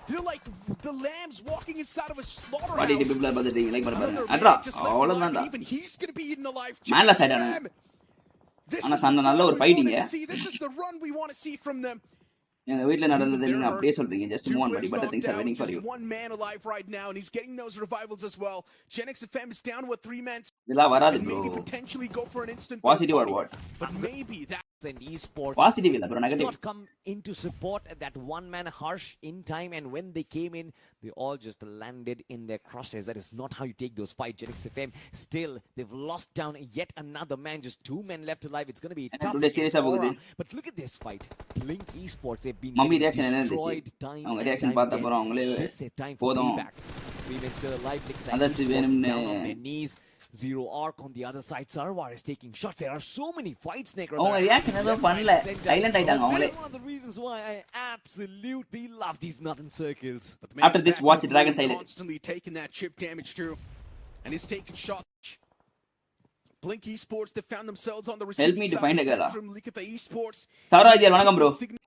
They're like the lambs walking inside of a slaughterhouse. What did people about the like அட்ரா அவ்வளவுதான்டா. Even he's going to be eaten alive. மேல சைடானே. This ஆனா is சண்டை the நல்ல run ஒரு we fighting. wanted to see. This is the run we want to see from them. எங்க வீட்ல நடந்தது நீங்க அப்படியே சொல்றீங்க. Just Two move on, players buddy. Better knocked things are out, waiting for just you. one man alive right now, and he's getting those revivals as well. Gen X FM is down with 3 men. இதெல்லாம் வராது And bro. maybe potentially go for an instant Positive or third what? party. But maybe that And esports Positive இல்ல bro, negative. not come in to support that one man Harsh in time, and when they came in, they all just landed in their crosshairs. That is not how you take those fights. Gen X FM still, they've lost down yet another man, just 2 men left alive. It's going to be tough. today serious in ஆகுது. aura. But look at this fight. Blink esports, they've been mummy getting reaction என்ன இருந்துச்சு? destroyed time அவங்க and reaction time பார்த்த again. அப்புறம் அவங்களே This is time for போதும். payback. 3 men still alive. Look at that. Others Esports வேணும்னு down on their knees. Zero arc on the other side. Sarwar is taking shots. There are so many fights, Necro. அவங்க reaction எதுவும் பண்ணல. Silent ஆயிட்டாங்க அவங்களே. One of the reasons why I absolutely love these northern circles. But the man's After this, back watch on Dragon blue, Silent. constantly taking that chip damage too, and he's taking shots. Blink Esports, they found themselves on the receiving Help me to side find of a the girl. spectrum. Look at the Esports. Tharajal, vanakkam bro. Significant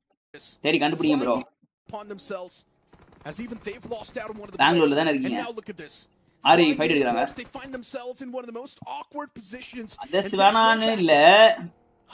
சரி கண்டுபிடிங்க bro. upon themselves, as even they've lost out on one of the பெங்களூர்ல players. தான And இருக்கீங்க. now look at this. Aari Flying fight எடுக்கறாங்க. Esports, they find themselves in one of the most awkward positions. அது And there's no வேணான்னு back. இல்ல.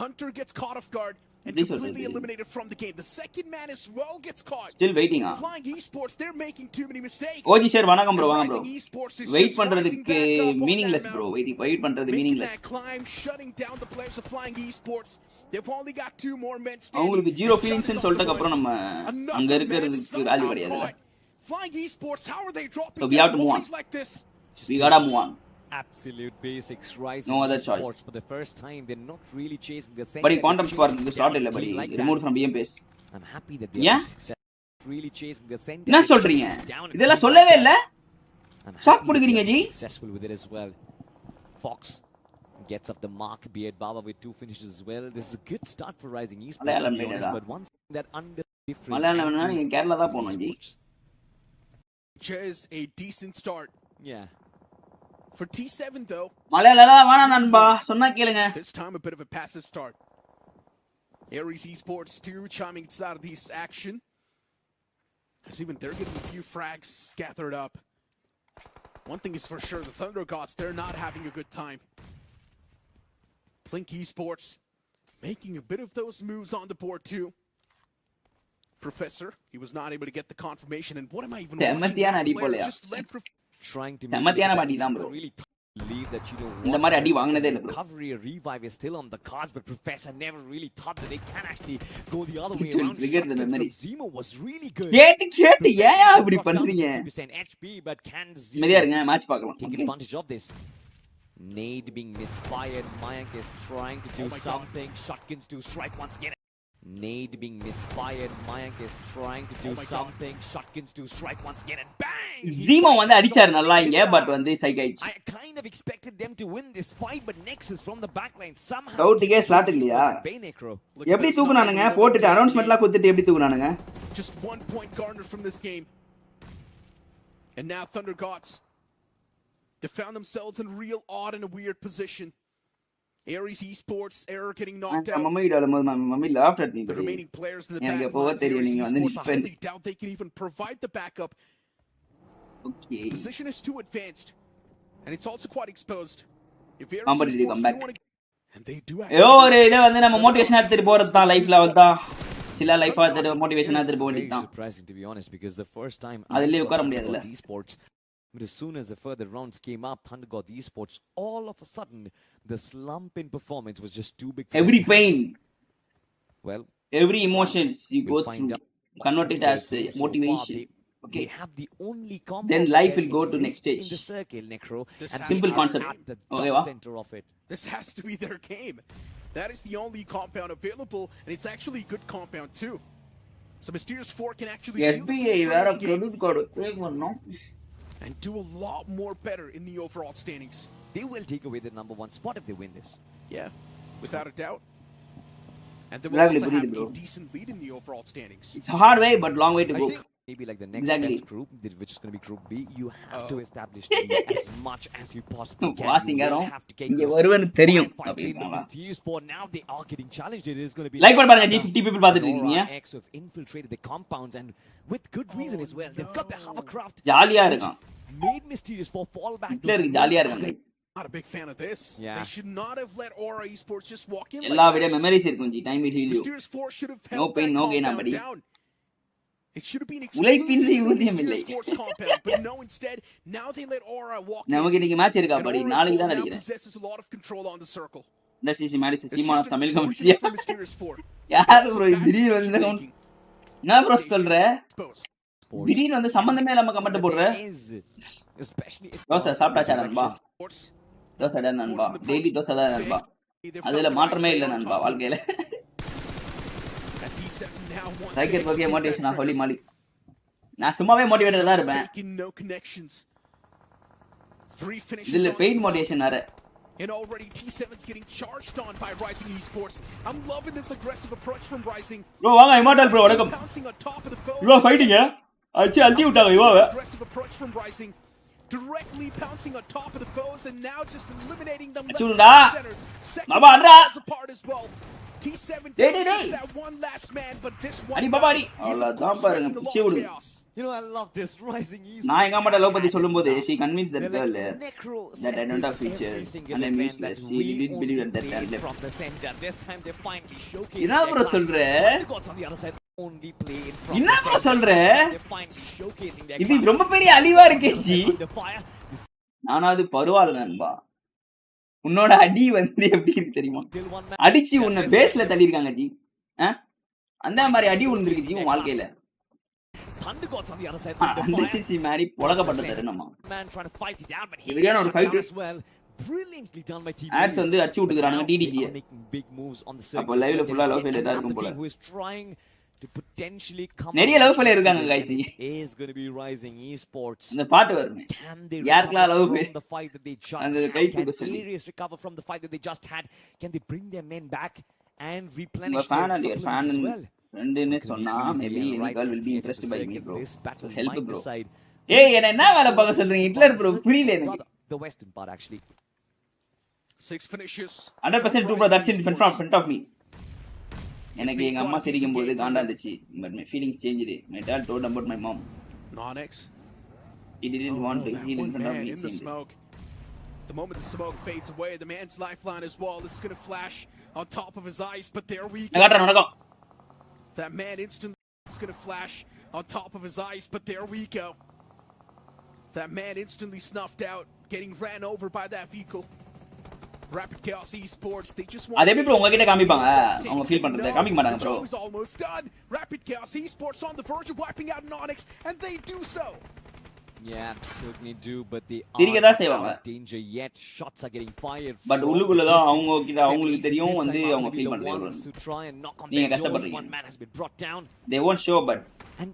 Hunter gets caught off guard and Please completely hold it. eliminated from the game. The second man as well gets caught. Still waiting ah. Flying Esports, they're making too many mistakes. OG sir வணக்கம் bro, வாங்க bro. Rising Esports is wait just பண்றதுக்கு rising back up on meaningless that bro. mountain. Wait பண்றது Making meaningless. that climb, shutting down the players of Flying Esports. They've only got 2 more men standing. அவங்களுக்கு zero And feelings Shut is சொல்லிட்டதுக்கு on the அப்புறம் நம்ம way. அங்க Another man இருக்கிறதுக்கு somehow value கிடையாது. caught. Flying Esports, how are they dropping So we have down to move on. bodies like this? We gotta move on. Absolute basics rising. No other esports choice. for the first time. They're not really chasing the same. Buddy quantum score the slot இல்ல buddy. Removed from Bmps. I'm happy that they Yeah? are successful. Really chasing the center. என்ன சொல்றீங்க? இதெல்லாம் சொல்லவே இல்ல. Shock கொடுக்குறீங்க G. Successful with it as well. Fox gets up the mark. Beard Baba with 2 finishes as well. This is a good start for Rising Esports, Malayalam to be honest, மேடா. but once that under different. மலையாளம்னா நீங்க கேரளா தான் போணும் G. Which is a decent start. Yeah. For T7 though, Malayalam வேணாம் நண்பா, சொன்னா கேளுங்க. this time a bit of a passive start. Ares Esports too chiming inside of this action. As even they're getting a few frags gathered up. One thing is for sure, the Thunder Gods, they're not having a good time. Blink Esports making a bit of those moves on the board too. Professor, he was not able to get the confirmation. And what am I even watching? செம்மத்தியான That அடி player போலயா? just let Trying to செம்மத்தியான make பாட்டி தான் bro. really believe that இந்த மாதிரி அடி வாங்குனதே இல்ல bro. recovery or revive is still on the cards, but Professor never really thought that they can actually go the other way It will around. trigger the Shotgun from memories. Zemo was really good. கேட்டு ஏன் இப்படி Brought down பண்றீங்க? 50% HP, but can மெதியா Zemo இருங்க, match பார்க்கலாம். take Okay. advantage of this? Nade being misfired. Mayank is trying to do my God. something. Shotguns to strike once again. Nade being misfired. Mayank is trying to do my God. something. Shotguns to strike once again, and bang! ஜீமோ வந்து அடிச்சாரு நல்லா இங்க, but வந்து சைக் ஆயிடுச்சு. I kind of expected them to win this fight, but Nexus from the backline somehow. டவுட்டுக்கே slot இல்லையா? Look at எப்படி this தூக்குனானுங்க? nine-minute போட்டுட்டு overtime அனௌன்ஸ்மென்ட்லாம் கொடுத்துட்டு எப்படி தூக்குனானுங்க? Just 1 point garnered from this game. And now Thunder Gods, they found themselves in real odd and a weird position. Ares Esports, Error getting knocked out. Mummy வரும்போது mummy laughed at me The buddy. remaining players in the எனக்கு back எப்போவோ lines, தெரியும் Ares நீங்க வந்து Esports, I defend. highly doubt they can even provide the backup. Okay. Position is too advanced, and it's also quite exposed. If Ares Competitive Esports comeback. do want to, and they do ஏதோ ஒரு இதை வந்து நம்ம motivation எடுத்துட்டு போறது தான் லைஃப்ல தான். சில லைஃப் எடுத்துட்டு மோட்டிவேஷன் எடுத்துட்டு போக வேண்டியது தான். Surprising, to be honest, because the first time அதுலயே saw உட்கார Thunder முடியாதுல்ல. Gods Esports, but as soon as the further rounds came up, Thunder Gods Esports, all of a sudden, the slump in performance was just too big. For Every them. pain, Well, every emotions you go we'll find through, out. convert it as So far, motivation. they Okay. have the only combo Then life that will go to next exists stage. in the circle, Necro, This and has they Simple are concept. at the Okay, top wow. center of it. this has to be their game. That is the only compound available, and it's actually a good compound too. So Mysterious 4 can actually seal the SBI deal for வேற this game credit card பே பண்ணோம். and do a lot more better in the overall standings. They will take away the number 1 spot if they win this. Yeah, without a doubt. And they will Exactly, also have புரியுது bro. a decent lead in the overall standings. It's a hard way but long way to I go. think maybe like the next Exactly. best group, which is going to be Group B, you have to establish the as much as you possibly can. வாசிங்க You will வரும். have to get இங்க those வருவேன்னு தெரியும். fights in the அப்படிங்களா? Mysterious 4. Now they are getting challenged. It is going to be like பண்ணி பாருங்க G, 50 people பார்த்துட்டு இருக்கீங்க. Nora X have infiltrated the compounds, and with good reason as well. They've got the hovercraft. ஜாலியா இருக்கும். Made Mysterious 4 fall back. ஹிட்லருக்கு ஜாலியா இருக்கும் guys. Not a big fan of this. Yeah. They should not have let Aura Esports just walk in எல்லா like விட that. Memories இருக்கும் G time will heal you Mysterious 4 should have no held pain that no gain compound abadi down. It should have been உழைப்பின்றி exclusively ஊதியம் இல்லை Mysterious 4's compound, but no, instead, now they let Aura walk in. நமக்கு இன்னைக்கு match இருக்கா And படி Aura's நாளைக்கு ball தான் now நினைக்கிறேன் possesses a lot of control on the circle. இந்த CC Maddy It's Seema just Tamil unfortunate for கமெண்ட்ரியா Mysterious 4. யார் bro Bad திடீர் வந்து decision making. என்ன ப்ரோ சொல்ற Post. திடீர் வந்து சம்பந்தமே இல்லாம கமெண்ட் போடுற Especially if தோசை சாப்பிட்டாச்சா நண்பா Sports. தோசை தான் நண்பா டெய்லி தோசை தான் நண்பா அதுல மாற்றமே இல்லை நண்பா வாழ்க்கையில That D7 now wants striker to பத்திய execute motivation that holy trigger. மாலி நான் சும்மாவே மோட்டிவேட்டடா தான் இருப்பேன் Taking no connections. 3 finishes இதுல on pain the clock. Motivation வேற And already T7's getting charged on by Rising Esports. I'm loving this aggressive approach from Rising. Bro வாங்க immortal bro வணக்கம் Pouncing on top of the foe. Bro ஃபைட்டிங்க அடிச்சு அழுத்தி விட்டாங்க இவாவை Aggressive approach from Rising. Directly pouncing on top of the foes and now just eliminating them left, Achulda. right, and center. Second Baba, Andra. falls apart as well. T7 Dey, did dey, just dey. that one last man, but this one அடி guy Baba அடி is of அவ்வளவுதான் course பாருங்க wrecking a பிச்சை lot of விடுங்க chaos. You know, I love this Rising Esports. நான் எங்க அம்மாட்ட love பத்தி சொல்லும்போது she convinced that They're girl like Necro that I don't have says future every single and I'm event useless. that She we didn't believe only at that time. play from the center. This time they finally showcased என்ன their bro class. சொல்ற The gods on the other side only play in from என்ன the bro center. சொல்ற This time they're finally showcasing their இது class. ரொம்ப பெரிய அழிவா இருக்கே G Under fire. நானாவது பரவாயில்ல நண்பா உன்னோட அடி வந்து எப்படி இருக்கு தெரியுமா Still one man. அடிச்சு உன்னை பேஸ்ல தள்ளிருக்காங்க ஜி அந்த மாதிரி அடி விழுந்திருக்கு ஜி உன் வாழ்க்கையில Thunder gods on the other side. அந்த Under fire. சிசி மாதிரி புலகப்பட்ட தருணமா Man trying to fight it out, but he's இவரையான ஒரு shut fight. down as well. Brilliantly done by Team. Ads வந்து அடிச்சு விட்டுக்கிறானுங்க டிடிஜி Making big moves on the circle. அப்ப live ல full ஆ love failure தான் இருக்கும் போல. Team who is trying to potentially come நிறைய love failure இருக்காங்க guys. is going to be Rising Esports. இந்த பாட்டு வருமே Can they யாருக்கெல்லாம் recover love from failure the fight that they just அந்த had? கை Can தூக்க சொல்லி Aries recover from the fight that they just had? Can they bring their men back and உங்க replenish fan their and supplements as well? ஃப்ரெண்டுன்னு சொன்னா maybe Easy and any right girl at will the பி edge of interested the by me circuit. Bro This battle help might bro decide. ஏய் என்ன என்ன வேலை பார்க்க சொல்றீங்க ஹிட்லர் ப்ரோ புரியல எனக்கு Rather, the western part actually. 6 finishes. 100% bro bro that's in front of me எனக்கு எங்க அம்மா சிரிக்கும் போது காண்டா இருந்துச்சு but my feelings changed my dad told about my mom Nonix. he didn't want to that heal in one front of man me in the smoke. The moment the smoke fades away, the man's lifeline as well. It's going to flash on top of his eyes, but there we go. நகட்டற நடக்கும் That man instantly is going to flash on top of his eyes, but there we go. That man instantly snuffed out, getting ran over by that vehicle. Rapid Chaos Esports, they just want அது எப்படி bro உங்ககிட்ட காமிப்பாங்க அவங்க feel பண்றத காமிக்க மாட்டாங்க bro is almost done. Rapid Chaos Esports on the verge of wiping out Nonix, and they do so. Yeah, certainly do, but they திரிக்கதா aren't செய்வாங்க out of danger yet. Shots are getting fired. But from உள்ளுக்குள்ள the தான் distance. அவங்க கிட்ட அவங்களுக்கு 76 தெரியும் this வந்து time are அவங்க gonna be feel the பண்றது ones who try and knock on நீங்க their doors. கஷ்டப்படுறீங்க. One man has been brought down. they won't show but And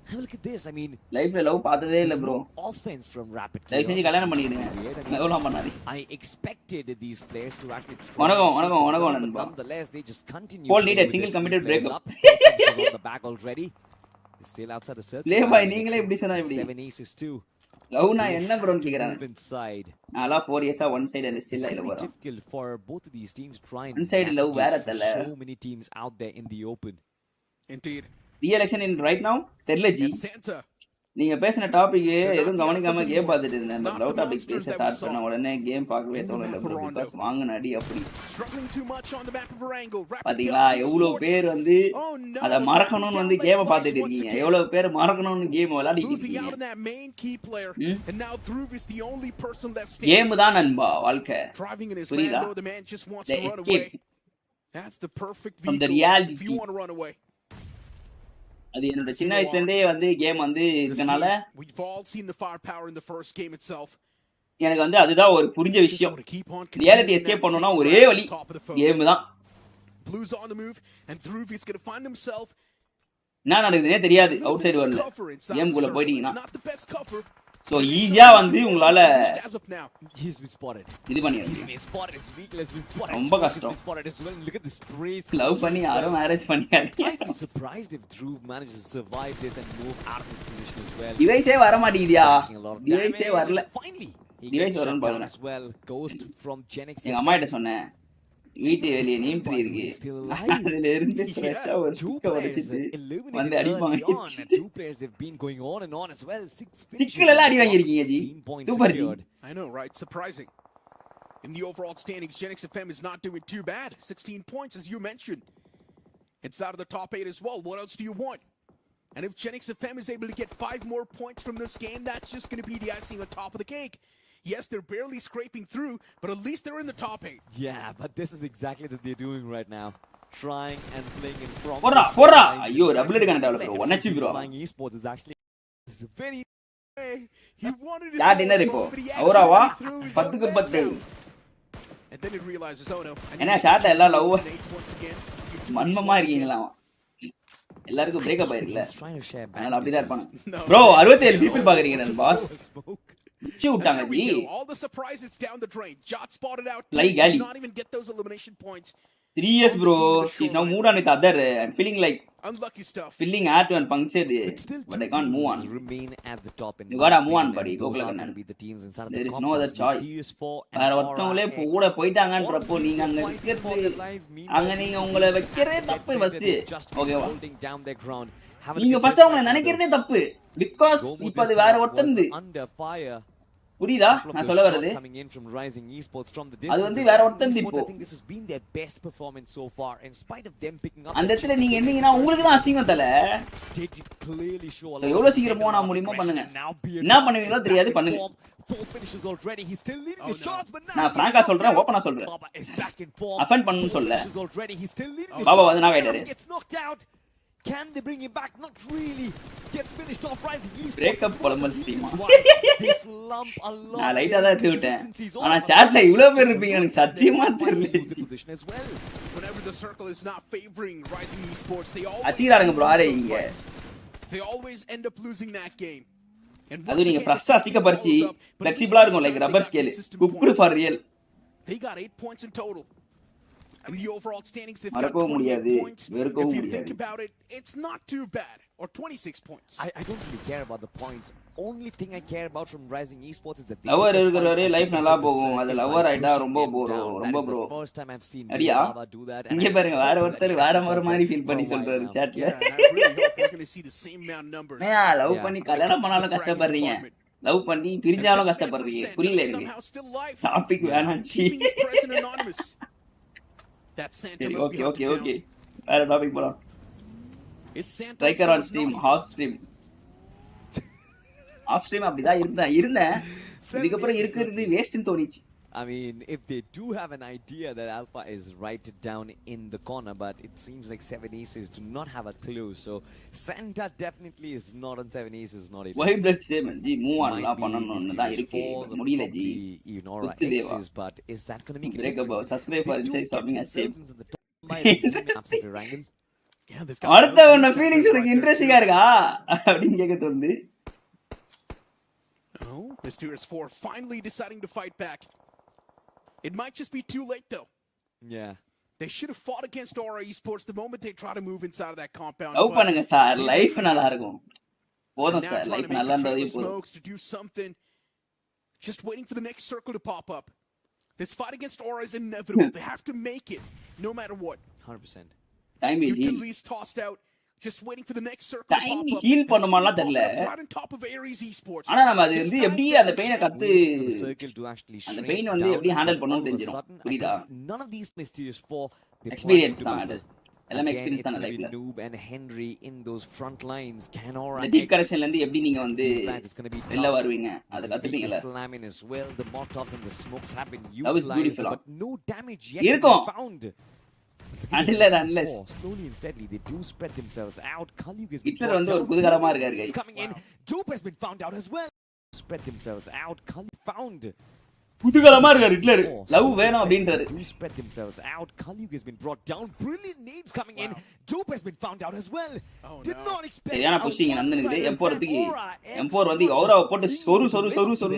have a look at this. I mean, லைஃப்ல love பார்த்ததே இல்ல there's bro no offense from Rapid தயவு செஞ்சு Chaos. கல்யாணம் பண்ணிடுங்க Weird. I mean, எவ்வளவு பண்ணாதீங்க I expected these players to actually try வணக்கம், and வணக்கம், shoot வணக்கம் down, but நண்பா. nonetheless, they just continue. Paul playing needed with single their committed three players breakup. up. Four finishes on the back already. They're still outside the circle. Play by நீங்களே இப்படி சொன்னா எப்படி 7 aces too. லவ்னா என்ன ப்ரோன்னு கேக்குறாங்க Move inside. நான்லாம் 4 இயர்ஸா one side and still It's ஐல gonna be போறேன் difficult for both of these teams trying One side love வேற தல. so many teams out there in the open. Indeed. Re-election in right now தெரியல G And Santa. நீங்க பேசின topic எதுவும் கவனிக்காம game பார்த்துட்டு இருந்தேன் பட் ரவுட் டாபிக் பேச ஸ்டார்ட் பண்ண உடனே கேம் பார்க்கவே தோணல ப்ரோ பிகாஸ் வாங்குன அடி அப்படி Struggling too much on the map of Barangle. Rapid பாத்தீங்களா Chaos எவ்வளவு Esports. பேர் வந்து Oh no. அத மறக்கணும்னு வந்து கேம் பார்த்துட்டு இருக்கீங்க எவ்வளவு பேர் மறக்கணும்னு கேம் விளையாடிட்டு Losing out on இருக்கீங்க that main key player, and now Dhruv is the only person left game standing. தான் நண்பா வாழ்க்கை Driving in his புரியுதா? Lambo, the man just wants The to run escape away. That's the perfect from the vehicle if reality. you want to run away. அது என்னோட சின்ன வயசுல இருந்தே வந்து கேம் வந்து This இருக்கனால team, we've all seen the firepower in the first game itself. எனக்கு வந்து அதுதான் ஒரு புரிஞ்ச Just விஷயம் want to keep on reality continuing escape that பண்ணனும்னா same ஒரே route வழி on top of the foes. Game தான் Blues on the move, and Dhruv is going to find himself என்ன நடக்குதுன்னே தெரியாது a அவுட் சைடு little வரல cover inside game the குள்ள circle. போயிட்டீங்கன்னா It's not the best cover. So ஈஸியா வந்து உங்களால Just as of now. He's been spotted. இது He's பண்ணிடுங்க been spotted. His vehicle has been spotted. ரொம்ப His கஷ்டம். has been spotted as well. Look at the sprays. Love பண்ணி யாரும் marriage பண்ணியாடி I'd be surprised if Dhruv manages to survive this and move out of his position as well. டிவைஸே வர மாட்டேங்குதியா Taking a lot of டிவைஸே damage. வரல Finally, he Device gets shut வரும்னு down பாக்குறேன். as well. Ghost from Genix. எங்க அம்மா கிட்ட சொன்னேன் வீட்டு வெளியே நீம்ட்ரி இருக்கு அதுல இருந்து ஃப்ரெஷ்ஷா ஒரு Two சுக்க players உடைச்சிட்டு eliminated வந்து early அடிப்பாங்க on. Two players have been going on and on as well. 6 finishes. சிக்கல எல்லாம் அடி வாங்கிருக்கீங்க ஜி 16 points சூப்பர் ஜி secured. I know, right? Surprising. In the overall standings, Genix FM is not doing too bad. 16 points, as you mentioned. It's out of the top 8 as well. What else do you want? And if Genix FM is able to get 5 more points from this game, that's just going to be the icing on top of the cake. Yes, they're barely scraping through, but at least they're in the top 8. Yeah, but this is exactly what they're doing right now. Trying and playing in front. Porra! Ayyo, double edit kanada bro. 1 HP bro. Flying esports is actually this is very He wanted it Ya dinner ipo. Avara va 10 க்கு 10. And then he realizes, oh no. என்ன chat எல்லா love மன்மமா இருக்கீங்களா? எல்லாருக்கும் breakup ஆயிருக்குல. அதனால அப்படிதான் இருப்பாங்க. Bro 67 people பாக்குறீங்க நான் பாஸ். உச்சி விட்டாங்க G. All the surprise, it's down the drain. Jot spotted out. Not even get those elimination points. 3 years bro. She's now moved on with other. I'm feeling like unlucky stuff. Feeling hard to punctured, but I can't move on. Remain at the top. You gotta move on, buddy. Go play. There is no other choice. வேற ஒருத்தவங்களே கூட போயிட்டாங்கன்றப்போ நீங்க அங்க விக்கிறது அங்க நீங்க உங்களை வைக்கிறதே தப்பு ஃபர்ஸ்ட். ஓகேவா? நீங்க ஃபர்ஸ்ட் அவங்களை நினைக்கிறதே தப்பு. Because இப்போ அது வேற ஒருத்தந்து. புரியுதா நான் சொல்ல வரது? அது வந்து வேற ஒருத்தன் இப்போ. அந்த இடத்துல நீங்க என்னீங்கன்னா உங்களுக்கு தான் அசிங்கம் தல. எவ்வளவு சீக்கிரம் போனா முடியுமோ பண்ணுங்க. என்ன பண்ணுவீங்களோ தெரியாது பண்ணுங்க. நான் பிராங்கா சொல்றேன், ஓபனா சொல்றேன். அஃபெண்ட் பண்ணனும் சொல்ல. பாபா வந்து நான் கைட்டாரு. Can they bring him back? Not really. Gets finished off. Rising Esports. Breakup Columbus team. This lump alone. நான் லைட்டா தான் எடுத்து விட்டேன். ஆனா chatல இவ்வளவு பேர் இருப்பீங்க எனக்கு சத்தியமா தெரியல. Whenever the circle is not favoring Rising Esports, they அச்சிராங்க bro ஆரே இங்க. They always end up losing that game. அது நீங்க ஃப்ரெஷ்ஷா ஸ்டிக்க பறிச்சி ஃப்ளெக்சிபிளா இருக்கும் like rubber scale. Cooked for real. They got 8 points in total. And the overall standings, they've got 28 points. If you think about it, it's not too bad. Or 26 points. I don't really care about the points. Only thing I care about from Rising Esports is that lover இருக்குறவரே life நல்லா போகும். அது lover ஐட்டா ரொம்ப bro. First time I've seen Baba do that. இங்க பாருங்க வேற ஒருத்தர் வேற மாதிரி ஃபீல் பண்ணி சொல்றாரு chatல. We're going to see the same amount numbers. நான் லவ் பண்ணி கல்யாணம் பண்ணாலும் கஷ்டப்படுறீங்க. லவ் பண்ணி பிரிஞ்சாலும் கஷ்டப்படுறீங்க. புரியல எனக்கு. டாபிக் வேணாம்ச்சி. That Santa okay. வேற டாபிக் போலாம். Striker on stream, off stream. Off stream அப்படிதான் இருந்தேன். இதுக்கு அப்புறம் இருக்குறது வேஸ்ட்னு தோணிச்சு. I mean, if they do have an idea that Alpha is right down in the corner, but it seems like 7 Aces do not have a clue. So Santa definitely is not on 7 Aces, not even. Why blood same? Ji move on la பண்ணனும்னு தான் இருக்கு. முடியல G. You know, right? Aces, but is that going to make a difference? Subscribe for inside shopping as same. Yeah, அடுத்த ஒண்ணு feelings உங்களுக்கு இன்ட்ரஸ்டிங்கா இருக்கா அப்படினு கேக்க தோணுது. Oh, Mysterious 4 finally deciding to fight back. It might just be too late, though. Yeah. They should have fought against Aura Esports the moment they try to move inside of that compound. Love பண்ணுங்க sir, life நல்லா இருக்கும். போதும் sir, life நல்லா இருந்ததே போதும். To do something, just waiting for the next circle to pop up. This fight against Aura is inevitable. They have to make it, no matter what. 100%. Time will heal. Utilities tossed out. Just waiting for the next circle to pop up. Heal பண்ணுமாலாம் தெரியல. Right on top of Ares Esports. ஆனா நம்ம அது வந்து எப்படி அந்த பெயினை கத்து அந்த பெயின் வந்து எப்படி ஹேண்டில் பண்ணனும் தெரிஞ்சிரும். புரியுதா? None of these Mysterious 4 experience தான் அது. எல்லாமே எக்ஸ்பீரியன்ஸ் தான் லைஃப்ல. Noob and Henry in those front lines can Aura. The deep correctionல இருந்து எப்படி நீங்க வந்து வெளில வருவீங்க அத கத்துப்பீங்கல. Slamming as well. The Molotovs and the smokes have been utilized, but no damage yet found. Unless slowly and steadily they do spread themselves out. Kalyug has been வந்து ஒரு குதகரமா இருக்காரு guys. Coming in. Jope has been found out as well. Spread themselves out. Kalyug found. குதகரமா இருக்காரு Hitler. Love வேணும் அப்படின்றாரு. Do spread themselves out. Kalyug has been brought down. Brilliant nades coming in. Jope has been found out as well. Did not expect. சரியான pushing நடந்துக்குது. M4 வந்து அவுராவை போட்டு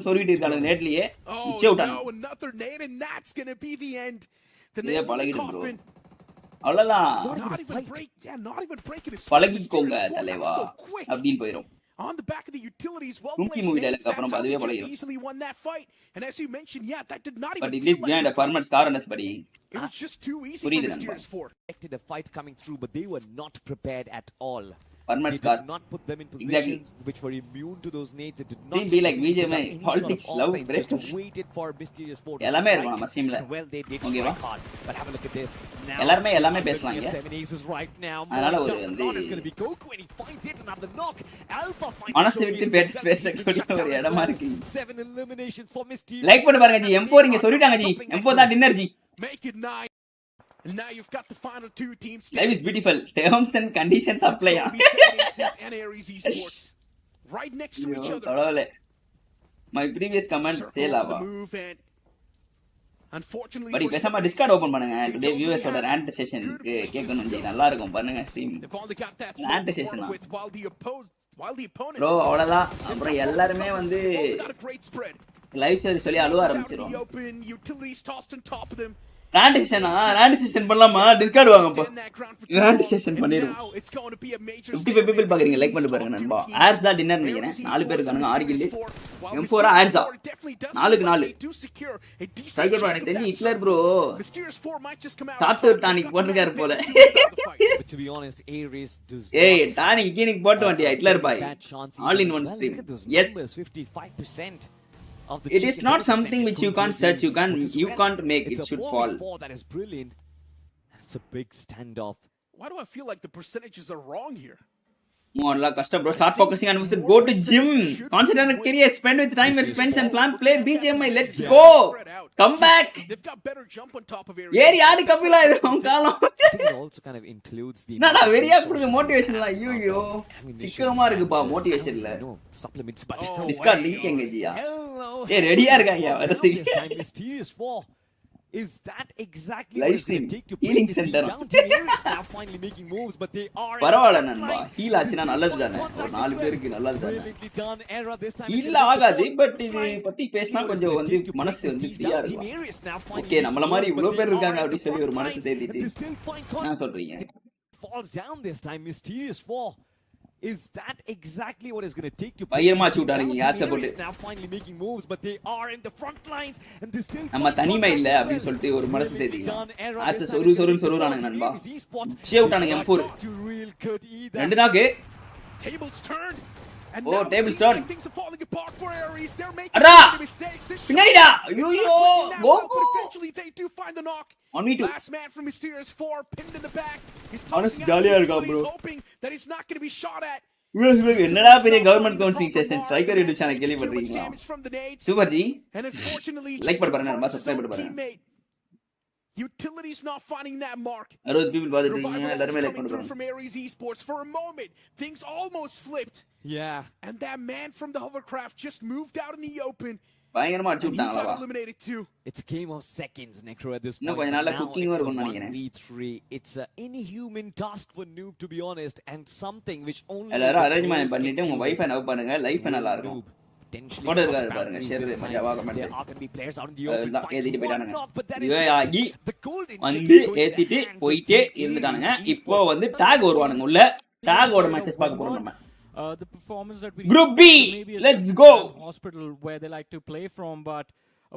சொருவிட்டு இருக்காங்க நேட்லயே. இச்சே விட்டாங்க. Another nade and that's going to be the end. The nade பழகிடு bro. அவ்வளவுதான். பழகிக்கோங்க தலைவா அப்படினு போயிடும். On the back of the utilities, well played. அப்புறம் அதுவே பழகிடும். Easily won that fight, and as you mentioned, yeah, that did not even. But it is behind a permanent scar on his body. It was just too easy for Mysterious 4. Expected a fight coming through, but they were not prepared at all. permanent They scar. did not put them in Exactly. positions which were immune to those nades. It did Team not be like put up Bgmi, any politics, sort of love, offense, breast. just waited for Mysterious 4 to எல்லாமே strike. இருக்கும் நம்ம டீம்ல. And well, they did ஓகேவா? strike hard. But have a look at this. Now, எல்லாருமே I'm looking பேசலாம் at 7 aces right now. அதனால ஒரு More வந்து down is going to be Goku, and he finds it, another knock. Alpha finds மனசு the விட்டு showcase himself. பேசக்கூடிய He's been ஒரு shut down இடமா as well. இருக்கு. 7 eliminations for Mysterious. லைக் பண்ணி பாருங்க ஜி. M4 இங்க சொல்லிட்டாங்க ஜி. M4 தான் dinner G. Make it 9. And now you've got the final 2 teams. Life is beautiful. Terms and conditions apply. It's gonna be 7 aces and Aries Esports right next to each other. கடவுளே. My previous comment say Circle lava. the move and unfortunately but for பேசாம some Discord aces, open பண்ணுங்க. they today don't viewers ஓட really rant have செஷனுக்கு good places கேட்கணும் to ஜி. go. நல்லா இருக்கும் பாருங்க stream. They've only got that Rant smoke to session work தான். with while the opponents bro அவ்வளவுதான். அப்புறம் எல்லாருமே வந்து Both got a great spread. Live story சொல்லி அழுவ Aces out in ஆரம்பிச்சிரும். the open, utilities tossed on top of them. Rant session பண்ணலாமா? Discord வாங்கப்பா. Stand that ground for too Rant long, session and பண்ணிரும். now it's going to be a major 55 people stalemate பாக்குறீங்க. between like பண்ணி these பாருங்க top நண்பா. two teams. Hours தான் dinner நினைக்கிறேன். 4 பேர் இருக்காங்க 6 கில். M4 ஆர்ஸ் தான். 4க்கு 4. ஸ்ட்ரைக்கர் எனக்கு தெரிஞ்சு ஹிட்லர் ப்ரோ. சாப்ட்வேர் டானிக் போட்டுருக்காரு போல. But to be honest, Aries does ஏய் டானிக் கீனிக் போட்டு வண்டியா Hitler bye. bad chance All even in as one well. stream. Look at those Yes. numbers, 55% of the It is chicken not body something percentage which you going can't towards search, Aries you can't- Esports as you well. can't make, It's it a should 4v4 fall. that is brilliant. And it's a big standoff. Why do I feel like the percentages are wrong here? More கஷ்டம் bro. Start focusing on music. Go to gym. Concentrate on career. Spend with time with friends and plan. Play BGMI. Let's go. Come back. They've got better jump on top of Aries. ஏறி ஆடி கபிலா இது உன் காலம். I think it also kind of includes the என்னடா வெறியா கொடுங்க resources மோட்டிவேஷன்ல. ஐயோ சிக்கனமா இருக்குப்பா மோட்டிவேஷன்ல. no supplements, but Oh, Discord link எங்க ஜியா? hello. ஏய் ரெடியா இருக்காங்க Down வரதுக்கு. this time, Mysterious 4. Is that exactly Live what it's going stream. to take to Healing bring this team center. down? Team Aries now finally making moves, but they are in பரவாயில்ல the front நண்பா. lines. Heel ஆச்சுனா நல்லது தானே. ஒரு Contact 4 as well. பேருக்கு நல்லது தானே. Brilliantly done. Era this time. Heal ஆகாது. பட் இது பத்தி பேசினா கொஞ்சம் வந்து மனசு வந்து ஃப்ரீயா இருக்கும். ஓகே நம்மள மாதிரி இவ்வளவு பேர் இருக்காங்க அப்படி சொல்லி ஒரு மனசு தேத்திட்டு என்ன சொல்றீங்க? Falls down this time. Mysterious 4. Is that exactly what it's going to take to பயமா bring this team சூட்டாருங்க down? யார் Team support. Aries now finally making moves, but they are in the front lines, and they still நம்ம find தனிமை இல்ல contact as அப்படி well. சொல்லிட்டு ஒரு மனசு Brilliantly தேத்திக்கலாம். done. Era as this time சொரு is சொரு gonna be சொருறானுங்க Team நண்பா. Aries Esports. ஷே விட்டானுங்க M4. To real good either. 2 நாக்கு. Tables turned. And Oh, now it tables seems turned. like things are falling apart for Aries. They're making Adra! so many mistakes. This பின்னாடிடா. it's not ஐயோ clicking that well, Coco. but eventually they do find the knock. 1v2. Last man from Mysterious 4 pinned in the back. He's மனசு tossing out ஜாலியா the இருக்கா utilities, bro. hoping that he's not going to be shot at. என்னடா பெரிய government counselling session striker YouTube channel கேள்விப்பட்டிருக்கீங்களா? Super ஜி. And unfortunately, like just பண்ண பாருங்க confirms நம்ம his சப்ஸ்கிரைப் own பண்ண பாருங்க. teammate. Utilities not finding that mark. 60 people பாத்துட்டு இருக்கீங்க. Revival எல்லாரும் லைக் coming பண்ண through பாருங்க. from Aries Esports. For a moment, things almost flipped. Yeah. And that man from the hovercraft just moved out in the open. பயங்கரமா அடிச்சு And he got விட்டாங்களா? eliminated too. It's a game of seconds, Necro, at this இன்னும் point. கொஞ்ச but நாள்ல now cooking it's a இருக்கும்னு நினைக்கிறேன். 1v3. It's an inhuman task for Noob, to be honest, and something which only எல்லாரும் the arrangement pros பண்ணிட்டு can உங்க do wifi it. Now பண்ணுங்க. Life நல்லா இருக்கும். Noob potentially போட்டு cross இருக்காரு பாருங்க. boundaries share this மஜாவா time. Comment. There are going to be players out in the open. எல்லாம் Finds ஏத்திட்டு one போயிட்டானுங்க. knock, but that is இதுவே it. ஆகி The golden வந்து chicken going in the ஏத்திட்டு hands of போயிட்டே Team இருந்துட்டானுங்க. Aries இப்போ Esports. வந்து talk வருவானுங்க உள்ள. டாகோட மேட்சஸ் பார்க்க போறோம் நம்ம. The performance that we Group B, maybe a let's go. hospital where they like to play from, but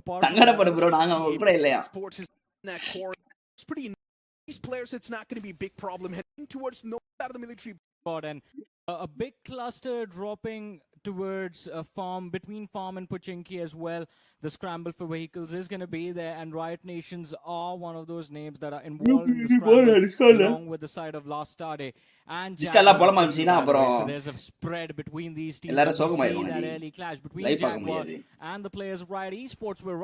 apart சங்கடப்படு ப்ரோ நாங்க உட்பட இல்லையா? Sports is in that core. It's pretty. These players, it's not going to be a big problem heading towards no out of the military. and a big cluster dropping towards farm between farm and Pochinki as well. The scramble for vehicles is going to be there, and Riot Nations are one of those names that are involved in the scramble along with the side of Last Starday and Jaguar, Jaguar. Discala So there's a spread between these teams. எல்லாரும் and we சோகமா see இருக்காங்க that G. early clash between Live பார்க்க Jaguar முடியாது. and the players of Riot Esports were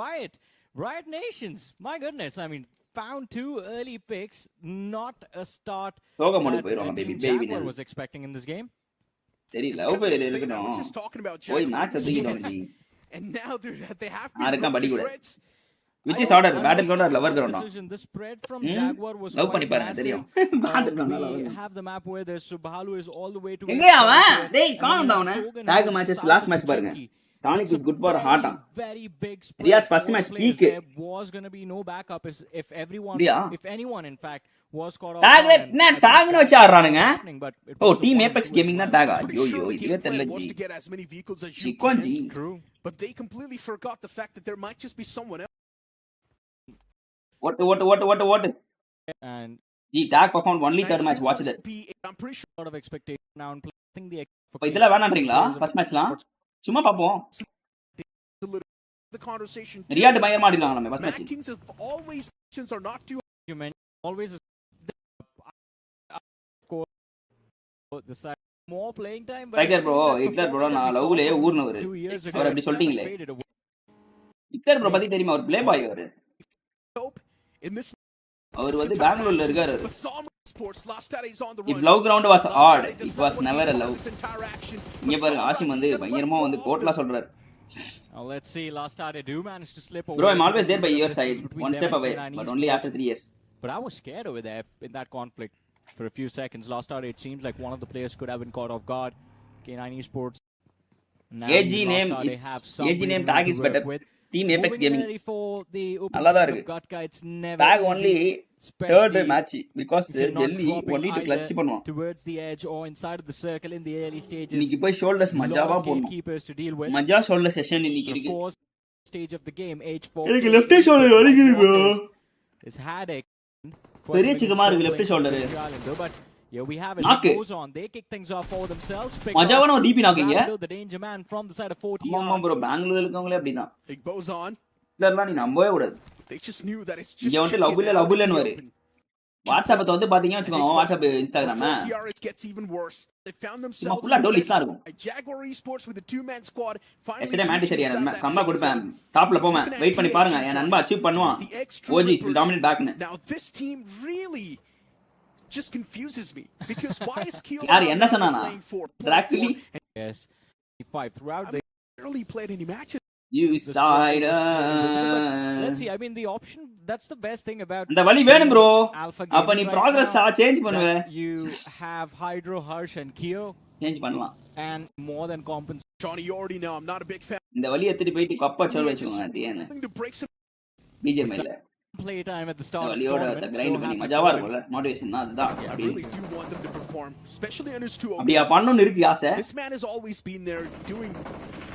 Riot Nations. My goodness, I mean, found 2 early picks, not a start சோகம் that முடிஞ்சு போயிடுவாங்க Team baby Jaguar baby. was expecting in this game. தெரியல. It's love kind of பேர் insane. I இருக்கணும். was just talking about போய் Jaguar. Match தூக்கிட்டோம் ஜி. And now they have யாருக்கா been படி ripped to கூட. shreds. Which is order? Battle order lover கிரவுண்டா? Decision. The spread from Jaguar was love quite பண்ணி பாருங்க massive. தெரியும். Battle கிரவுண்டா We லவர். have the map where there's Subhalu is all the way to எங்க அவன்? டேய் காணோம்டா அவன. டாக் மேட்சஸ் லாஸ்ட் மேட்ச் பாருங்க. Tonic is good for heart. Very big spread. Riyad's first match Players, peak. there was going to be no backup if everyone, Yeah. if anyone in fact was caught off. டாக் guard, and என்ன I think டாக்னு that வச்சு ஆடுறானுங்க. was happening, but it oh was a team 1-2 Apex as gaming தான் well. டாகா. Pretty ஐயோ sure the இதுவே game தெரியல plan was ஜி. to get as many vehicles as you சிக்கோன் can. ஜி. True. But they completely forgot the fact that there might just be someone else. What? And G, Tag performed only third match. Watch that. I'm pretty sure a lot of expectations now and play. I think the இப்போ இதெல்லாம் வேணான்றீங்களா first மேட்ச்லாம் சும்மா பாப்போம் the conversation. Riot பயங்கரமா ஆடினாங்க first Mad match Kings have always are not too you mentioned always the side more playing time. Tiger bro Hitler bro நான் லவ்லே ஊர்னவர் அவர் அப்படி சொல்லிட்டீங்களே Hitler bro பத்தி தெரியுமா அவர் ப்ளே பாய் அவர் hope in this. அவர் வந்து பெங்களூர்ல இருக்காரு But Psalm Sports last Saturday is on the if run. love ground was odd it was never a love இங்க பாருங்க ஆஷிம் வந்து பயங்கரமா வந்து கோட்லா சொல்றாரு Let's see. Last Saturday do manage to slip away. bro I'm always there by your side one step away but only after 3 years But I was scared over there in that conflict for a few seconds. Last Saturday it seems like one of the players could have been caught off guard. K9 Esports. AG name is AG name tag is better Team Apex Gaming நல்லதா இருக்கு tag only third match because Jelly only to clutch பண்ணுவான் towards the edge or inside of the circle in the early stages. இன்னைக்கு போய் shoulders மஜாவா போடணும் மஜா shoulder session இன்னைக்கு இருக்கு stage of the game age 4 எனக்கு left shoulder வலிக்குது bro is headache பெரிய சிக்கமா இருக்கு left shoulder but yeah, we have it. It goes on. They kick things off for themselves. மஜாவான ஒரு DP நாக்கிங்க the danger man from the side of 40. ஆமா bro பெங்களூர்ல இருக்கவங்களே அப்படிதான் It goes on. இல்லன்னா நீ நம்பவே கூடாது They just knew that it's just இங்க வந்து லவ் இல்லன்னு வரு வாட்ஸ்அப் வந்து பாத்தீங்க வெச்சுக்கோங்க WhatsApp Instagram it gets even worse. They found சும்மா themselves ஃபுல்லா டோலிஸ்லாம் இருக்கும் Jaguar Esports with a two-man squad finally yesterday Mandy சரியா கம்பா கொடுப்பேன் டாப்ல போவேன் வெயிட் பண்ணி பாருங்க என் நண்பா அச்சீவ் பண்ணுவான் OG will dominate backனு Now this team really just confuses me because why is Keel யார் என்ன சொன்னானா Dracfilly yes 5 throughout they barely played any matches. You side let's see I mean the option that's the best thing about அந்த வலி வேணும் bro அப்ப நீ progress change பண்ணுவே you have Hydro Harsh and Keo change பண்ணலாம் and more than compensate. Johnny, you already know I'm not a big fan. இந்த வலி எடுத்து போய் கப்பா சோல் வெச்சுக்கோங்க அதேன To break some BGMI இல்ல play time at the start of the வலியோட grind பண்ணி மஜாவா இருக்கும்ல motivation அதுதான் I really do want them to perform especially on his 2 அப்படியே பண்ணனும் இருக்கு ஆசை This man has always been there doing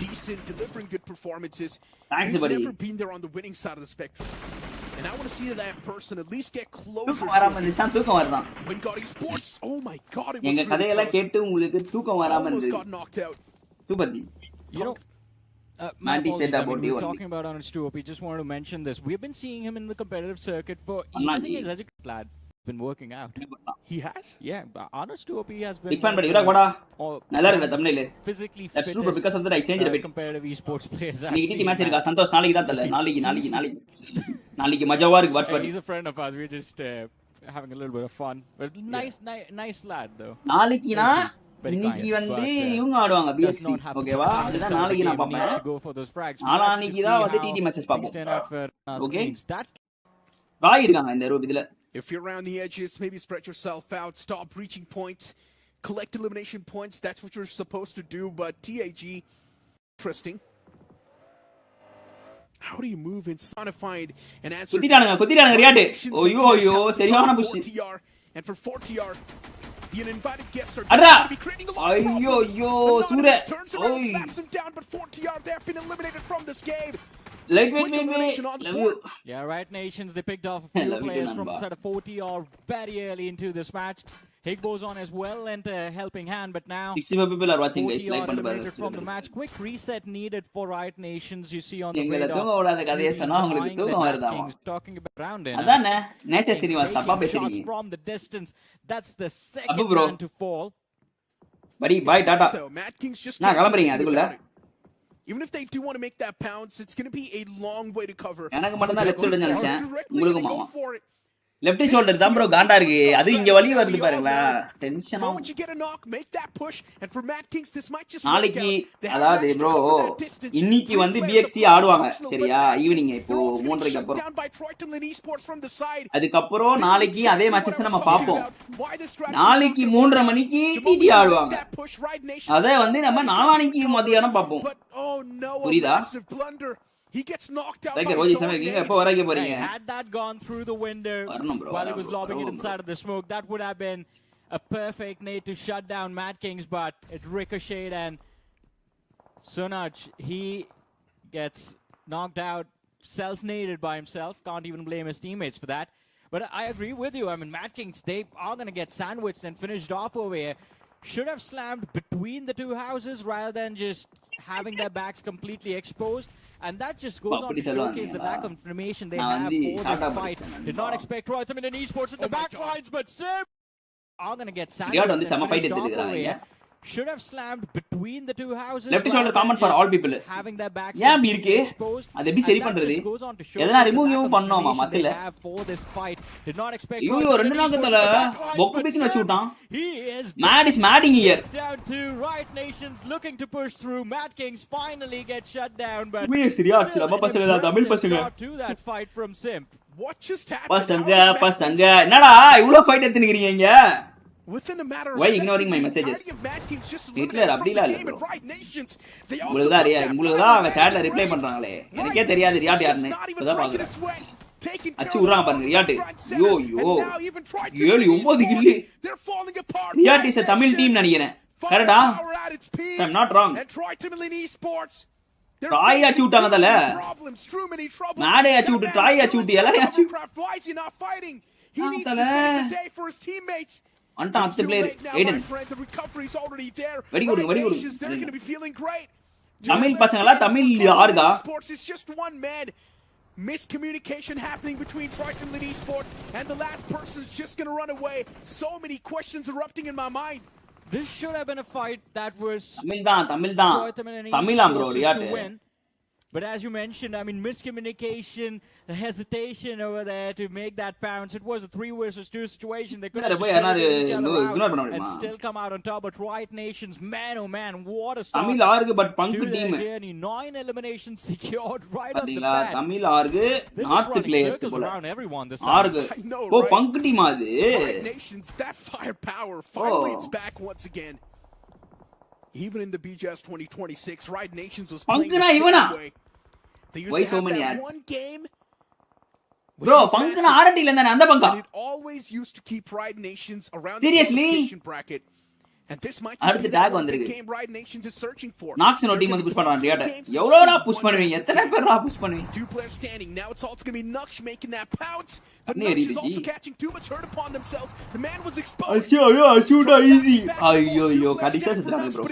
decent delivering good performances. Thanks He's buddy never been there on the winning side of the spectrum. And I want to see that person at least get closer. தூக்கம் வராம இருந்துச்சா தூக்கம் வரதான் When God Esports, oh my god, it was எங்க கதையெல்லாம் கேட்டு உங்களுக்கு தூக்கம் வராம almost இருந்துச்சு got knocked out. சூப்பர்டி You know Mandy said about we you were only. talking about on Stu. We just wanted to mention this. We've been seeing him in the competitive circuit for Anna I think ji. he's such a good lad. Been working out. He has? Yeah, but Honest to OP has been Big fan buddy இவரா or நல்லா இருக்கு thumbnail physically That's fit true but because of that I changed it a bit competitive esports players. இன்னைக்கு DD match இருக்கா சந்தோஷ் நாளைக்கு தான் தல நாளைக்கு மஜாவா இருக்கு வாட்ச் பண்ணி He's a friend of ours. We're just having a little bit of fun. But nice lad though. நாளைக்குனா இன்னைக்கு வந்து இவங்க ஆடுவாங்க BXC ஓகேவா அதுதான் நாளைக்கு நான் பாப்பேன் நாளைக்கு தான் வந்து டிடி மேட்சஸ் பாப்போம் ஓகே ராய் இருக்காங்க இந்த ரூப் இதுல If you're around the edges, maybe spread yourself out, stop reaching points, collect elimination points. That's what you're supposed to do. But TAG, interesting. How do you move inside to find an answer? குத்திட்டானுங்க riot ஐயோ சரியான push And for 4TR, the uninvited guests are Arra! going to be creating a lot of problems. Ayyo, Sure. Turns around, slaps him down, but 4TR, they have been eliminated from this game. Wait. Yeah, right, Nations. They picked off a few players from the side of 40R very early into this match. Hig goes on as well and a helping hand, but now 65 people are watching guys. Like eliminated from the match. Quick reset needed for Riot Nations. You see on the radar. Talking about round in. Adana, next Srinivas appa pesirீங்க. From the distance, that's the second man to fall. Buddy, bye tata. Mad Kings just நான் கிளம்பறீங்க அதுக்குள்ள. Even if they do want to make that pounce, it's going to be a long way to cover. எனக்கு மட்டும் தான் left shoulder நினைச்சேன். உங்களுக்கு மாமா. Left shoulder தான் bro காண்டா இருக்கு. அது இங்க வலி வருது பாருங்களா. டென்ஷன் ஆகும். Once you get a knock, make that push and for Mad Kings this might just நாளைக்கு அதாவது bro இன்னைக்கு வந்து BXC ஆடுவாங்க சரியா ஈவினிங் இப்போ 3:30க்கு அப்புறம் அதுக்கு அப்புறம் நாளைக்கு அதே மேட்சஸ் நம்ம பாப்போம் நாளைக்கு 3:30 மணிக்கு டிடி ஆடுவாங்க அத வந்து நம்ம நாளானைக்கு மதியானம் பாப்போம் புரியுதா He gets knocked out like by had that gone through the window while he was lobbing it inside of the smoke, that would have been a perfect nade to shut down Mad Kings, but it ricocheted and Sunaj, he gets knocked out, self-naded by himself. Can't even blame his teammates for that. But I agree with you. I mean, Mad Kings, they are going to get sandwiched and finished off over here. should have slammed between the two houses rather than just having their backs completely exposed. And that just goes on to showcase the lack of information they have for this fight. Did not expect Royal Esports at the back lines, but Sim are going to get sandwiched. Should have slammed between the two houses. Left shoulder common for all people. Having their backs exposed. அது எப்படி சரி பண்றது? எதனா remove பண்ணோமா மசில? Did not expect. ஐயோ ரெண்டு நாக்கத்துல பொக்கு பிக்கின வச்சுட்டான். Mad is madding here. Down to Riot Nations looking to push through. Mad Kings finally get shut down, but we சரியா ஆச்சு நம்ம பசங்க தமிழ் பசங்க. To that fight from Simp. What just happened? பசங்க என்னடா இவ்ளோ ஃபைட் எடுத்துக்கிறீங்க இங்க? Within a matter of why ignoring my messages? Hitler அப்படில இல்ல bro. உங்களுக்கு தான் அவங்க chatல ரிப்ளை பண்றாங்களே. எனக்கே தெரியாது ரியாட் யாருன்னு. இப்பதான் பாக்குறேன். அச்சு உறாங்க பாருங்க Riot. Yo 7-9 kill. Riot is a Tamil team நினைக்கிறேன். கரெக்ட்டா? I'm not wrong. ட்ராய் அச்சு விட்டாங்கதல. மேடே அச்சு விட்டு ட்ராய் அச்சு விட்டு எல்லாம் அச்சு. He needs to save the day for his teammates. Anta the player Aiden. The recovery is already there. Very good. They're going to be feeling great. Tamil pasangala Tamil yaarga. Sports is just one man. Miscommunication happening between Team.Tamilas Esports and the last person is just going to run away. So many questions erupting in my mind. This should have been a fight that was Tamil bro Riyat. But as you mentioned, I mean, miscommunication, the hesitation over there to make that bounce. It was a 3 versus 2 situation. They could have each other out and still come out on top. But Riot Nations, man, oh man, what a start to their journey. 9 eliminations secured right off the bat. Tamil argu not the players around everyone this time. Oh, punk team adu. Riot Nations, that firepower, finally it's back once again. Even in the BGS 2026, Riot Nations was playing the same way. They used to have that one game. Bro, Punkana RT la ndana andha Punka. It always used to keep Riot Nations around the qualification bracket. And this might just be the one game Riot Nations is searching for. Nox no team push பண்றான் riot. எவ்வளவுடா push பண்ணுவீங்க? எத்தனை பேர்டா push பண்ணுவீங்க? 2 players standing. Now it's all going to be Nux making that pounce. But Nux is also catching too much hurt upon themselves. The man was exposed. I shoot easy. Ayyo kadisha sedraanga bro.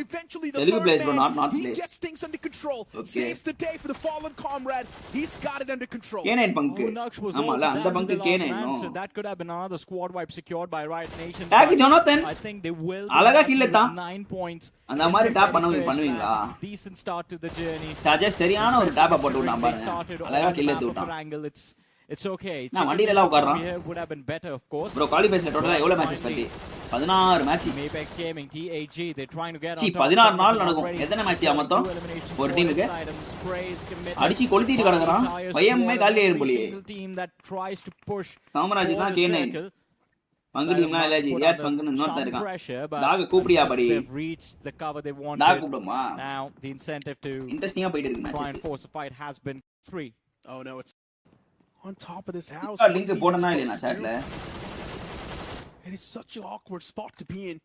Telugu players bro not he players. Gets things under control. Saves the day for the fallen comrade. He's got it under control. K9 Punk. ஆமால அந்த Punk K9 no. So that could have been another squad wipe secured by Riot Nations. Tag Jonathan. I think they will. அழகா kill எடுத்தான். 9 points. அந்த மாதிரி top பண்ணுவீங்களா? Decent start to the journey. சஜஸ் சரியான ஒரு top போட்டு விட்டான் பாருங்க. அழகா கில் எடுத்து விட்டான். It's okay. நான் வண்டியில எல்லாம் உட்கார்றான். Would have been better of course. Bro qualifiers டோட்டலா எவ்வளவு மேட்சஸ் பண்ணி? 16 match. Apex Gaming TAG they're trying to get on top. 16 நாள் நடக்கும். எத்தனை மேட்ச் மொத்தம்? ஒரு டீமுக்கு அடிச்சி கொளுத்திட்டு கடக்குறான். பையமே காலி ஏறும் போலியே. சாம்ராஜ் தான் K9. பங்குடிமா இல்ல ரியாஸ் பங்குன்னு இன்னொருத்தன் இருக்கான். டாக் கூப்பிடியா படி. டாக் கூப்பிடுமா? Now the incentive to இன்ட்ரஸ்டிங்கா போயிட்டு இருக்கு try and match. force a fight has been 3. Oh no, it's on top of this house. Link போடனா இல்ல chatல. It is such an awkward spot to be in.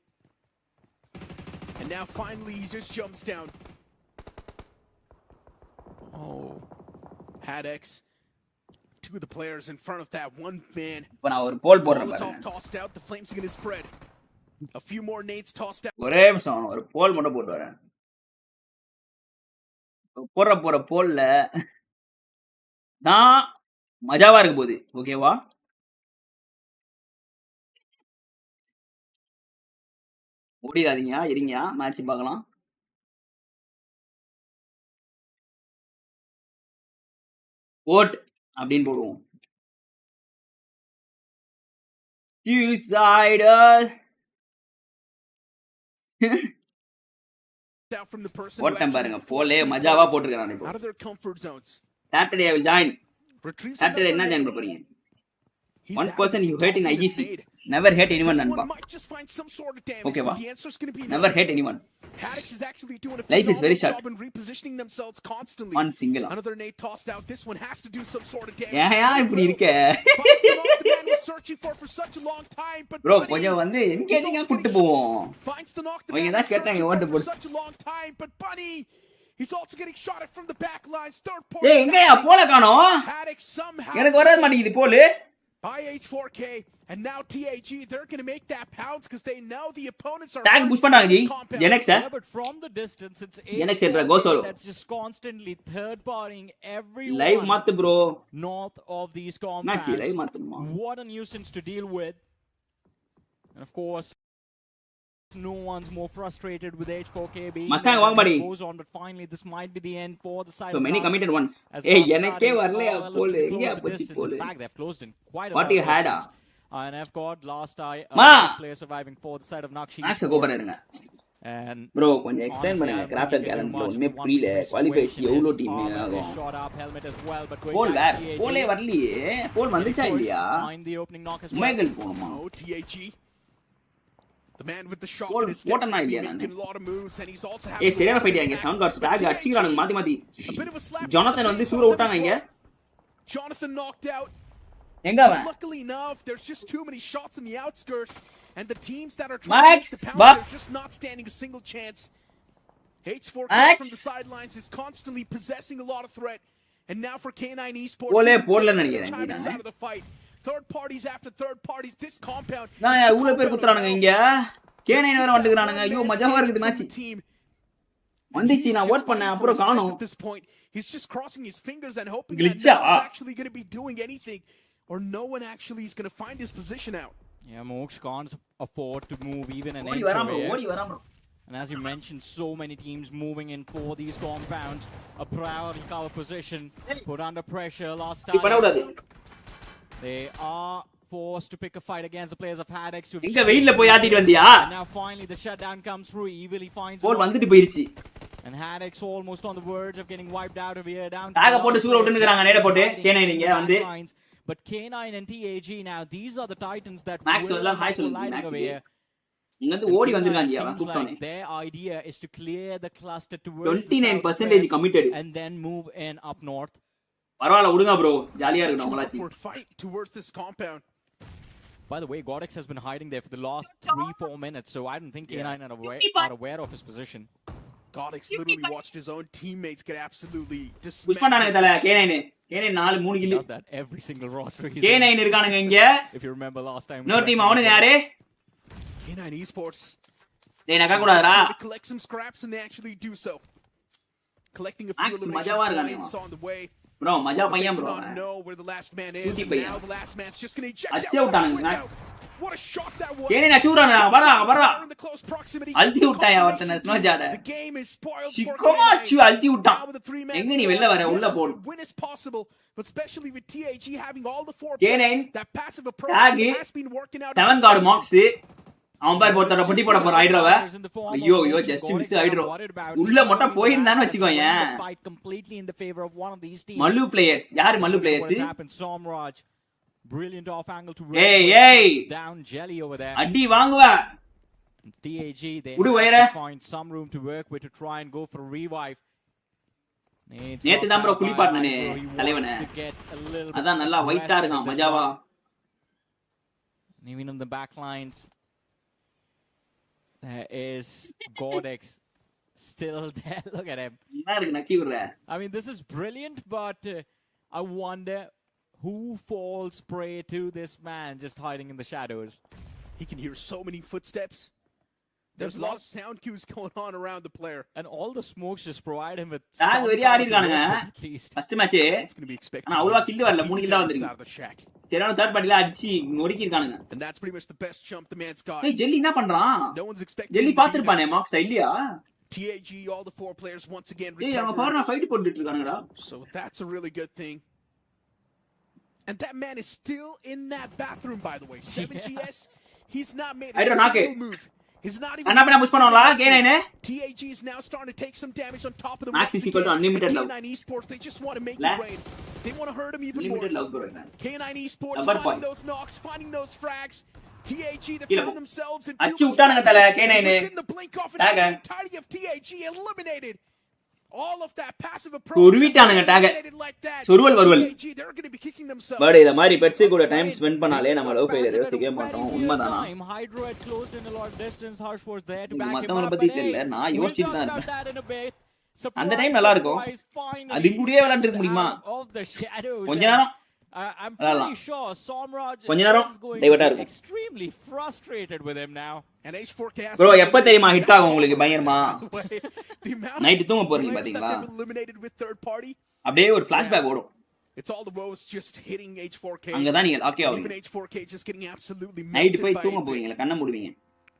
And now finally he just jumps down. Oh. Hadex. 2 of the players in front of that one man. இப்ப நான் ஒரு போல் போடுறேன் பாருங்க. Tossed out, the flames are going to spread. A few more nades tossed out. ஒரே நிமிஷம் ஒரு போல் மட்டும் போட்டு வரேன். போற போல்ல நான் மஜாவா இருக்க போகுது. ஓகேவா? ஓடிடாதீங்க இருங்க மேட்ச் பார்க்கலாம். ஓட் அப்படின்னு போடுவோம். Suicidal. ஓட்டம் பாருங்க போலே மஜாவா போட்டுருக்கான் இப்போ. Saturday I will join. Saturday என்ன ஜாயின் பண்ண போறீங்க? One person you hate in IGC. Never hate anyone Nanba. Okay va? Never hate anyone. Life is very short. One single. Another nade tossed out. This one has to do some sort of damage. Yeah, இப்படி இருக்க. Bro, கொஞ்சம் வந்து எங்கேங்க கூட்டி போவோம். நீங்க தான் கேட்டாங்க ஓட்டு போடு. He's also getting shot at from the back lines. Third point. ஏய் எங்கயா போல காணோம்? எனக்கு வரவே மாட்டேங்குது போல். by H4K, and now TAG, they're going to make that pounce because they know the opponents are Tag push பண்ணாங்க G NX Yeah, but from the distance, it's NX go solo. that's just constantly third-partying everyone live மாத்து bro north of these match compounds. live மாத்துமா What a nuisance to deal with. And of course, no one's more frustrated with H4K being Mustang Vangbadi goes on, but finally this might be the end for the side so of many Knox. committed ones As hey Knox எனக்கே starting வரலையா all போல் looking to எங்க close the போச்சு distance. போல் In fact, they've closed in quite a what lot you of had distance. And I've got last Ma! player surviving for the side of Nakshi. Max go பண்ணுங்க And bro கொஞ்சம் explain பண்ணுங்க crafter கேலண்டர்ல ஒண்ணுமே புரியல qualifies எவ்வளவு team ஆகும் shot up helmet as well, but போல் வேற போலே வரலையே போல் வந்துச்சா இல்லையா find the opening knock as well. உமைகள் போணுமா Oh, TAG. The man with the shot Paul, is what an definitely idea, making man. a lot of moves, and he's also ஏய் having சரியான fight ஆங்க sound cards talk அடிச்சிரானுங்க மாத்தி மாத்தி a bit of a slap. Jonathan வந்து சூர விட்டாங்க இங்க Jonathan knocked out. எங்க அவன் Luckily enough, there's just too many shots in the outskirts, and the teams that are Max, trying to make the pounce, they're just not standing a single chance. H4K Max. from the sidelines is constantly possessing a lot of threat, and now for K9 Esports, போலே they're போடல gonna நினைக்கிறேன் chime இங்க inside of the fight. Third parties after third parties, this compound. நான் is the ஊள பேர் compound of குத்துறானுங்க hell. இங்க K9 It's வேற just வந்துக்கறானுங்க that ஐயோ one மஜாவா man இருக்குது standing match from the team. வந்துச்சு He's நான் just வாட்ச் பண்ணேன் fighting for அப்புறம் his life காணோம் at this point. He's just crossing his fingers and hoping Glitch that no ah. one's actually going to be doing anything, or no one actually is going to find his position out. Yeah, Mox can't afford to move even an ஓடி inch வரான் bro away. ஓடி வரான் bro And as you mentioned, so many teams moving in for these compounds. A priority cover position, put under pressure last இப்ப பண்ண time. கூடாது They are forced to pick a fight against the players of Hadex. எங்க வெயில்ல போய் ஆட்டிட்டு வந்தியா And now finally the shutdown comes through. Evil he finds pole one. வந்துட்டு போயிருச்சு And Hadex almost on the verge of getting wiped out of here. Down டாக போட்டு சூர விட்டுங்கறாங்க நேரா போட்டு K9 இங்க வந்து But K9 and TAG now, these are the titans that Max will சொல்லலாம் hi be சொல்லுங்க lining Max over here. இங்க வந்து And ஓடி K9 வந்திருக்காங்க அவன் seems கூப்டானே like their idea is to clear the cluster towards the 29% southwest committed and then move in up north. பரவாயில்ல விடுங்க bro ஜாலியா Such இருக்கணும் an உங்களாச்சி upward fight towards this compound. By the way, Godex has been hiding there for the last 3-4 minutes, so I don't think K9 are aware of his position. Godex literally watched his own teammates get absolutely push பண்ணானுங்க dismantled. தல K9 4 3 He kill does that every single roster he's K9 in. இருக்கானுங்க இங்க If you remember last time. இன்னொரு team அவனுங்க யாரு K9 Esports டேய் நக்க கூடாதுடா trying to collect some scraps, and they actually do so. Collecting a few Max, elimination மஜாவா இருக்கானுங்க. points on the way. bro மஜா But they பையன் do bro not know where the last man is. Tutti And பையன். now the last man's just going to eject அடிச்சே outside விட்டானுங்க, the Max. window. What a shot that was. K9 அடிச்சு விட்டானுங்க வரா வரா In the close proximity. அழுத்தி விட்டாயா ஒருத்தனை snow ஜாட The game is spoiled for சிக்கமா K9. அடிச்சு அழுத்தி விட்டான் Now with the three-man எங்க நீ squad, வெளில வர உள்ள yes, போடு the win is possible, but especially with TAG having all the four K9, players, that passive approach Tag, has been working out. 7 card marks அவன் பார் போட்டற பொட்டி போட போற ஐட்ரவ ஐயோ ஐயோ ஜஸ்ட் மிஸ் ஐட்ரோ உள்ள மட்டும் போயிருந்தான்னு வெச்சுக்கோயேன் Fight completely in the favor of one of these teams. Mallu players யார் மல்லு players What has happened? Somraj, brilliant off angle to Hey, down Jelly over there. அடி வாங்குவா TAG, they Udu have vaira. to find some room to work with to try and go for a revive. நேத்து தான் bro குளிப்பாட்டனே தலைவனே அதான் நல்லா வைட்டா இருக்கான் மஜாவா Even on the back lines, there is Godex still there. Look at him. என்ன இருக்கு நக்கி விடுற I mean, this is brilliant, but I wonder who falls prey to this man just hiding in the shadows. He can hear so many footsteps. There's a lot of sound cues going on around the player. And all the smokes just provide him with Tag some very cover Aadi to இருக்கானுங்க work with at least. First match It's going to be expected. ஆனா அவ்வளவா kill வரல 3 kill தான் out வந்திருக்கு of the shack. தெரான third பார்ட்டில அடிச்சி நொறுக்கி இருக்கானுங்க And that's pretty much the best jump the man's got. ஏய் ஜெல்லி என்ன பண்றான் No one's expecting Jelly him to be பாத்துப்பானே மார்க்ஸ் இல்லையா there. TAG, all the four players once again ஏய் அவங்க recovered. பாருங்க ஃபைட் போட்டுட்டு இருக்கானுங்கடா So that's a really good thing. And that man is still in that bathroom, by the way. 7GS, he's not made I a don't knock single it. move. He's not even. அண்ணா பண்ண push பண்ணுவாங்களா K9 TAG is now starting to take some damage on top of the Max is equal to unlimited love. K9 Esports, they just want to make La. it rain. They want to hurt him even limited more. Love bro K9 Esports Number finding five. those knocks, finding those frags. TAG, they Kilo. found themselves in அச்சு விட்டானுங்க தல K9 within the blink of an Tag. eye, the entirety of TAG eliminated. All of that passive approach. சொருவிட்டானுங்க tag. சொருவல் வருவல் TAG, they're going to be kicking themselves. But இத மாதிரி pets கூட time spend பண்ணாலே நம்ம love failure யோசிக்கவே மாட்டோம் உண்மைதானா Hydro had closed in a lot of distance. Harsh was there to இது back him மத்தவங்கள up. பத்தி But தெரியல hey, நான் we'll யோசிச்சிட்டு talk தான் about இருக்கேன் that in a bit. அந்த Surprise, டைம் நல்லா இருக்கும் surprise, finally அது கூடயே விளையாண்டுக்க steps முடியுமா out of the shadows கொஞ்ச and நேரம் I'm pretty sure Somraj கொஞ்ச நேரம் is going டைவர்ட்டா to be இருக்கும் extremely frustrated with him now. And H4K has bro been எப்ப தெரியுமா eliminated. ஹிட் ஆகும் That's உங்களுக்கு all பயங்கரமா by the way. The amount night தூங்க of போறீங்க players that பாத்தீங்களா they've eliminated with third party. அப்படியே ஒரு ஃபிளாஷ்பேக் ஓடும் It's all the woes just hitting H4K. அங்க தான் நீங்க லாக்கே And ஆவீங்க even H4K just getting absolutely night melted போய் by தூங்க it. போவீங்க கண்ண மூடுவீங்க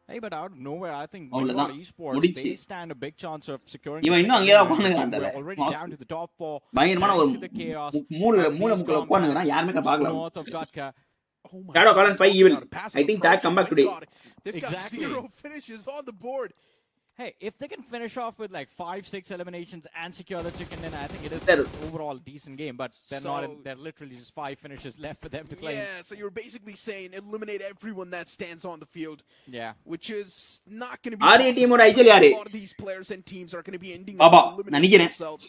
Hey, but out of nowhere, I think அவ்வளவுதான் Wingard Esports, முடிச்சு they stand a big chance of securing இவன் the இன்னும் second அங்கேயே win in this உட்கார்ந்துருக்கான் game. தல We're already max down to the top four. பயங்கரமான Thanks ஒரு to the chaos மூளை of மூளை these முக்குல உட்கார்ந்துறான் compounds யாருமே பார்க்கலாம் north of Gatka. Oh my Shadow God, Collins by talk evil. about a passive I think that approach. come back My today. God, they've Exactly. got 0 finishes on the board. Hey, if they can finish off with like 5-6 eliminations and secure the chicken, then I think it is There- an overall decent game. But they're not. So- They're literally just 5 finishes left for them to claim. Yeah, so you're basically saying eliminate everyone that stands on the field, Yeah. which is not going to be ஆரிய possible. டீமோட I'm ஐஜல் யாரு sure a lot of these players and teams are going to be ending up Baba eliminating நினைக்கிறேன் themselves.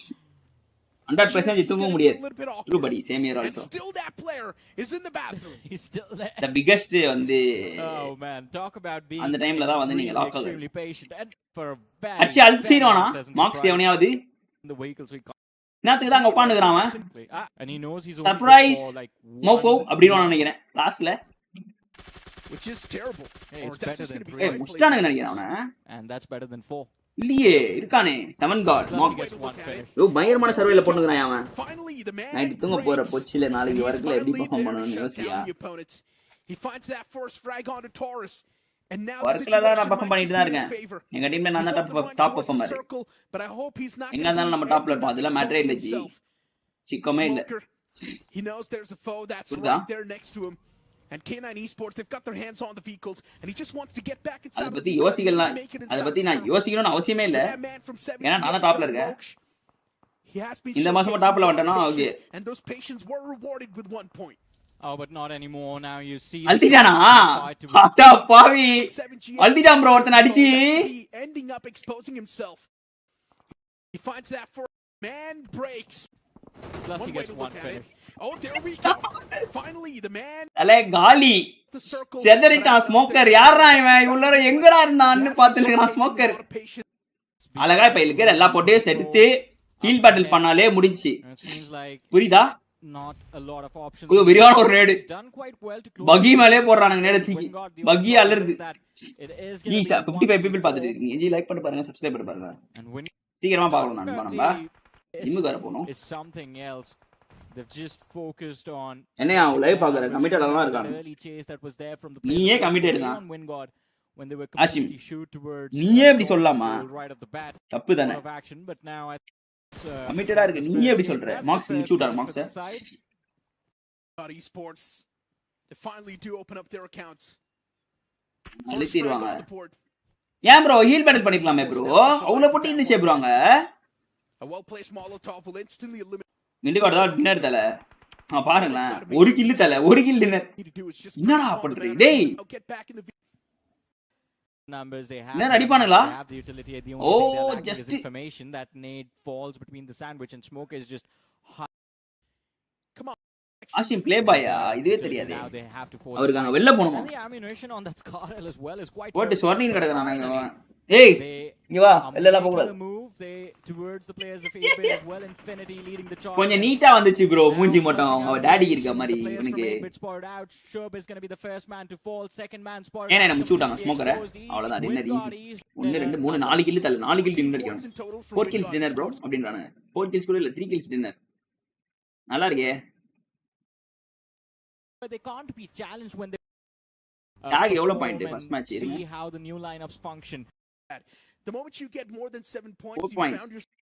100% தூங்க முடியாது A little bit off. True படி same year And also still that player is in the bathroom. He's still there. The biggest வந்து Oh man, talk about being அந்த டைம்ல தான் வந்து நீங்க extremely, lock ஆகுது extremely patient and for a very, அடிச்சு அல்சிடுவானா very pleasant மார்க்ஸ் surprise எவனையாவது in the vehicles we got. நேத்துக்கு தான் அங்க உட்காந்துக்கிறான் அவன் And he knows he's surprise only good for like மோஃபோ one அப்படின்னு நினைக்கிறேன் லாஸ்ட்ல Which is terrible. Hey, Or it's that's better just than gonna be three. right முஸ்டானுங்க play. நினைக்கிறேன் அவனை and that's better than 4. இல்லையே இருக்கானே seven got Plus he marks gets one finish. Oh பயங்கரமான சர்வேல போட்டுக்கிறான் அவன் Finally, the man நைட் தூங்க போற breaks. பொச்சில And நாளைக்கு he's வரைக்கும் எப்படி finally பெர்ஃபார்ம் there to பண்ணணும்னு shut யோசியா down the opponents. He finds that first frag onto Taurus. And now the ஒர்க்ல தான் நான் situation பெர்ஃபார்ம் might பண்ணிட்டு just தான் be in his இருக்கேன் favor. எங்க டீம்ல நான் He's தான் on the run top towards the performer circle, but I hope he's not எங்க gonna இருந்தாலும் be நம்ம டாப்ல ending இருப்போம் up அதெல்லாம் மேட்டரே exposing இல்ல ஜி himself. சிக்கமே இல்ல Smoker, he knows there's a foe that's Good right there next to him. And K9 Esports, they've got their hands on the vehicles, and he just wants to get back inside அத of the பத்தி vehicle and யோசிக்கலாம் maybe make it அத inside பத்தி the நான் circle. யோசிக்கணும்னு அவசியமே இல்ல That man from 7 ஏன்னா நான் தான் டாப்ல இருக்கேன் He has been இந்த மாசமா showcasing டாப்ல a lot of வந்துட்டேனா okay patience, and those patients were rewarded with 1 point. Oh, but not anymore. Now you see. அல்டிடானா அடா பாவி 7G அல்டிடாம் ப்ரோ ஒருத்தன் அடிச்சி ending up exposing himself. He finds that first man breaks. Plus he One way gets to one look at it. finish. Oh, there we go. Finally, the man அலே காலி the circle. செதறிட்டான் smoker யாரா இவன் இவ்வளவு எங்கடா இருந்தான்னு பாத்துக்கிறான் smoker அழகா இப்ப இருக்கிற எல்லா போட்டையும் எடுத்து ஹீல் பேட்டில் பண்ணாலே முடிஞ்சு It seems like புரியுதா not a lot of options. ஐயோ விரிவான ஒரு நேடு He's done quite well to close. பகி மேலே போடுறானுங்க நேடு தூக்கி Wingard, the பகி overall அலறுது is that it is G gonna be 55 people பாத்துட்டு இருக்கீங்க ஜி லைக் பண்ணி பாருங்க சப்ஸ்கிரைப் பண்ணி பாருங்க and when சீக்கிரமா பார்க்கணும் நண்பா நம்ம is, ஜிம்முக்கு வர போகணும் is something else. They've just focused on என்னையா லைவ் பாக்குற கமிட்டட் எல்லாம் that இருக்காங்க early chase that was there from the நீயே players committed on தான். Wingard when they were Ashim, completely shoot towards நீயே இப்படி சொல்லலாமா right off the bat. தப்பு தானே Lot of action, but now I கமிட்டடா இருக்கு நீயே எப்படி சொல்ற மார்க்ஸ் மிச்சூட்டார் Marks Esports, they finally do open up their accounts. அழுத்திடுவாங்க On the board. ஏன் ப்ரோ ஹீல் பேட்டில் பண்ணிக்கலாமே ப்ரோ அவ்வளவு போட்டு இருந்துச்சே ப்ரோ அங்க A well-placed Molotov will instantly eliminate. மிண்டுகார்டு தான் டின்னர் தல பாருங்களேன் ஒரு கில்லு தல ஒரு kill dinner Need to do is just என்னடா press on the பண்றீங்க batter. டேய் Now get back in the numbers they have. என்ன அடிப்பானுங்களா They have the utility. The Oh, only thing they're lacking just is information that Nate falls between the sandwich and Smoke is just high. Ashim play பாயா இதுவே தெரியாது Now they have to force அவருக்கு அங்க வெளில போணுமா and the ammunition on that Scarl as well is quite போட்டு terrible. ஸ்வர்ணின் கிடக்குறானுங்க ஏய் They இங்க வா are வெளில எல்லாம் போக making கூடாது a move. They towards the players of 8-bit as well. Infinity leading the charge. கொஞ்சம் நீட்டா வந்துச்சு ப்ரோ மூஞ்சி மட்டும் அவ டாடி இருக்க மாதிரி The players from இவனுக்கு 8-bit spotted out. Sherb is going to be the first man to fall. Second man spotted ஏன்னா out. என்ன முடிச்சு விட்டாங்க ஸ்மோக்கரை Exposed east. அவ்வளவுதான் dinner Wingard easy east. 1 2 3 4 kill தல 4 கில் டின்னர் points அடிக்கணும் in total for 4 kills dinner bro அப்படின்றானுங்க 4 kills கூட இல்ல 3 கில்ஸ் டின்னர் நல்லா இருக்கே But they can't be challenged when they Tag எவ்வளவு perform point and first match see இருங்க how the new lineups function. The moment you get more than 7 points, 4 you points. found yourself.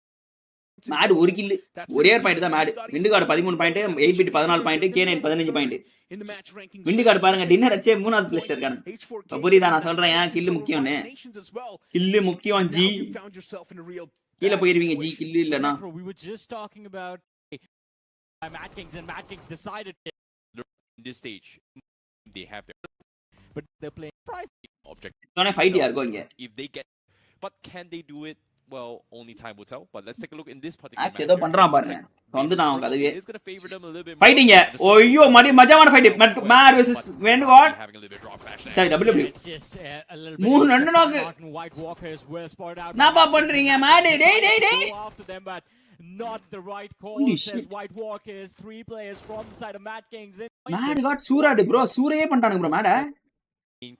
Mad ஒரு kill ஒரே ஒரு point தான் Mad Windgard 13 point 8 bit 14 point K9 15 point In the match rankings, Windgard பாருங்க dinner அடிச்சே மூணாவது பிளேஸ்ல இருக்காங்க H4K புரியுதா நான் சொல்றேன் ஏன் கில் முக்கியம்னு nations as well. கில் முக்கியம் Now G you found yourself in a real கீழ bad போயிருவீங்க ஜி situation. கில் இல்லனா Bro, we were just talking about Mad Kings and Mad Kings decided In this stage, they have their but they're playing private. objective. சொன்னே fight யா இருக்கும் இங்க If they get, but can they do it? Well, only time will tell. But let's take a look in this particular ஆக்ஸ் ஏதோ match. பண்றான் பாருங்க வந்து நான் அவங்க அதுவே It's going to favor them a little bit more. Fighting ஓய்யோ மஜாவான fight Mad versus Windgard Having a little bit of drop clash there. சரி W It's just a little மூணு bit ரெண்டு நாக்கு Martin White Walker as well spotted out. என்னப்பா பண்றீங்க mat டேய் டேய் டேய் Go after them, but not the right call, Holy says shit. White Walkers. 3 players from the side of Mad Kings. Mad got சூராடு bro. சூரையே பண்ணிட்டானுங்க bro Mad.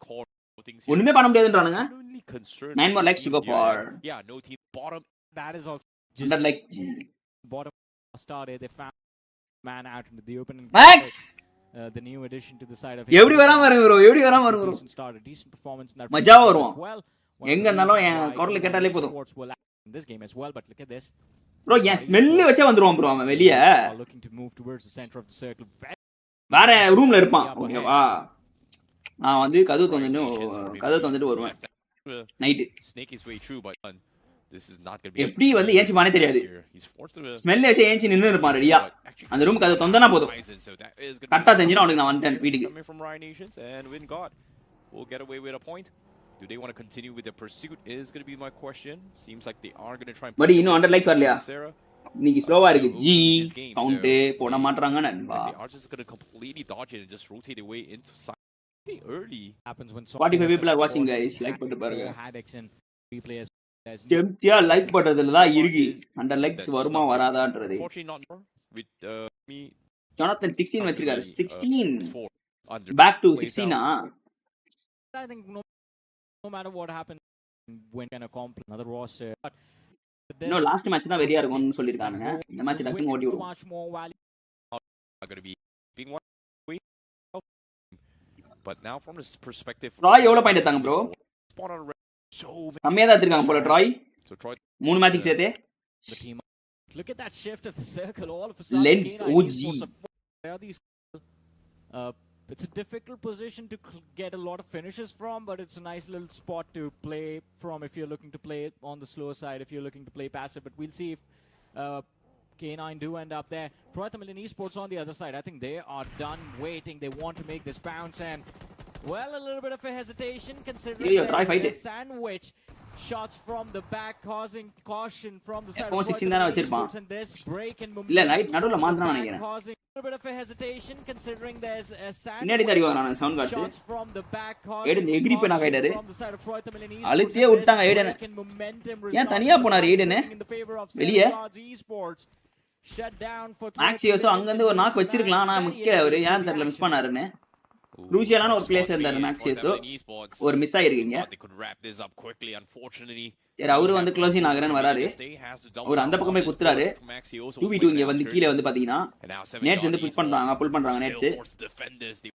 Core things ஒண்ணுமே பண்ண முடியாதுன்றானுங்க. Genuinely concerned 9 more with legs to team go here for. as, yeah, no team bottom. That is also just 100 legs. bottom started. They found man out into the open. Max. The new addition to the side of எப்படி வராம பாருங்க bro. எப்படி வராம பாருங்க bro. decent start, a decent performance in that மஜாவா as வருவான். well. எங்க இருந்தாலும் என் குரல் கேட்டாலே போதும். Sports will act in this game as well, but look at this. bro N smell வச்சே வந்துருவான் bro அவன் வெளிய. Looking to move towards the center of the circle. வேற ரூம்ல இருப்பான். ஓகேவா? நான் வந்து கதவு திறந்துட்டு வருவேன். Night. Snake his way through, but this is not going to be. எப்படி வந்து ஏஞ்சி பானே தெரியாது. ஸ்மெல் வச்சே ஏஞ்சி நின்னு இருப்பான் ரெடியா. அந்த ரூம் கதவு தொந்தனா போதும். கரெக்ட்டா தெரிஞ்சினா அவனுக்கு நான் வந்துட்டேன் வீட்டுக்கு. Coming from Ryan Nations and win God. We'll get away with a point. Do they want to continue with their pursuit is going to be my question. Seems like they are going to try and but இன்னும் 100 likes வரலையா? இன்னைக்கு ஸ்லோவா இருக்கு. G count போட மாட்டறாங்க நண்பா. They are just going to completely dodge it and just rotate their way into side early. Happens when 45 people are watching guys. Like பண்ணிட்டு பாருங்க. Haddix and 3 players. டெம்ப்டியா like பண்றதுல தான் இருக்கு. 100 லைக்ஸ் வருமா வராதான்றது. Fortunately not more with me. Jonathan 16 வச்சிருக்காரு. 16 back to 16 I think no matter what happens when can accomplish another roster, but no last match தான் வெரியா இருக்கும்னு சொல்லிருக்காங்க. இந்த மேட்ச் டக்குனு ஓடி விடும். Are going to be being one way. But now from this perspective, Troy எவ்வளவு point எடுத்தாங்க bro? கம்மியா தான் எடுத்துட்டாங்க போல Troy. So Troy 3 மேட்ச்க்கு சேர்த்து. the team. Look at that shift of the circle all of a sudden. Lens OG. It's a difficult position to get a lot of finishes from, but it's a nice little spot to play from if you're looking to play it on the slower side, if you're looking to play passive. But we'll see if K9 do end up there. Team.Tamilas Esports on the other side. I think they are done waiting. They want to make this bounce and, well, a little bit of a hesitation considering there's a sandwich. Shots from the back causing caution from the side of Team.Tamilas Esports and this break in momentum. இல்ல light நடுவுல மாத்துறான் நினைக்கிறேன். Causing a little bit of a hesitation considering there's a பின்னாடி தடி வரான் sound காட்ஸ். shots from the back ஏடன் causing எகிரி போய் நாகாயிட்டாரு. from the side of Team.Tamilas Esports. அழுத்தியே விட்டாங்க ஏடன். ஏன் தனியா போனாரு ஏடன்? வெளிய shut down for மேக்ஸியோஸ் அங்க இருந்து ஒரு நாக் வச்சிருக்கலாம். ஆனா முக்கிய அவர் ஏன் தெரியல மிஸ் பண்ணாருன்னு. Crucial ஒரு பிளேஸ் இருந்தாரு மேக்ஸியோஸ். ஒரு மிஸ் ஆயிருக்கீங்க. அவரு வந்து க்ளோசிங் ஆகறன்னு வராரு. அவர் அந்த பக்கமே குத்துறாரு. 2v2 இங்க வந்து கீழ வந்து பாத்தீங்கன்னா நேட்ஸ் வந்து புல் பண்றாங்க நேட்ஸ்.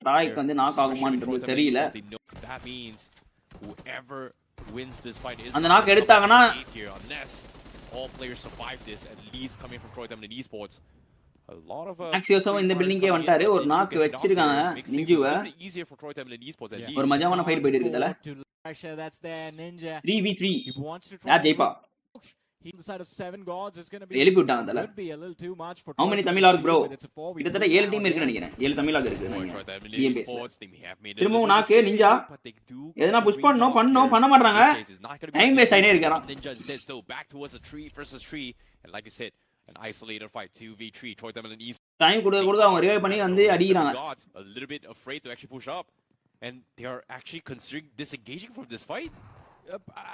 ராய்க்கு வந்து நாக் ஆகுமான்னு தெரியல. அந்த நாக் எடுத்தாங்கன்னா all players survive this, at least coming from Team.Tamilas Esports. A lot of மேக்ஸியோஸோ இந்த பில்டிங்கே வந்துட்டாரு. ஒரு நாக் வச்சிருக்காங்க நிஞ்சுவ. easier for Team.Tamilas Esports at least. ஒரு மஜாவான ஃபைட் போயிட்டு இருக்குதுல. 3v3 யார் ஜெயிப்பா? He side of 7 gods is going to be எழுப்பி விட்டாங்கல. could be a little too much for How many Tamilas bro? கிட்டத்தட்ட 7 டீம் இருக்குன்னு நினைக்கிறேன். 7 Tamilas இருக்கு. Bmps. திரும்பவும் நாக்கு நிஞ்சா. எதனா புஷ் பண்ண மாட்டறாங்க. டைம் வேஸ்ட் ஆயினே இருக்கான். Ninja instead still back towards a tree versus tree, and like you said, an isolated fight 2v3. Team.Tamilas Esports time கொடுக்க அவங்க ரிவைவ் பண்ணி வந்து அடிக்குறாங்க. A little bit afraid to actually push up, and they are actually considering disengaging from this fight.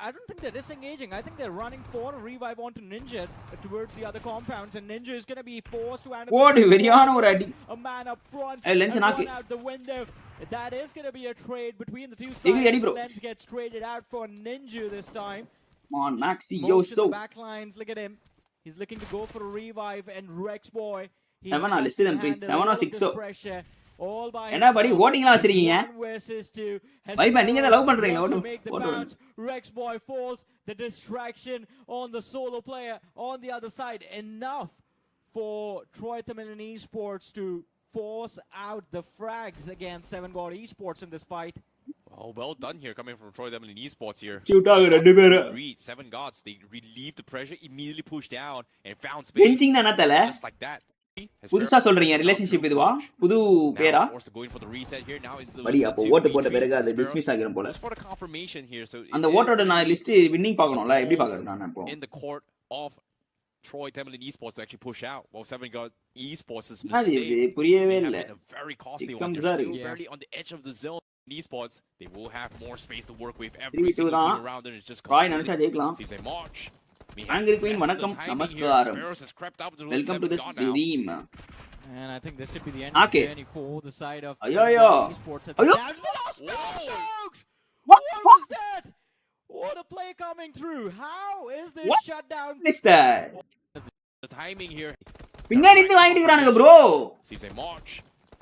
I don't think they're disengaging. I think they're running for a revive onto Ninja towards the other compounds, and Ninja is going to be forced to handle. ஓடி வெரியான ஒரு அடி. A man up front. Lens நாக்கு. Out the window. That is going to be a trade between the two sides. Lens gets traded out for Ninja this time. Come on, Maxi, yo so. Backlines, look at him. He's looking to go for a revive, and Rex boy. 7 listen please. 7 or 6 pressure. All by என்ன படி ஓட்டிங்லாம் வச்சிருக்கீங்க? வைபா நீங்க தான் love பண்றீங்க ஓட்டு. Rex boy falls, the distraction on the solo player on the other side. Enough for Team.Tamilas Esports to force out the frags against 7 God Esports in this fight. Oh, well done here coming from Team.Tamilas Esports here. Shootaga ரெண்டு பேர். 7 gods, they relieved the pressure, immediately pushed down and found space. Benching தான தல. Just like that. புதுசா சொல்றீங்க relationship இதுவா? புது பேரா? படி அப்ப ஓட்டு போட்ட பிறகு அது டிஸ்மிஸ் ஆகிரும் போல. அந்த ஓட்டோட நான் லிஸ்ட் வின்னிங் பார்க்கணும்ல. எப்படி பார்க்கறது நான் இப்போ? In the court of Team.Tamilas Esports to actually push out. Well, 7 God Esports is mistake. புரியவே இல்ல. A very costly one. They're still barely on the edge of the zone. Esports, they will have more space to work with. Every single team around them is just Right, நினைச்சா ஜெயிக்கலாம். seems a march. Angry Queen, Vanakam Namaskaram. Has crept up to Welcome to the stream. And I think this could be the end Okay. of the journey for the side of Ayo, ayo. Esports. Ayo. What was that? What a play coming through. How is this What? shutdown? What is that? The timing here பின்னாடி இருந்து வாங்கிட்டு இருக்கானுங்க bro. seems like March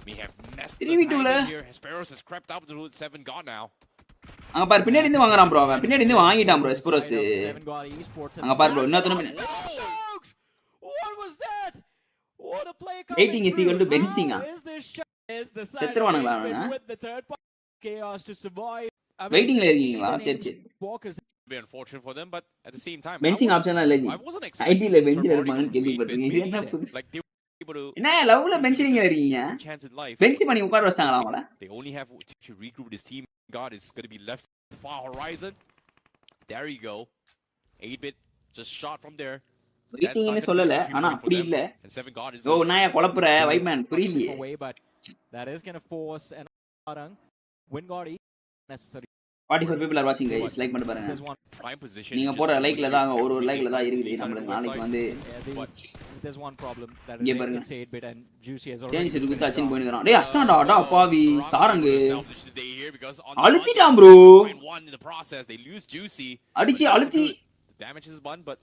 may have messed the திரும்பி டூல. timing here. Hesperos has crept up to route 7 gone now. அங்க பாரு பின்னாடி இருந்து வாங்குறான் bro அவன். பின்னாடி இருந்து வாங்கிட்டான் bro Esperos. அங்க பாரு bro இன்னொருத்தன What was that? What a play coming Waiting is equal to through. benching. How is this shut? Is the side செத்துருவானுங்களா of அவன்? with the third part chaos to survive. I mean, வெயிட்டிங்ல இருக்கீங்களா? even சரி சரி. Walkers Be unfortunate for them, but at the same time, benching ஆப்ஷன்லாம் இல்ல நீ. I wasn't expecting ஐடில this பெஞ்சில third இருப்பாங்கன்னு party கேள்விப்பட்டிருக்கீங்க. இது என்ன completely புதுசு? like they were able to என்ன லவ்ல பெஞ்சிலிங்க இருக்கீங்க? chance at life. பெஞ்ச் பண்ணி உட்கார வச்சாங்களா அவங்கள? They only have to regroup this team. God is going to be left far horizon. There you go. 8-bit just shot from there. வெயிட்டிங்னு சொல்லல ஆனா அப்படி இல்ல. And 7 God is ஓ நாயா குழப்புற வைமேன் புரியலையே. away, but that is going to force an win guard necessary. 44 people are watching guys. Like பண்ணி பாருங்க. There's one. prime position. நீங்க போற லைக்ல தான் ஒரு லைக்ல தான் இருக்குது நமக்கு நாளைக்கு வந்து There's one problem that இங்க is பாருங்க. it's 8-bit and Juicy has change already set குத்து அச்சின் போயிடுறான். டேய் அஸ்டான்டா டா பாவி சாரங்கு அழுத்திட்டான் அழுத்திட்டான் bro. In the process, they lose Juicy. அடிச்சி அழுத்தி The damage is one, but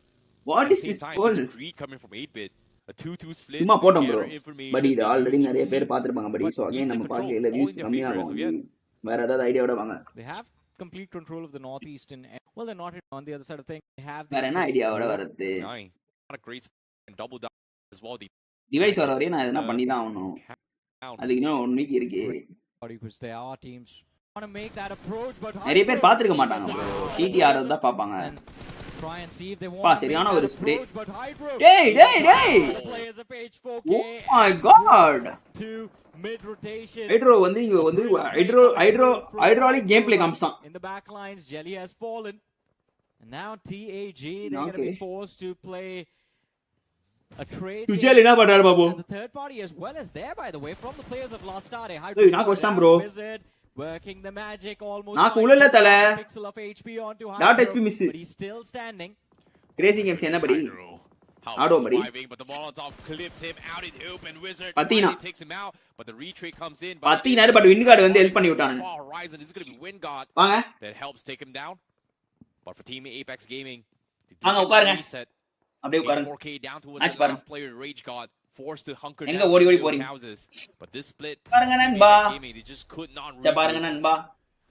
what is this goal? greed coming from 8-bit. A 2-2 split. சும்மா போட்டோம் bro. gather information, பட் இது they ஆல்ரெடி lose நிறைய Juicy, பேர் பாத்துருப்பாங்க பட் சோ அகைன் நம்ம பார்க்கல views கம்மியாகும். வேற ஏதாவது ஐடியாவோட வாங்க. They have complete control of the northeastern end. Well, they're not on the other side of things. They have வேற என்ன ஐடியாவோட வரது? Nine. Not a great split and double down as well. The device வர வரையும் நான் எதனா பண்ணி தான் ஆகணும். அதுக்கு இன்னும் 1 வீக் இருக்கு. because there are teams want to make that approach, but நிறைய பேர் பாத்துக்க மாட்டாங்க bro. டிடிஆர் தான் பாப்பாங்க. try and see if they பா want சரியான ஒரு ஸ்ப்ரே. but Hydro டேய் டேய் டேய். players of H4K Oh my god. to mid rotation. Hydro வந்து இங்க வந்து ஹைட்ராலிக் கேம் பிளே காமிச்சான். In the back lines, Jelly has fallen. And now TAG, they're going to be forced to play a trade. Sujal என்ன பண்றாரு Babu? And the third party as well as there, by the way, from the players of Last Start. Hey, knock us down, bro. Working the magic almost. Knock உள்ள இல்ல தல. Pixel of HP onto Dot Hydro, HP miss. but he's still standing. Crazy games என்ன படி? ஆடோ படி. But the Molotov clips him out in open. Wizard Patina. takes him out, but the retreat comes in. பாத்தீனாரு but Windgard வந்து help பண்ணி விட்டானுங்க. Far horizon is going to be win guard வாங்க. that helps take him down. But for Team Apex Gaming, வாங்க உட்காருங்க. reset. அப்படியே உட்காருங்க. 4K down towards Match the பாருங்க. last player, Rage God, forced to hunker எங்க down ஓடி ஓடி in போறீங்க? those houses. But this split, பாருங்க நண்பா. Apex Gaming, they just could not சே பாருங்க regroup. நண்பா.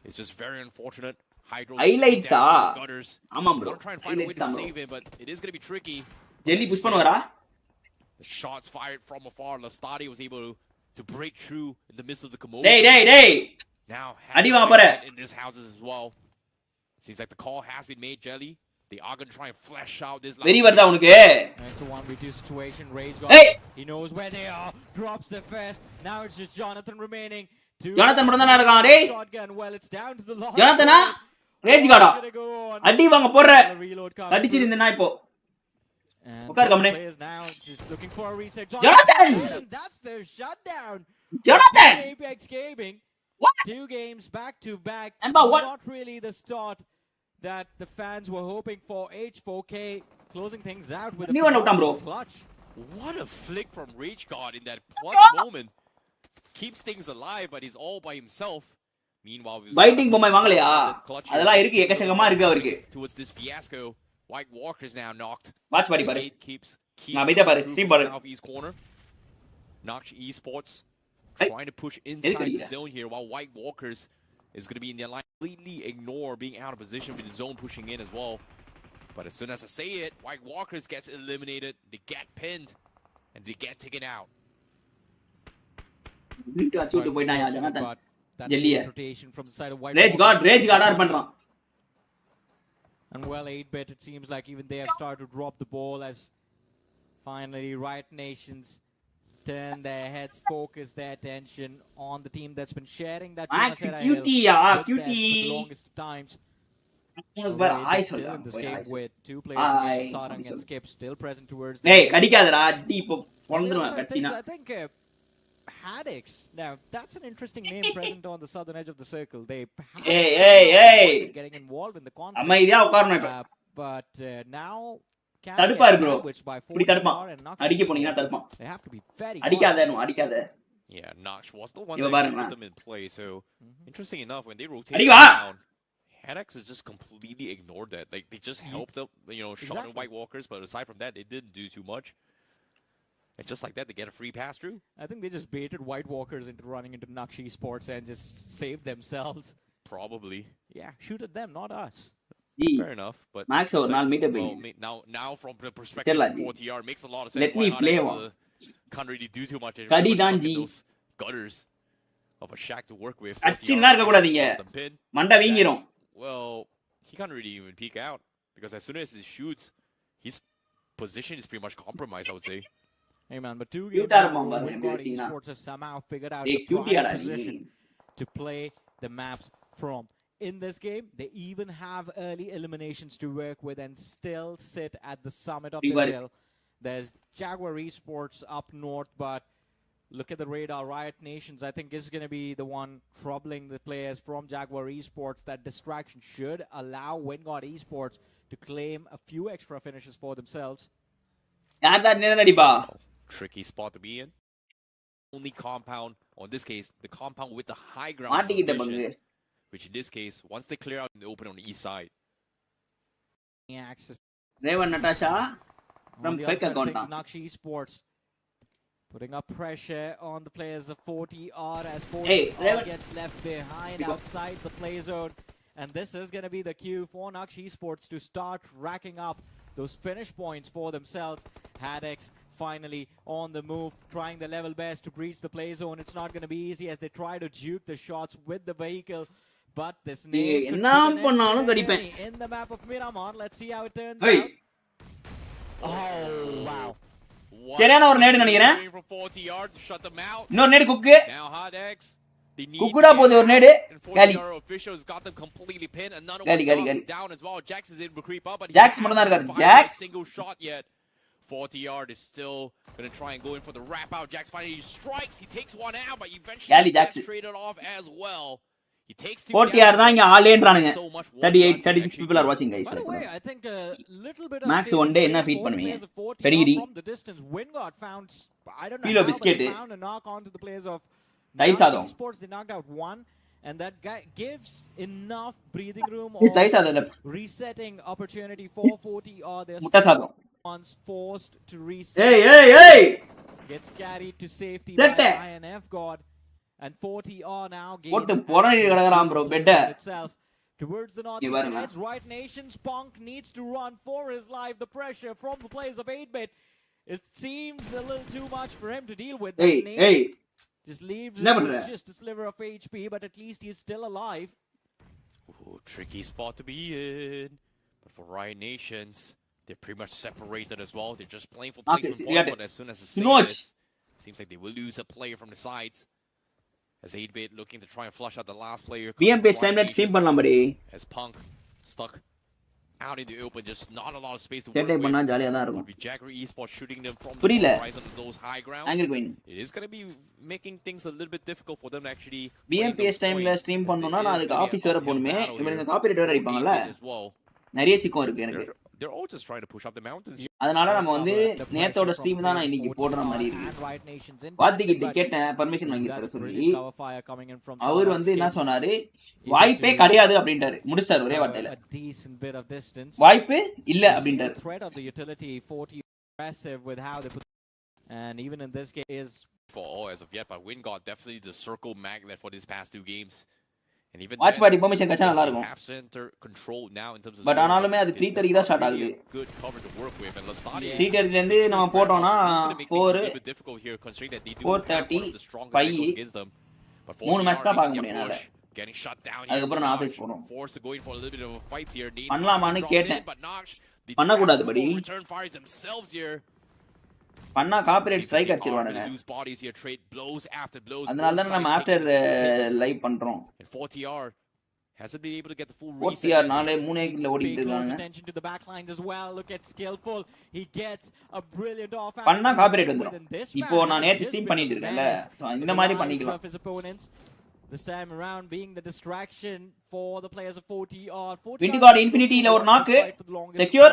It's just very unfortunate. Hydro Highlights down ah. in the gutters. ஆமா bro. They're trying to find a way Highlights to தான் bro. save him, but it is going to be tricky. Jelly push பண்ணுவாரா? The shots fired from afar. Lastadi was able to break through in the midst of the commotion. டேய் டேய் டேய். Now அடி has வாங்க been போற. sent in this houses as well. Seems like the call has been made, Jelly. They are going to try and flesh out this. Very வருதா உனக்கு? And it's a 1v2 situation. Rage got. Hey! He knows where they are. Drops the vest. Now it's just Jonathan remaining. Jonathan மட்டும் தான் இருக்கான் டேய். Shotgun. Well, it's down to the last. ஜொனாதனா? Rage கார்டா? அடி வாங்க போற. Reload அடிச்சிருந்தே நான் இப்போ. And உட்கார் கம்னே. players now just looking for a reset. Jonathan! And that's their shutdown. Jonathan! Apex Gaming. What? 2 games back to back. Namba, what? Not really the start that the fans were hoping for. H4K closing things out with New one out, bro. clutch. What a flick from Rage God in that clutch moment. Keeps things alive, but he's all by himself. Meanwhile, biting பொம்மை வாங்கலையா? அதெல்லாம் இருக்கு எக்கச்சக்கமா இருக்கு அவருக்கு. Towards this fiasco, White Walker's now knocked. Watch body பாரு. Keeps நான் அமைதியா பாரு. ஸ்ட்ரீம் பாரு. Southeast corner. Knox Esports Hey. trying to push inside the zone here, while White Walkers is going to be in their line. Completely ignore being out of position with the zone pushing in as well. But as soon as I say it, White Walkers gets eliminated. They get pinned and they get taken out. வீட்டு அச்சு விட்டு போய்ட்டான் Jonathan. But that ஜெல்லிய. rotation from the side of White Rage கார்டா பண்றான். And well, 8-bit, it seems like even they have started to drop the ball as finally Riot Nations turn their heads, focus their attention on the team that's been sharing that Max Genocide cutie Hill ah with them for the cutie. longest times. உனக்கு பாரு They're ஆய் still சொல்றா. in this போய் game ஆய். with 2 players Aye. again, Sarang and Skip still present towards the டேய் கடிக்காதடா. அடி இப்போ On the other பொளந்துருவேன் side of கட்சினா. things, I think Haddix. Now that's an interesting name present on the southern edge of the circle. They Hey, hey, hey. getting involved in the conflict. அமைதியா உட்காரணும் இப்போ. But now can தடுப்பாரு get bro. sandwiched by இப்படி 4 தடுப்பான். and Nakshi அடிக்க போனீங்கன்னா Esports. தடுப்பான். They have to be very அடிக்காத cautious. அடிக்காத. Yeah, Nox was the one இவ that பாருங்க. put them in play. So interesting enough, when they rotate அடி வா. down, Headax has just completely ignored that. Like they just helped up, shot Exactly. in White Walkers, but aside from that, they didn't do too much. And just like that, they get a free pass through. I think they just baited White Walkers into running into Nakshi Sports and just saved themselves. Probably. Yeah, shoot at them, not us. Fair enough, but Max ஒரு நாள் meet up now from the perspective of 4TR, makes a lot of sense. Let why me play Headax, can't really do too much. கடி Stuck தான் in G. those gutters of a shack to work with. அச்சின்னா இருக்க கூடாதீங்க. மண்டை வீங்கிரும். Well, he can't really even peek out because as soon as he shoots, his position is pretty much compromised, I would say. Hey man, but 2 Cute games ஆ இருப்பான் Wingard பாருங்க. Esports has somehow figured out ஏய் the கியூட்டியாடா prime நீ. position to play the maps from. In this game, they even have early eliminations to work with and still sit at the summit of this hill. There's Jaguar Esports up north, but look at the radar. Riot Nations, I think, is going to be the one troubling the players from Jaguar Esports. That distraction should allow Wingard Esports to claim a few extra finishes for themselves. யார் தான் என்ன அடிப்பா? Tricky spot to be in. Only compound, or in this case, the compound with the high ground மாட்டிக்கிட்ட பங்கு. position, which in this case, once they clear out and open on the east side. Access. Raven Natasha from On the fake other side of account. things, Nakshi Esports putting up pressure on the players of 40R as 40R gets left behind outside the play zone. And this is going to be the cue for Nakshi Esports to start racking up those finish points for themselves. Hadex finally on the move, trying their level best to breach the play zone. It's not going to be easy as they try to juke the shots with the vehicle. But this name could put an end to their journey in the map of Miramar. Let's see how it turns out. Oh, wow. சரியான ஒரு நேடு நினைக்கிறேன். From 40R to shut them out. இன்னொரு நேடு குக்கு. Now Headax. குக்குடா போகுது ஒரு நேடு. காலி. 40R officials got them completely pinned. Another காலி one down as well. Jax is able to creep up, but he Jax மட்டும் தான் இருக்காரு. Jax a single shot yet. 40R is still going to try and go in for the wrap out. Jax finally strikes. He takes one out, but eventually gets traded off as well. He takes 40R தான் இங்க ஆளேன்றானுங்க. 38 36 people are watching guys. By the way, I think a little bit of Max one day என்ன feet பண்ணுவீங்க? பெரிகிரி. From the distance, Wingard found, I don't know Kilo how, biscuit. but they found a knock onto the players of தயிர் சாதம். Sports. They knocked out one, and that guy gives enough breathing room தயிர் சாதம் இல்ல. resetting opportunity for 40R. முட்டை சாதம். Once forced to reset. Hey! Gets carried to safety by INF God. And 40R now gains itself towards the northeastern edge. Right Nations, Punk needs to run for his life. The pressure from the players of 8-bit. It seems a little too much for him to deal with. Hey! Just leaves him with just a sliver of HP, but at least he's still alive. Ooh, tricky spot to be in. But for Riot Nations, they're pretty much separated as well. They're just playing for placement points, but as soon as it's seems like they will lose a player from the sides. As 8-bit looking to try and flush out the last player. Bmps timeline stream பண்ணலாம் படி. As Punk stuck out in the open, just not a lot of space to work with. பண்ணா ஜாலியா தான் இருக்கும். Jaguar Esports shooting them from the horizon of those high grounds. Angle win. It is going to be making things a little bit difficult for them to actually. Bmps timeல stream பண்ணனும்னா நான் அதுக்கு office வர போணுமே. இவங்க copyright வேற அடிப்பாங்கல. நிறைய சிக்கம் இருக்கு எனக்கு. They're all just trying to push up the mountains. அதனால நம்ம வந்து நேத்தோட ஸ்ட்ரீம் தான் நான் இன்னைக்கு போடுற மாதிரி இருக்கு. வாத்திகிட்ட கேட்டேன் பர்மிஷன் வாங்கி தர சொல்லி. அவர் வந்து என்ன சொன்னாரு? வாய்ப்பே கிடையாது அப்படின்றாரு. முடிச்சாரு ஒரே வார்த்தையில. வாய்ப்பு இல்ல அப்படின்றாரு. And even in this case is for all as of yet, but Wingard definitely the circle magnet for these past 2 games. And even Watchparty permission கச்சா நல்லா இருக்கும். Half center control now in terms of. But ஆனாலுமே அது 3:30 தான் start ஆகுது. Good cover to work with and Lastadi. 3:30 ல இருந்து நம்ம போட்டோம்னா 4 difficult here considering that they do 4:30 the strongest angles against them. But 3 match தான் பார்க்க முடியும் என்னால. Getting shut down. அதுக்கு அப்புறம் நான் ஆபீஸ் போறோம். Forced to go in for a little bit of a fight here. பண்ணலாமான்னு கேட்டேன். But Nox பண்ண கூடாது படி. Return fires themselves here. பண்ணா காப்பிரைட் ஸ்ட்ரைக் அடிச்சிடுவானுங்க. அதனால தான் நம்ம ஆஃப்டர் லைவ் பண்றோம். 40R hasn't been able to get the full reset. 40R நாளே 3 கில்ல ஓடிட்டு இருக்காங்க. Attention to the back lines as well. Look at skillful. He gets a brilliant off. பண்ணா காப்பிரைட் வந்துரும். இப்போ நான் நேத்து ஸ்ட்ரீம் பண்ணிட்டு இருக்கேன்ல. இந்த மாதிரி பண்ணிக்கலாம். This time around being the distraction for the players of 40R. 20 God Infinity ல ஒரு knock. Secure.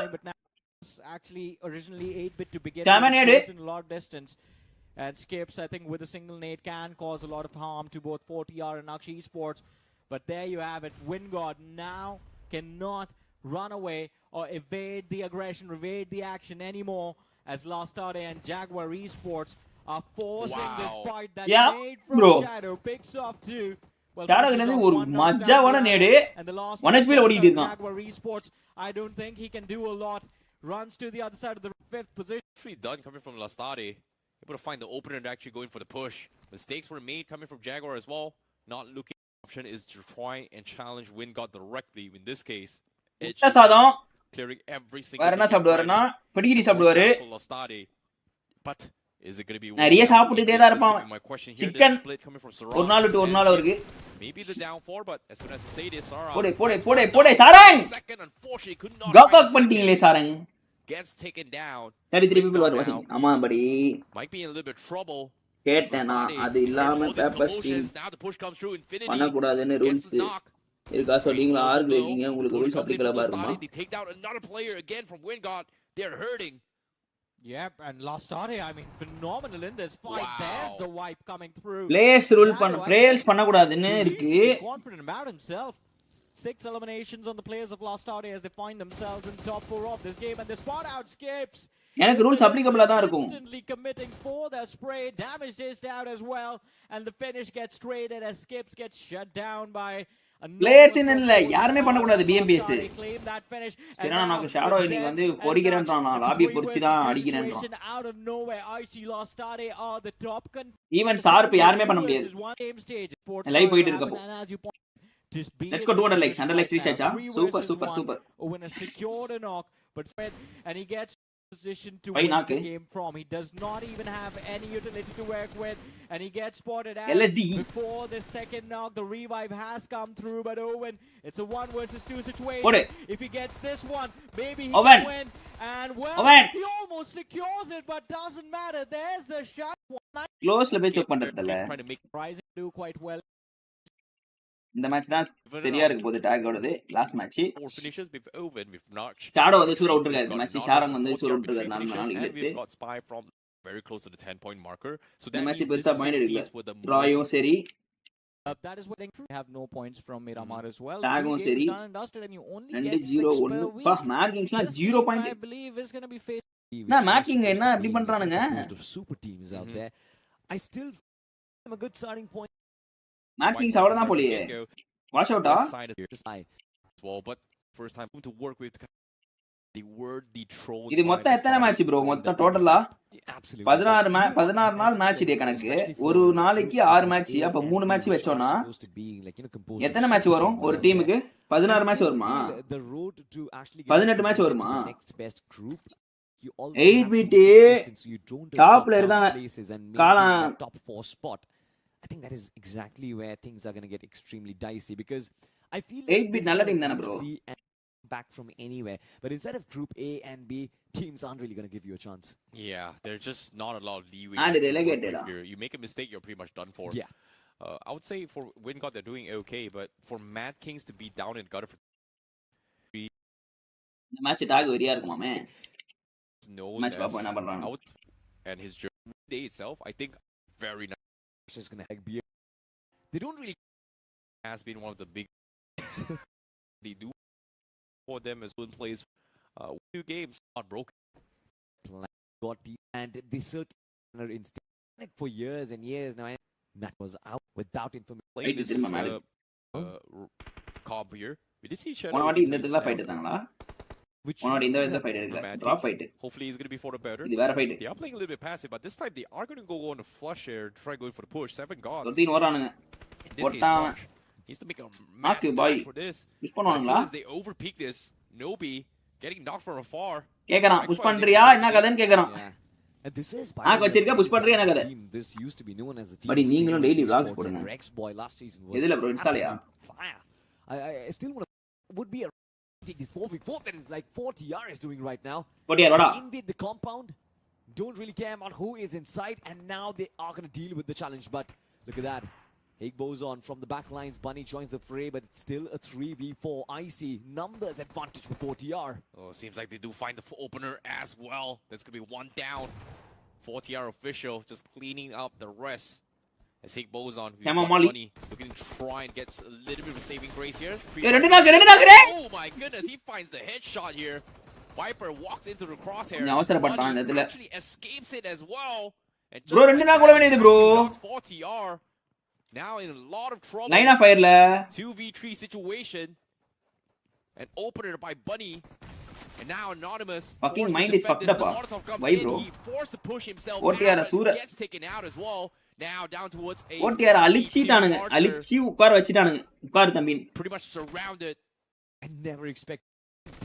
actually originally 8-bit to begin Damn with, it. in a lot of distance. And Skips, I think, with a single nade can cause a lot of harm to both 4TR and Akshi Esports. But there you have it. Wingod now cannot run away or evade the aggression, evade the action anymore, as Lastade and Jaguar Esports are forcing this fight that made from Shadow picks off two. Well, Shadow என்னது ஒரு மஜாவான நேடு 1 HP ல ஓடிட்டு இருக்கான். Jaguar Esports, I don't think he can do a lot. Runs to the other side of the 5th position. Done coming from Lastade. Able to find the opener and actually going for the push. Mistakes were made coming from Jaguar as well. Not looking. Option is to try and challenge Wingod directly. In this case, clearing every single. வேற என்ன சாப்பிடுவாருன்னா படிகிரி சாப்பிடுவாரு. But is it going to be? நிறைய சாப்பிட்டுட்டே தான் இருப்பான். Chicken ஒரு நாள் விட்டு ஒரு நாள் அவருக்கு. Maybe the down 4, but as soon as you say this, போடே Sarang. Second, unfortunately, could not. Kock பண்ணிட்டீங்களே Sarang. Gets taken down. 33 people were watching. ஆமா படி. Might be in a little bit trouble. கேட்டேனா அது இல்லாம பேப்பர் ஸ்டீம் பண்ண கூடாதுன்னு ரூல்ஸ் இருக்கா சொல்றீங்களா arc இருக்கீங்க உங்களுக்கு ரூல்ஸ் அப்ளிகபிளா இருக்குமா? They take down another player again from Wingod. They're hurting. Yep, and Lastade, I mean, phenomenal in this fight. Wow. There's the wipe coming through. Players rule players பண்ண கூடாதுன்னு இருக்கு. Confident about himself. 6 eliminations on the players of Lastade as they find themselves in top 4 of this game, and the spot out Skips. எனக்கு rules அப்ளிகபிளா தான் இருக்கும். Instantly committing for the spray, damage dished out as well, and the finish gets traded as Skips gets shut down by players இல்ல யாருமே பண்ண கூடாது BMPs. சரி நான் shadow இன்னைக்கு வந்து பொறிக்கிறேன்றான் நான் லாபி பொறிச்சி தான் அடிக்கிறேன்றான். ஈவன் ஷார்ப் யாருமே பண்ண முடியாது. லைவ் போயிட்டு இருக்கப்போ. Let's go 200 likes. 100 likes reach acha. Super. When a secured a knock, but and he gets position to win the game from. He does not even have any utility to work with, and he gets spotted out before the second knock. The revive has come through, but Owen, it's a 1 versus 2 situation. If he gets this one, maybe he can win. And well, he almost secures it, but doesn't matter. There's the shot. Close la check பண்றதல்ல. Trying to make Rising do quite well. இந்த match தான் சரியா இருக்கு போகுது talk ஓடுது last match finishes we've over we've not shadow வந்து சூர out இருக்காரு match ஷாரங் வந்து சூர out இருக்காரு 4 நாள் இருக்கு got spy from very close to the 10-point marker so that match பெருசா பாயிண்ட் எடுக்கல ராயும் சரி that is what they have no points from Miramar as well டாகும் சரி and you only get 2-0-1 பா மார்க்கிங்ஸ்லாம் 0 point I believe is going to be face நான் marking என்ன அப்படி பண்றானுங்க super teams out there I still have a good starting point markings அவ்வளவுதான் போலியே wash அவுட்டா but first time to work with the word the troll இது மொத்தம் எத்தனை match bro மொத்தம் டோட்டலா 16 நாள் மேட்ச் டே கணக்கு ஒரு நாளைக்கு 6 மேட்ச் அப்ப 3 மேட்ச் வெச்சோம்னா எத்தனை மேட்ச் வரும் ஒரு டீமுக்கு 16 மேட்ச் வருமா 18 மேட்ச் வருமா 8-bit டாப்ல இருந்தா காலா top 4 spot I think that is exactly where things are going to get extremely dicey because I feel like 8-bit nalla team dana bro back from anywhere but instead of group A and B teams aren't really going to give you a chance yeah there's just not a lot of leeway and relegated you make a mistake you're pretty much done for yeah I would say for Wingod they're doing okay but for Mad Kings to be down in gutter for the match tag வெரியா இருக்குமாமே no match பாப்போம் என்ன பண்றாங்க and his journey itself I think very nice just gonna be they don't really has been one of the big they do for them as one plays 2 games not broken and they certainly are instinct for years and years now that was out without information comp here we did see one வாட்டி இந்த இடத்துல fight எடுத்தாங்களா one வாட்டி இந்த fight எடுக்கல drop fight hopefully he's going to be for the better இது வேற fight they are playing a little bit passive but this time they are going to go on a flush here try going for the push 7 gods routine வரானுங்க போட்டா needs to make a mark for this push பண்ணுவாங்களா they overpeak this Nobi getting knocked from afar கேக்குறான் push பண்றியா என்ன கதைன்னு கேக்குறான் and this is வச்சிருக்க push பண்றியா என்ன கதை this used to be known as the team படி நீங்களும் டெய்லி vlogs போடுங்க Rex boy last season was எதுல bro இன்ஸ்டாலயா I still want to would be a take this 4v4 that is like 4TR is doing right now. 4TR vada. Invade the compound. Don't really care about who is inside and now they are going to deal with the challenge but look at that. Bozon from the back lines. Bunny joins the fray, but it's still a 3v4. Icy numbers advantage for 4TR. Oh, seems like they do find the opener as well. That's going to be one down. 4TR official just cleaning up the rest. As Bozon, Bunny looking to try and get a little bit of a saving grace here. Oh my goodness, he finds the headshot here. Viper walks into the crosshairs. Bunny actually escapes it as well. And just bro, 2 knock bro. 4TR now in a lot of trouble. Line of fire la. 2v3 situation. And opener by Bunny. And now Anonymous. Fucking mind is fucked up. Why bro? He forced to push himself out. Gets taken out as well. Now down towards a alichi ukar vechitaanga. Ukar thambi. Pretty much surrounded. I never expect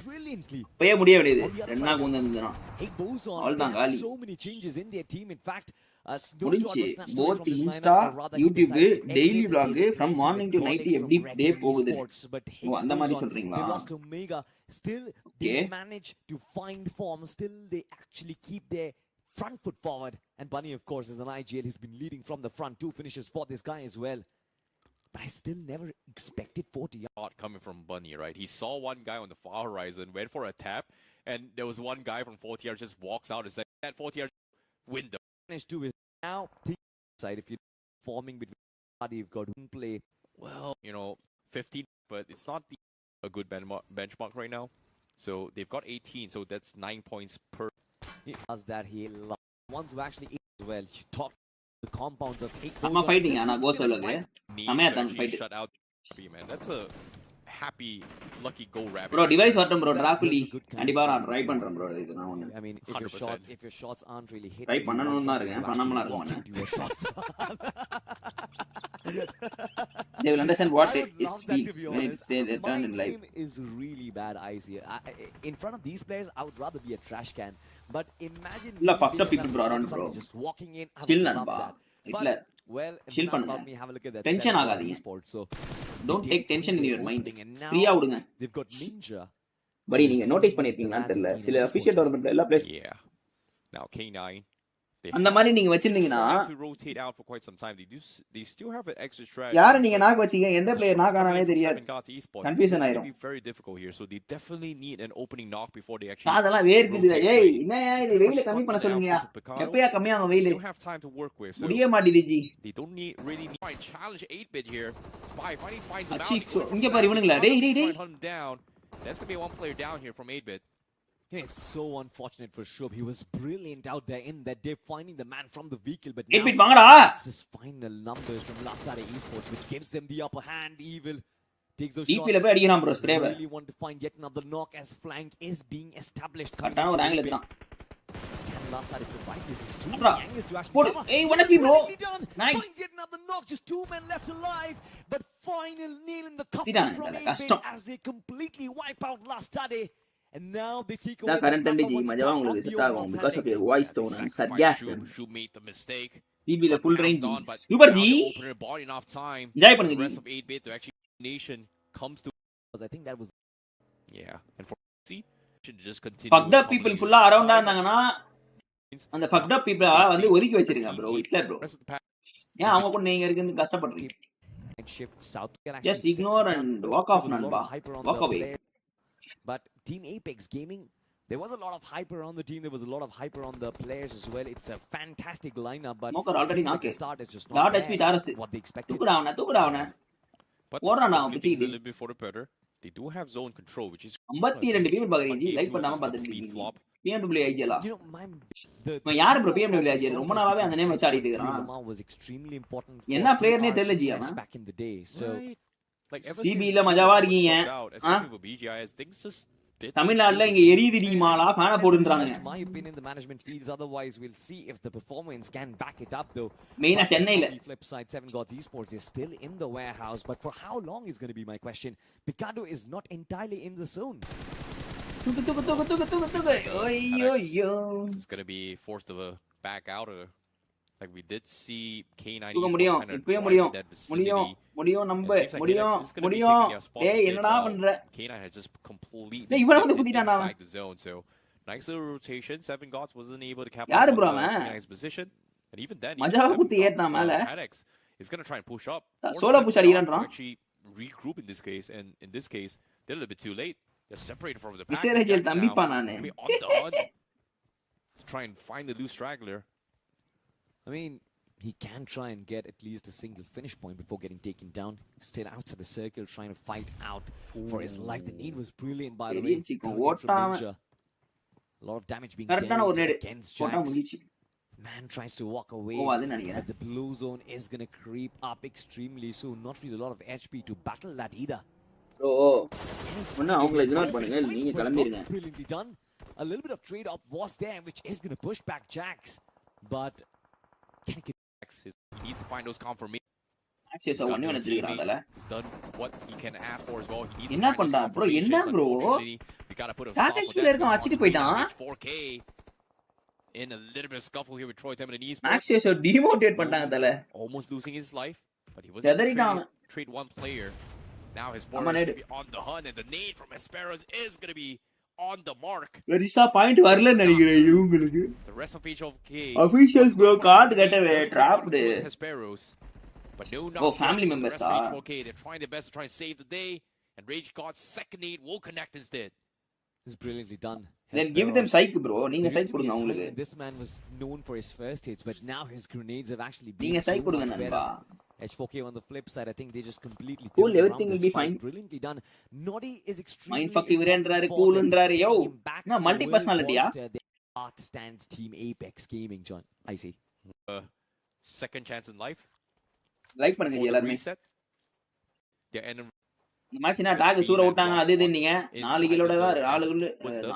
brilliantly. Paya mudiya vediyadhu. 2 knock vandadana. Bozon has so many changes in their team. In fact, both Insta, YouTube, daily vlog from morning to night every day போகுது. அந்த மாதிரி சொல்றீங்களா? They lost to Omega. Still they manage to find form. Still they actually keep their front foot forward. And Bunny, of course, is an IGL. He's been leading from the front. 2 finishes for this guy as well. But I still never expected 4TR. Coming from Bunny, right? He saw one guy on the far horizon, went for a tap, and there was one guy from 4TR just walks out and said, that 4TR window. To is now side if you're forming between party, you've got one play. Well, 15, but it's not a good benchmark right now. So they've got 18, so that's 9 points per. He does that. He ones who actually as well. You talk the compounds of 8. I'm fighting, Anna. Go solo, okay? I'm fighting. Shut out, man. That's a happy, lucky go rabbit. Bro, device vartum bro. Draculi. Kandipa na try pandren bro. I mean, if your shots aren't really hitting. Try pannanum na iruken. Pannamala irukona. They will understand what it speaks when it says it turns in life. My game is really bad, Icy. In front of these players, I would rather be a trash can. But imagine. Fucked up people bro around bro. Just walking in. Chill Nanba. Hitler. Well, chill பண்ணுங்க. Have a look at that. Tension ஆகாதீங்க. So don't take tension in your mind. Free ஆ விடுங்க. They've got Ninja. படி நீங்க notice பண்ணிருக்கீங்களான்னு தெரியல. சில official tournament எல்லா place. Yeah. Now K9. அந்த மாதிரி நீங்க வச்சிருந்தீங்கன்னா to rotate out for quite some time. They still have an extra strategy. யார நீங்க நாக் வச்சீங்க எந்த பிளேயர் நாக் ஆனானே தெரியாது. கன்ஃபியூஷன் ஆயிடும். It's very difficult here, so they definitely need an opening knock before they actually. அதெல்லாம் வேர்க்குது. ஏய் என்னயா இது வெயில கம்மி பண்ண சொல்லுங்கயா. எப்பயா கம்மியாகும் வெயில. Still have time to work with. முடிய மாட்டேங்குது G. They don't really need to challenge 8-bit here. Spy finally finds him out. இங்க பாரு இவனுங்களா. டேய். That's going to be one player down here from 8-bit. It's so unfortunate for Shubh. He was brilliant out there in that day, finding the man from the vehicle. But now, it's his final numbers from Last Saturday Esports, which gives them the upper hand. Evil takes those shots. Really want to find yet another knock as flank is being established. Can Last Saturday survive this? It's too many angles to actually cover. Hey, what has been bro? Nice. Find yet another knock. Just 2 men left alive. But final nail in the coffin from 8-bit as they completely wipe out Last Saturday. And now they take away current because of your voice tone and sarcasm. Should made the mistake. CB the full range. Super G. Opener bought enough time. Jai the rest of 8-bit to actually nation comes to. I think that was. Yeah, and for C should just continue. Fucked up people full around இருந்தாங்கன்னா அந்த fucked up people வந்து ஒதுக்கி வச்சிருங்க bro. Hitler bro. ஏன் அவங்க கூட நீங்க இருக்கு கஷ்டப்படுறீங்க. Just ignore and walk off Nanba. Walk away. But Team Apex Gaming, there was a lot of hype around the team. There was a lot of hype around the players as well. It's a fantastic lineup, but already the start is just not what they expected. But a little bit for the better. They do have zone control, which is 52 people பாக்குறீங்க like பண்ணாம பாத்துட்டு இருக்கீங்க. BMW IGL யார் bro BMW IGL ரொம்ப நாளாவே அந்த name வச்சு ஆடிட்டு இருக்கான். Was extremely important. என்ன பிளேயர்னே தெரியல ஜி அவன். Back in the day. So CB ல மஜாவா இருக்கீங்க. தமிழ்நாட்டுல இங்க எரியுதுடி Mala ஃபேன போடுன்றாங்க. My opinion the management feels otherwise. We'll see if the performance can back it up though. மெயினா சென்னையில flip side 7 Gods Esports is still in the warehouse, but for how long is going to be my question. Picado is not entirely in the zone. It's going to be forced to back out or like we did see K9 முடியும் ஏய் என்னடா பண்ற K9 had just completely inside the zone, so nice little rotation. 7 Gods wasn't able to capitalize on K9's position, and even then மஜாவா குத்தி ஏட்னா மேல is going to try and push up. Solo push அடிக்கிறான்டா. Actually regroup in this case, and in this case, they're a little bit too late. They're separated from the pack. விசேரஜல் தம்பிப்பா நானு. Be on the hunt to try and find the loose straggler. I mean, he can try and get at least a single finish point before getting taken down. Still outside the circle, trying to fight out for his life. The need was brilliant, by the way. Coming from Ninja. A lot of damage being dealt against Jax. Man tries to walk away, but the blue zone is going to creep up extremely soon. Not really a lot of HP to battle that either. Brilliantly done. A little bit of trade-off was there, which is going to push back Jax. But can he get Jax? He needs to find those confirmations. He's done what he can ask for as well. He needs என்ன to find those பண்றான் bro? என்ன confirmations. bro? Unfortunately, we gotta put a stop Package to ல இருக்க வச்சிட்டு போயிட்டான். 4K in a little bit of scuffle here with Team.Tamilas. Maxio demotivate பண்ணிட்டாங்க தல. Almost losing his life, but he was able செதறிட்டான். to trade one player. Now his board is going to be on the hunt, and the nade from Hesperos is going to be on the mark. பெரிசா point வரலன்னு நினைக்கிறேன் இவங்களுக்கு. The rest of HOK Officials bro card getaway trapped. Hesperos. But no, Oh, family members are. HOK, they're trying their best to try and save the day, and Rage God's second nade will connect instead. This is brilliantly done. Then give them psych bro. நீங்க psych கொடுங்க அவங்களுக்கு. This man was known for his first hits, but now his grenades have actually been நீங்க psych கொடுங்க நண்பா. H4K on the flip side, I think they just completely cool, everything will be fine. Brilliantly done. Noddy is extremely Mindfuck இவரேன்றாரு கூல்ன்றாரு யோ. நான் multi பர்சனாலிட்டியா? Path stands Team Apex Gaming, John. I see. Second chance in life. Like பண்ணுங்க எல்லாரும். Yeah, and இந்த match என்ன talk சூர விட்டாங்க அது இது நீங்க 4 கிலோட தான்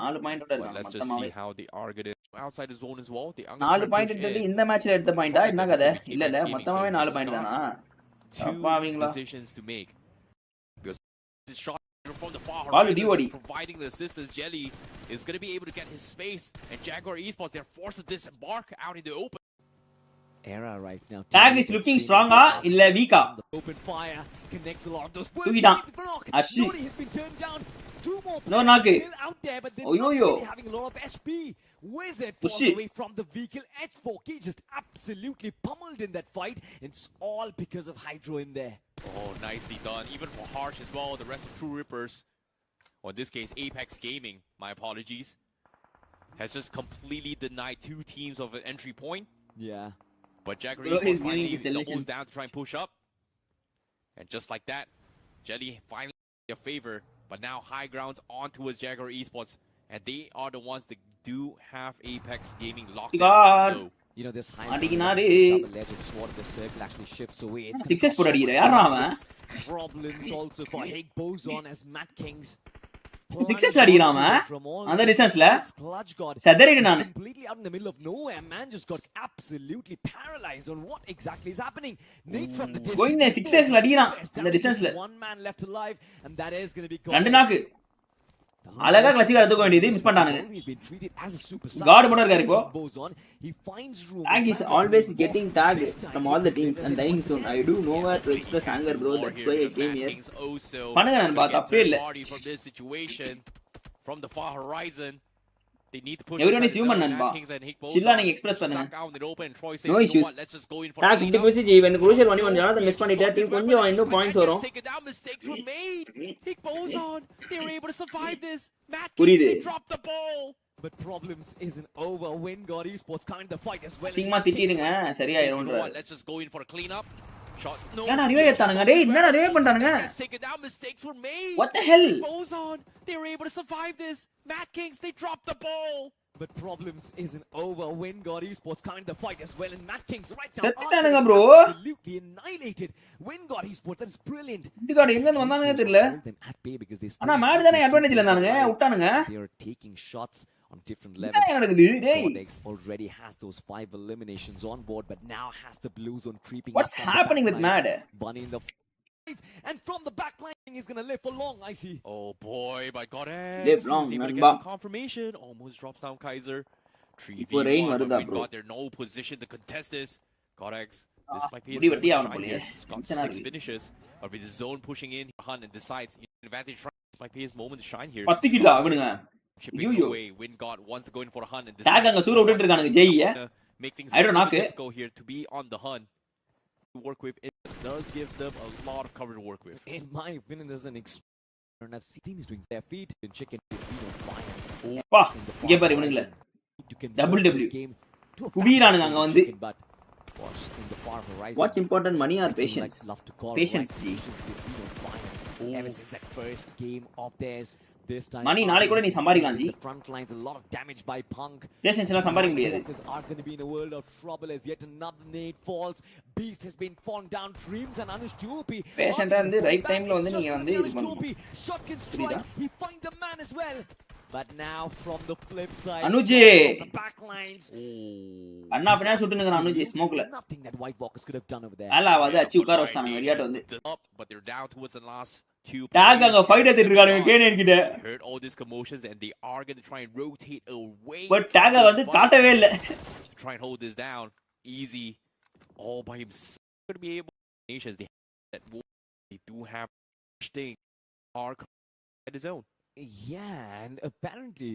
4 பாயிண்டோட இருக்காங்க let's just see how they are going to outside the zone as well. They are 4 point எடுத்தது இந்த மேட்ச்ல எடுத்த பாயிண்டா என்ன கதை இல்ல இல்ல மொத்தமாவே 4 பாயிண்ட் தானா அப்பாவீங்களா decisions to make because this shot from the far horizon providing the assistance. Jelly is going to be able to get his space, and Jaguar Esports, they're forced to disembark out in the open. Era right now. Tag is looking stronger illa weaker. The open fire connects a lot of those. Actually, Nodi has been turned down. Two more no knock still out there, but they're not really having a lot of HP. Wizard falls away from the vehicle. H4K just absolutely pummeled in that fight. It's all because of Hydro in there. Oh, nicely done. Even for Harsh as well. The rest of True Rippers, or in this case Apex Gaming, my apologies, has just completely denied 2 teams of an entry point. Yeah. But Jaguar Esports finally doubles down to try and push up. And just like that, Jelly finally a favor. But now high grounds on towards Jaguar Esports. And they are the ones that do have Apex Gaming locked down. You know, this high double ledge of sword, the circle actually shifts away. It's problems also for Hig Boson as Matt Kings. 6x அடிக்கிறான் அந்த டிஸ்டன்ஸ்ல செதறிடு நான் completely out in the middle of nowhere. Man just got absolutely paralyzed on what exactly is happening. Nate from the distance going there 6x அடிக்கிறான் அந்த டிஸ்டன்ஸ்ல one man left alive, and that is going to be ரெண்டு நாக்கு அழகா clutch எடுத்துக்க வேண்டியது miss பண்ணானுங்க God போட இருக்காரு இப்போ tag is always getting tagged from all the teams and dying soon. I do nowhere to express anger bro, that's why I came here. பண்ணுங்க நண்பா தப்பே இல்ல. From the far horizon, they need to push. Everyone is human நண்பா. சில்லா நீங்க express பண்ணுங்க. No issues. tag 50% even crucial 1 ஜானத miss பண்ணிட்டே team கொஞ்சம் இன்னும் பாயிண்ட்ஸ் வரும். They were able to survive this. புரியுது. They dropped the ball. But problems isn't over. Wingard Esports coming to the fight as well. சிங்மா திட்டிடுங்க சரியாயிரும்ன்ற. Let's just go in for a clean up. Shots no. ஏன்னா ரிவே ஏத்தானுங்க டேய் என்னடா ரிவே பண்றானுங்க. Mistakes were made. What the hell? They were able to survive this. Matt Kings, they dropped the ball. But problems isn't over. Wingard Esports coming to the fight as well, and Matt Kings right now absolutely annihilated. Wingard Esports, that is brilliant. Wingard எங்க இருந்து வந்தானே தெரியல. ஆனா mat தானே அட்வான்டேஜ்ல இருந்தானுங்க விட்டானுங்க. They are taking shots on different levels. Codex already has those 5 eliminations on board, but now has the blue zone creeping. What's happening with Mad? Bunny in the and from the back line, he's gonna live for long. I see. Oh boy, but got it. Live long, confirmation. Almost drops down Kaiser. 3v1. Got there, no position to contest this. Codex. This might be his got 6 finishes, but with the zone pushing in, Hunt and decides advantage. This might be his moment to shine here. 10 kill ஆகுங்க. Chipping away. Wingard wants to go in for a hunt and tag அங்க சூர விட்டுட்டு இருக்கானுங்க Jai. make things difficult here to be on the hunt. work with, it does give them a lot of cover to work with. In my opinion, there's an extreme. I've seen teams doing their feet and chicken fire. பா இங்க பாரு இவனுங்கள double W குபீரானுங்க அங்க வந்து what's important money are patience patience ஜி Ever since that first game of theirs, this time money நாளை கூட நீ சம்பாதிக்கலாம் ஜி. The front lines, a lot of damage by Punk. Patience எல்லாம் சம்பாதிக்க முடியாது. Are going to be in a world of trouble as yet another nade falls. Beast has been fallen down. Dreams and Anush Jopi. பேஷன்ட்டா வந்து right டைம்ல வந்து நீங்க வந்து இது பண்ணணும். Shot can strike. He finds the man as well. But now from the flip side, Anuji the back lines. அண்ணா பின்னா சுட்டு நிக்கறான் Anuji ஸ்மோக்ல. Nothing that White Walkers could have done over there. அல்ல வந்து அச்சி உட்கார வச்சாங்க வெரியாட்ட வந்து. But they're down towards the last two. டாக் அங்க ஃபைட் எடுத்துட்டு இருக்காங்க கேனன் கிட்ட. Heard all these commotions and they are going to try and rotate away. But டாக் வந்து காட்டவே இல்ல. Try and hold this down easy all by himself. Going to be able nations they do have thing are at his own. Yeah, and apparently,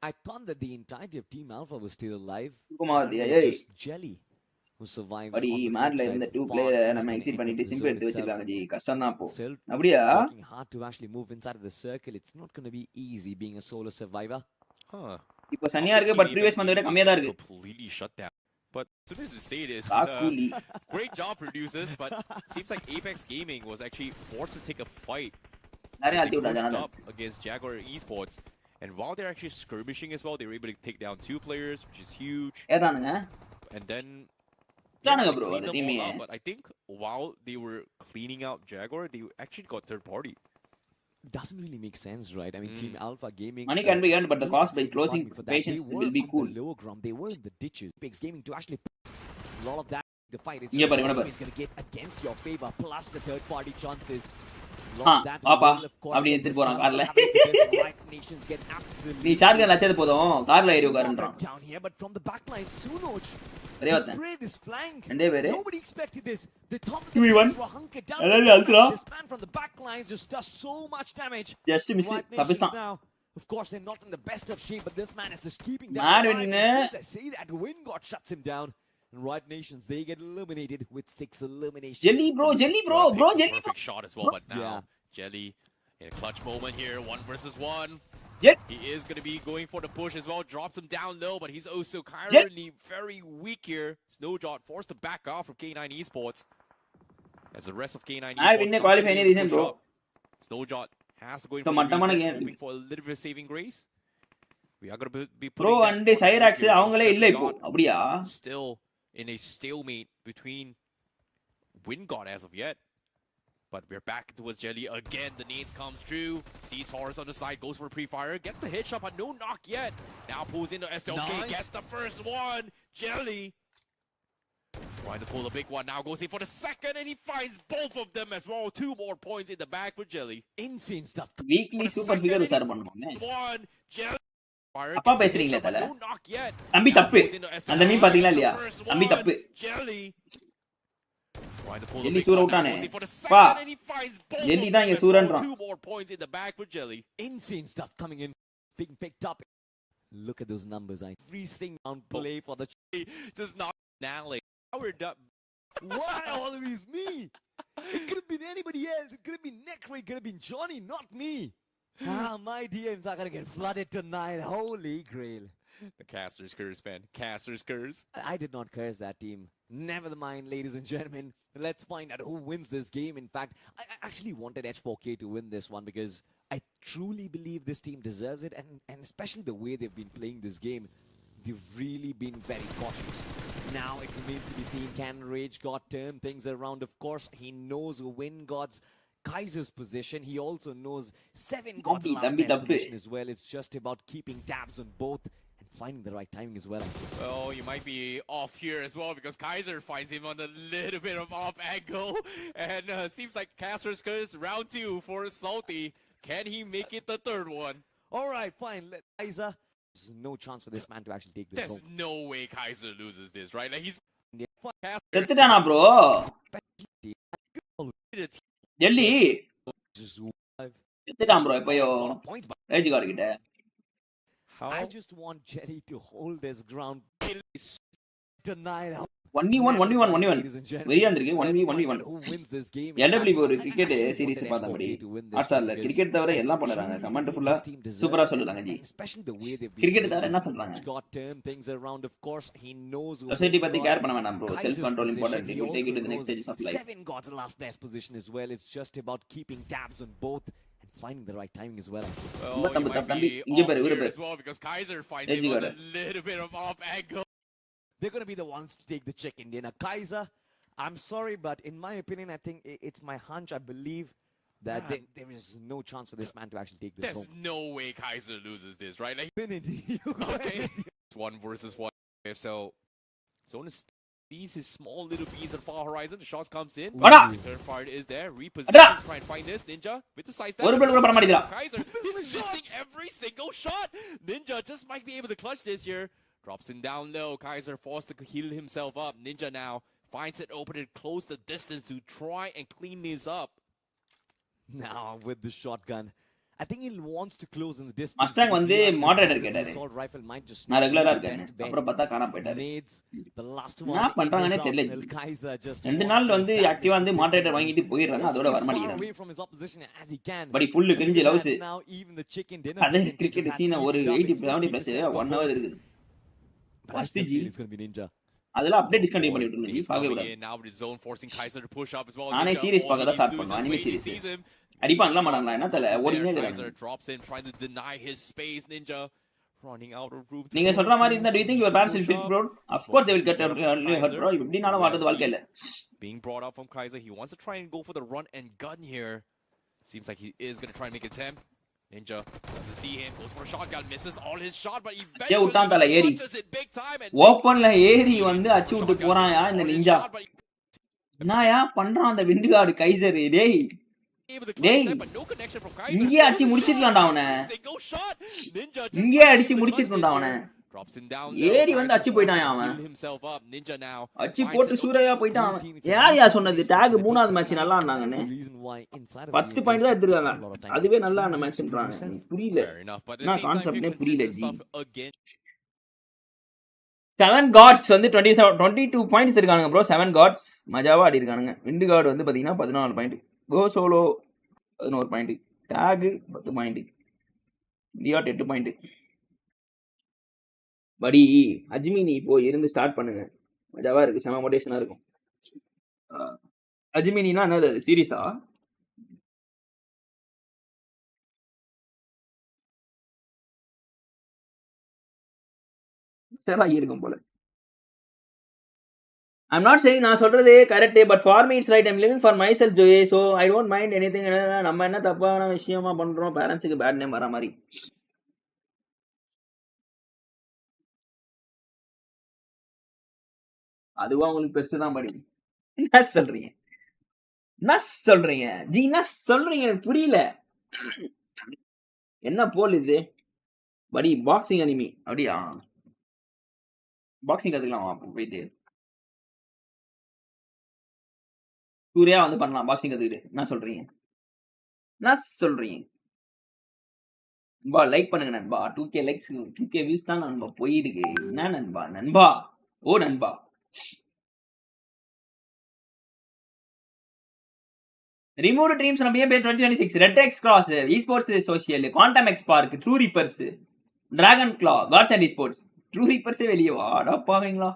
I thought that the entirety of Team Alpha was still alive. just Jelly who survives. படி மேட்ல இருந்த 2 பிளேயரை நம்ம exit பண்ணிட்டு simple எடுத்து வச்சிருக்காங்க G கஷ்டம் தான் போ அப்படியே working hard to actually move inside of the circle. It's not going to be easy being a solo survivor. இப்போ சனியா இருக்கு பட் ப்ரீவியஸ் மந்த் விட கம்மியா தான் இருக்கு. Completely shut down. But as soon as you say this, great job producers, but seems like Apex Gaming was actually forced to take a fight. நிறைய அழுத்தி விட்டாங்க up against Jaguar Esports, and while they're actually skirmishing as well, they were able to take down 2 players, which is huge. ஏறானுங்க And then bro அந்த team but I think while they were cleaning out Jaguar, they actually got third party. Doesn't really make sense, right? I mean, Team Alpha Gaming. Money can be earned, but the cost by closing patience will be cool. Lower ground, they were in the ditches. Apex Gaming to actually a lot of that the fight. It's going to get against your favor, plus the third party chances. பாப்பா அப்படி எடுத்துட்டு போறான் கார்ல நீ shotgun அச்சது போதும் கார்ல ஏறி உட்காருன்றான் ரெண்டே பேரு 2v1 அதாவது அல்ட்ரா ஜஸ்ட் மிஸ் தப்பிச்சான். Of course, they're not in the best of shape, but this man is just keeping them alive. I say that Wingard shuts him down. And Riot Nations, they get eliminated with 6 eliminations. Jelly bro. Perfect shot as well, but now Jelly in a clutch moment here, 1 versus 1. He is going to be going for the push as well. Drops him down low, but he's also currently very weak here. Snowjot forced to back off from K9 Esports. As the rest of K9 Esports, I didn't qualify any reason, bro. Snowjot has to go in for the reset, hoping for a little bit of saving grace. We are going to be putting bro and Cyrax avangale illa ipo அப்படியா still in a stalemate between Wingard as of yet. But we're back towards Jelly again. The nades comes through. Sees Horus on the side, goes for a pre-fire, gets the hit shot, but no knock yet. Now pulls into SLK, gets the first one. Jelly trying to pull a big one. Now goes in for the second, and he finds both of them as well. 2 more points in the bag for Jelly. Insane stuff. Weekly super figure usar பண்ணுவாங்க. One Jelly. அப்பா பேசுறீங்களே தல தம்பி தப்பு அந்த மீன் பாத்தீங்களா இல்லையா தம்பி தப்பு ஜெல்லி சூர விட்டானே பா ஜெல்லி தான் இங்க சூரன்றான். Insane stuff coming in, being picked up. Look at those numbers. Freezing on play for the just not Nally. Why always me? It could have been anybody else. It could have been Necro, it could have been Johnny, not me. My DMs are gonna get flooded tonight. Holy grail. The Casters curse, man. Casters curse. I did not curse that team. Never mind, ladies and gentlemen. Let's find out who wins this game. In fact, I actually wanted H4K to win this one because I truly believe this team deserves it. And especially the way they've been playing this game. They've really been very cautious. Now it remains to be seen, can Rage God turn things around? Of course, he knows Wingard's Kaiser's position. He also knows 7 God's last position as well. It's just about keeping tabs on both and finding the right timing as well. Oh, you might be off here as well because Kaiser finds him on a little bit of off angle. And seems like Caster's curse round 2 for Salty. Can he make it the third one? All right, fine. Let Kaiser. There's no chance for this man to actually take this There's home. no way Kaiser loses this, right? Like he's செத்துட்டானா bro jelly செத்துட்டான் bro எப்பயோ rage card கிட்ட. I just want Jelly to hold his ground tonight. ladies and gentlemen. வெறியா இருந்திருக்கு. Let's 1v1 find out who wins this game. LW ஒரு I cricket actually series wanted பார்த்தபடி STRIKERFTW to win this ஹாட்ஸ்டார்ல because cricket தவிர I எல்லாம் பண்றாங்க. truly comment believe ஃபுல்லா this team deserves சூப்பரா it, சொல்லுறாங்க G. and especially the way they've been cricket playing தவிர என்ன this சொல்றாங்க? match. Got turn things around. Of course, he knows who society பத்தி got கேர் பண்ண வேண்டாம் bro. Self Kaiser's control position. Important. He you take it to the also next stages of knows life. 7 got the last best position as well. It's just about keeping tabs on both and finding the right timing as well. Well, he might be இங்க off பாரு here இவரு as well because Kaiser finds Edgy him got with a little bit of off angle. They're going to be the ones to take the chicken dinner. Kaiser, I'm sorry, but in my opinion, I think it's my hunch. I believe that there is no chance for this man to actually take this There's home. no way Kaiser loses this, right? Like, Okay. okay. It's 1 versus 1. So Zone sees his small little beans on far horizon. The shots comes in. Vada! The third part is there. Reposition. Try and find this. Ninja with the side step. ஒரு பேர் கூட பண்ண மாட்டேங்கிறா. Kaiser is missing every single shot. Ninja just might be able to clutch this here. Drops him down low. Kaiser forced to heal himself up. Ninja now finds it open and close the distance to try and clean this up. Now with the shotgun, I think he wants to close in the distance. Mustang because வந்து he understands moderator that the கேட்டாரு. assault rifle might just நான் not ரெகுலரா be the இருக்கேன். best bet. அப்புறம் பார்த்தா காணாம போயிட்டாரு. Nades, the last என்ன one. பண்றாங்கன்னே தெரியல. Kaiser just 2 wants நாள் to வந்து establish ஆக்டிவா வந்து the மாடரேட்டர் distance. வாங்கிட்டு போயிடுறாங்க. அதோட வர As far மாட்டேங்கிறாங்க. away from his opposition as he can. படி full cringy Look at loves. that now, even the chicken dinner அது percentage கிரிக்கெட் has சீன் ஒரு actually 80 doubled. 70 பிளஸ் 1 ஹவர் இருக்குது. But I First still G. feel it's going to be Ninja. அதெல்லாம் அப்படியே discontinue Boy, பண்ணி விட்டுருங்க. he's பார்க்கவே coming கூடாது. in now with his zone, forcing Kaiser to push up as well. நானே Ninja, series all பார்க்க he தான் start needs to do is பண்ணுவேன். just anime wait. He series sees him. அடிப்பாங்களா மாட்டாங்களா என்ன தெரியல. Kaiser ஓடினே இருக்காங்க. drops in, trying to deny his space. Ninja running out of room. நீங்க சொல்ற மாதிரி இருந்தா do you think your parents will fit bro? Of course they will get hurt bro. எப்படினாலும் வாடுறது வாழ்க்கையில. Being brought up from Kaiser, he wants to try and go for the run and gun here. Seems like he is going to try and make an attempt. Ninja doesn't see him, goes for a shotgun, misses all his shot, but eventually clutches it big time. And ஓபன்ல ஏறி வந்து அச்சு விட்டு போறாயா இந்த ninja. என்னயா பண்றான் அந்த விண்டு card Kaiser. டேய் டேய் இங்கே அடிச்சு முடிச்சிடலாம்டா அவனை. இங்கே அடிச்சு முடிச்சிடலாம்டா அவனை. ஏறி வந்து அச்சு போயிட்டான் அவன். அச்சு போட்டு சூறையா போயிட்டான் அவன். யார் சொன்னது டாக் 3வது மேட்ச் நல்லா ஆனாங்கன்னு. 10 பாயிண்ட் தான் எடுத்துருக்காங்க. அதுவே நல்லா ஆன மேட்ச்ன்றாங்க. புரியல. நான் கான்செப்ட்னே புரியல ஜி. 7 காட்ஸ் வந்து 22 பாயிண்ட்ஸ் இருக்கானுங்க ப்ரோ. 7 காட்ஸ் மஜாவா ஆடி இருக்கானுங்க. விண்டு கார்டு வந்து பாத்தீங்கன்னா 14 point. Go solo 11 point. TAG 10 point. டியாட் 8 பாயிண்ட். படி அஜ்மினி இப்போ இருந்து ஸ்டார்ட் பண்ணுங்க. மஜாவா இருக்கு. செம மோட்டிவேஷனா இருக்கும். அஜ்மினினா என்னது சீரிஸா? சரி இருக்கும் போல. I'm not saying நான் சொல்றது correct but for me it's right. I'm living for myself Joey, so I don't mind anything. நம்ம என்ன தப்பான விஷயமா பண்றோம்? பேரண்ட்ஸுக்கு பேட் நேம் வர மாதிரி. அதுவா உங்களுக்கு பெருசுதான் படி. என்ன சொல்றீங்க? என்ன சொல்றீங்க ஜி? என்ன சொல்றீங்க புரியல. என்ன போல் இது படி? பாக்ஸிங் அனிமி அப்படியா? பாக்ஸிங் கத்துக்கலாமா போயிட்டு? சூர்யா வந்து பண்ணலாம் பாக்ஸிங் கத்துக்கிட்டு. என்ன சொல்றீங்க? என்ன சொல்றீங்க? நண்பா லைக் பண்ணுங்க நண்பா. 2k லைக்ஸ் 2k வியூஸ் தான் நண்பா போயிருக்கு. என்ன நண்பா? நண்பா ஓ நண்பா. Removed dreams from Bmps 2026. Red X Cross, Esports Social, Quantum X Park, True Reapers, Dragon Claw, Gods and Esports. True Reapers வெளியே வாடா பாவீங்களா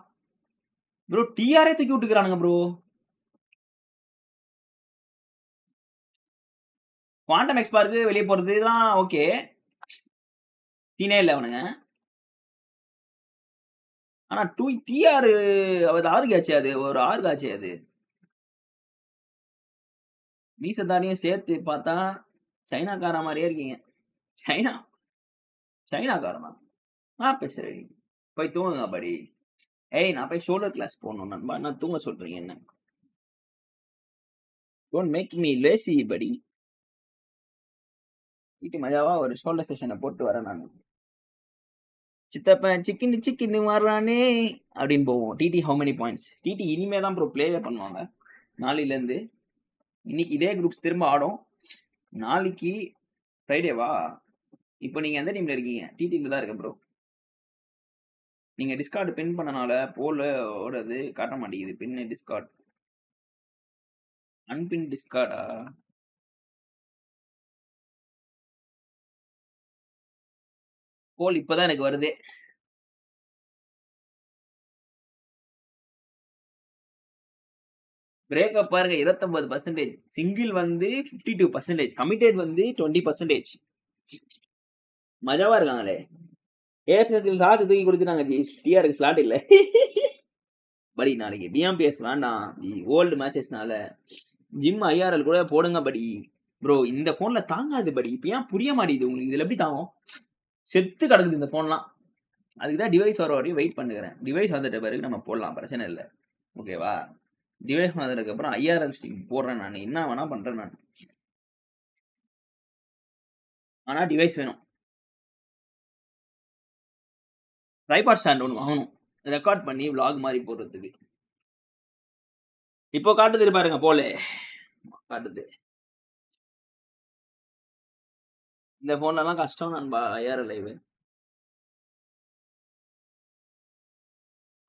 ப்ரோ. டிஆர்ஏ தூக்கி விட்டுக்கிறானுங்க ப்ரோ. குவாண்டம் எக்ஸ் பார்க்கு வெளியே போறது தான் ஓகே. சீனே இல்லை அவனுங்க. ஆனா டிஆர் அது 6 ஆச்சு. அது ஒரு 6 ஆச்சு. அது மீசதானியும் சேர்த்து பார்த்தா சைனாக்கார மாதிரியே இருக்கீங்க. சைனாக்காரனா? பேசுறேன். போய் தூங்குங்க படி. ஏய் நான் போய் ஷோல்டர் கிளாஸ் போகணும் நண்பா. என்ன தூங்க சொல்றீங்க? என்ன டோன்ட் மேக் மீ லேசி படி. வீட்டு மஜாவா ஒரு ஷோல்டர் செஷனை போட்டு வரேன் நான். சித்தப்பன் சிக்கின்னு மாறுறானே அப்படின்னு போவோம். DD how many points? DD இனிமே தான் ப்ரோ பிளேவே பண்ணுவாங்க நாளையிலேருந்து. இன்னைக்கு இதே குரூப்ஸ் திரும்ப ஆடும். நாளைக்கு ஃப்ரைடேவா? இப்போ நீங்க எந்த டீம்ல இருக்கீங்க? டி டீம்ல தான் இருக்க ப்ரோ. நீங்க டிஸ்கார்ட் பின் பண்ணனால போல ஓடுறது காட்ட மாட்டேங்குது. பின் டிஸ்கார்ட் அன்பின் டிஸ்கார்டா? போல் இப்பதான் எனக்கு வருது. பிரேக்கப் பாருங்க 29%, சிங்கிள் வந்து 52%, கமிட்டட் வந்து 20%. மஜாவா இருக்காங்களே. ஏஎஃப்எஸ்எல் ஸ்லாட் தூக்கி கொடுத்துட்டாங்க ஜி. டிஆருக்கு ஸ்லாட் இல்லை. படி நாளைக்கு பிஎம்பிஎஸ் வேண்டாம் ஓல்டு மேட்சஸ்னால ஜிம் ஐஆர்எல் கூட போடுங்க படி. ப்ரோ இந்த போன்ல தாங்காது படி. இப்போ ஏன் புரிய மாட்டேங்குது உங்களுக்கு? இதுல எப்படி தாங்கும்? செத்து கிடக்குது இந்த போன்லாம். அதுக்கு தான் டிவைஸ் வர வரையும் வெயிட் பண்ணுகிறேன். டிவைஸ் வந்துட்ட பிறகு நம்ம போடலாம், பிரச்சனை இல்லை. ஓகேவா? டிவைஸ் வந்ததுக்கு அப்புறம் ஐஆர்எல் ஸ்டிக் போடுறேன் நான். என்ன வேணா பண்றேன் நான். ஆனா டிவைஸ் வேணும். ட்ரைபாட் ஸ்டாண்ட் ஒன்று வாங்கணும், ரெக்கார்ட் பண்ணி vlog மாதிரி போடுறதுக்கு. இப்போ காட்டுது பாருங்க போல காட்டுது. இந்த போன்லலாம் கஷ்டம் நண்பா IRL live.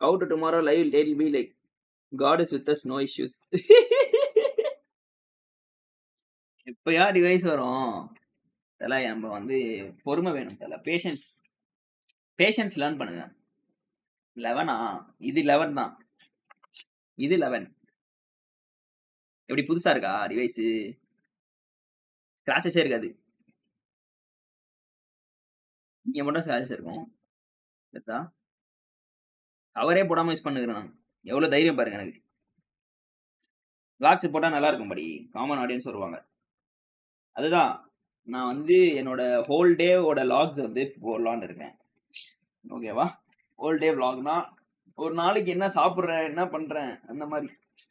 How to tomorrow live it will be like God is with us, no issues. எப்பயா டிவைஸ் வரும் தல? நம்ம வந்து பொறுமை வேணும் தல, பேஷன்ஸ். பேஷன்ஸ் லேர்ன் பண்ணுங்க. 11ஆ? இது 11 தான். இது 11. எப்படி புதுசா இருக்கா டிவைஸ்? ஸ்கிராச்சஸே இருக்காது. இங்க மட்டும் ஸ்கிராச்சஸ் இருக்கும். கவரே போடாம யூஸ் பண்ணுகிறேன் நான். எவ்வளவு தைரியம் பாருங்க எனக்கு. vlogs போட்டா நல்லா இருக்கும் படி, காமன் ஆடியன்ஸ் வருவாங்க. அதுதான் நான் வந்து என்னோட ஹோல் டேவோட லாக்ஸ் வந்து போடலான்னு இருக்கேன். ஓகேவா? ஹோல் டே vlogனா ஒரு நாளைக்கு என்ன சாப்பிட்றேன், என்ன பண்றேன், அந்த மாதிரி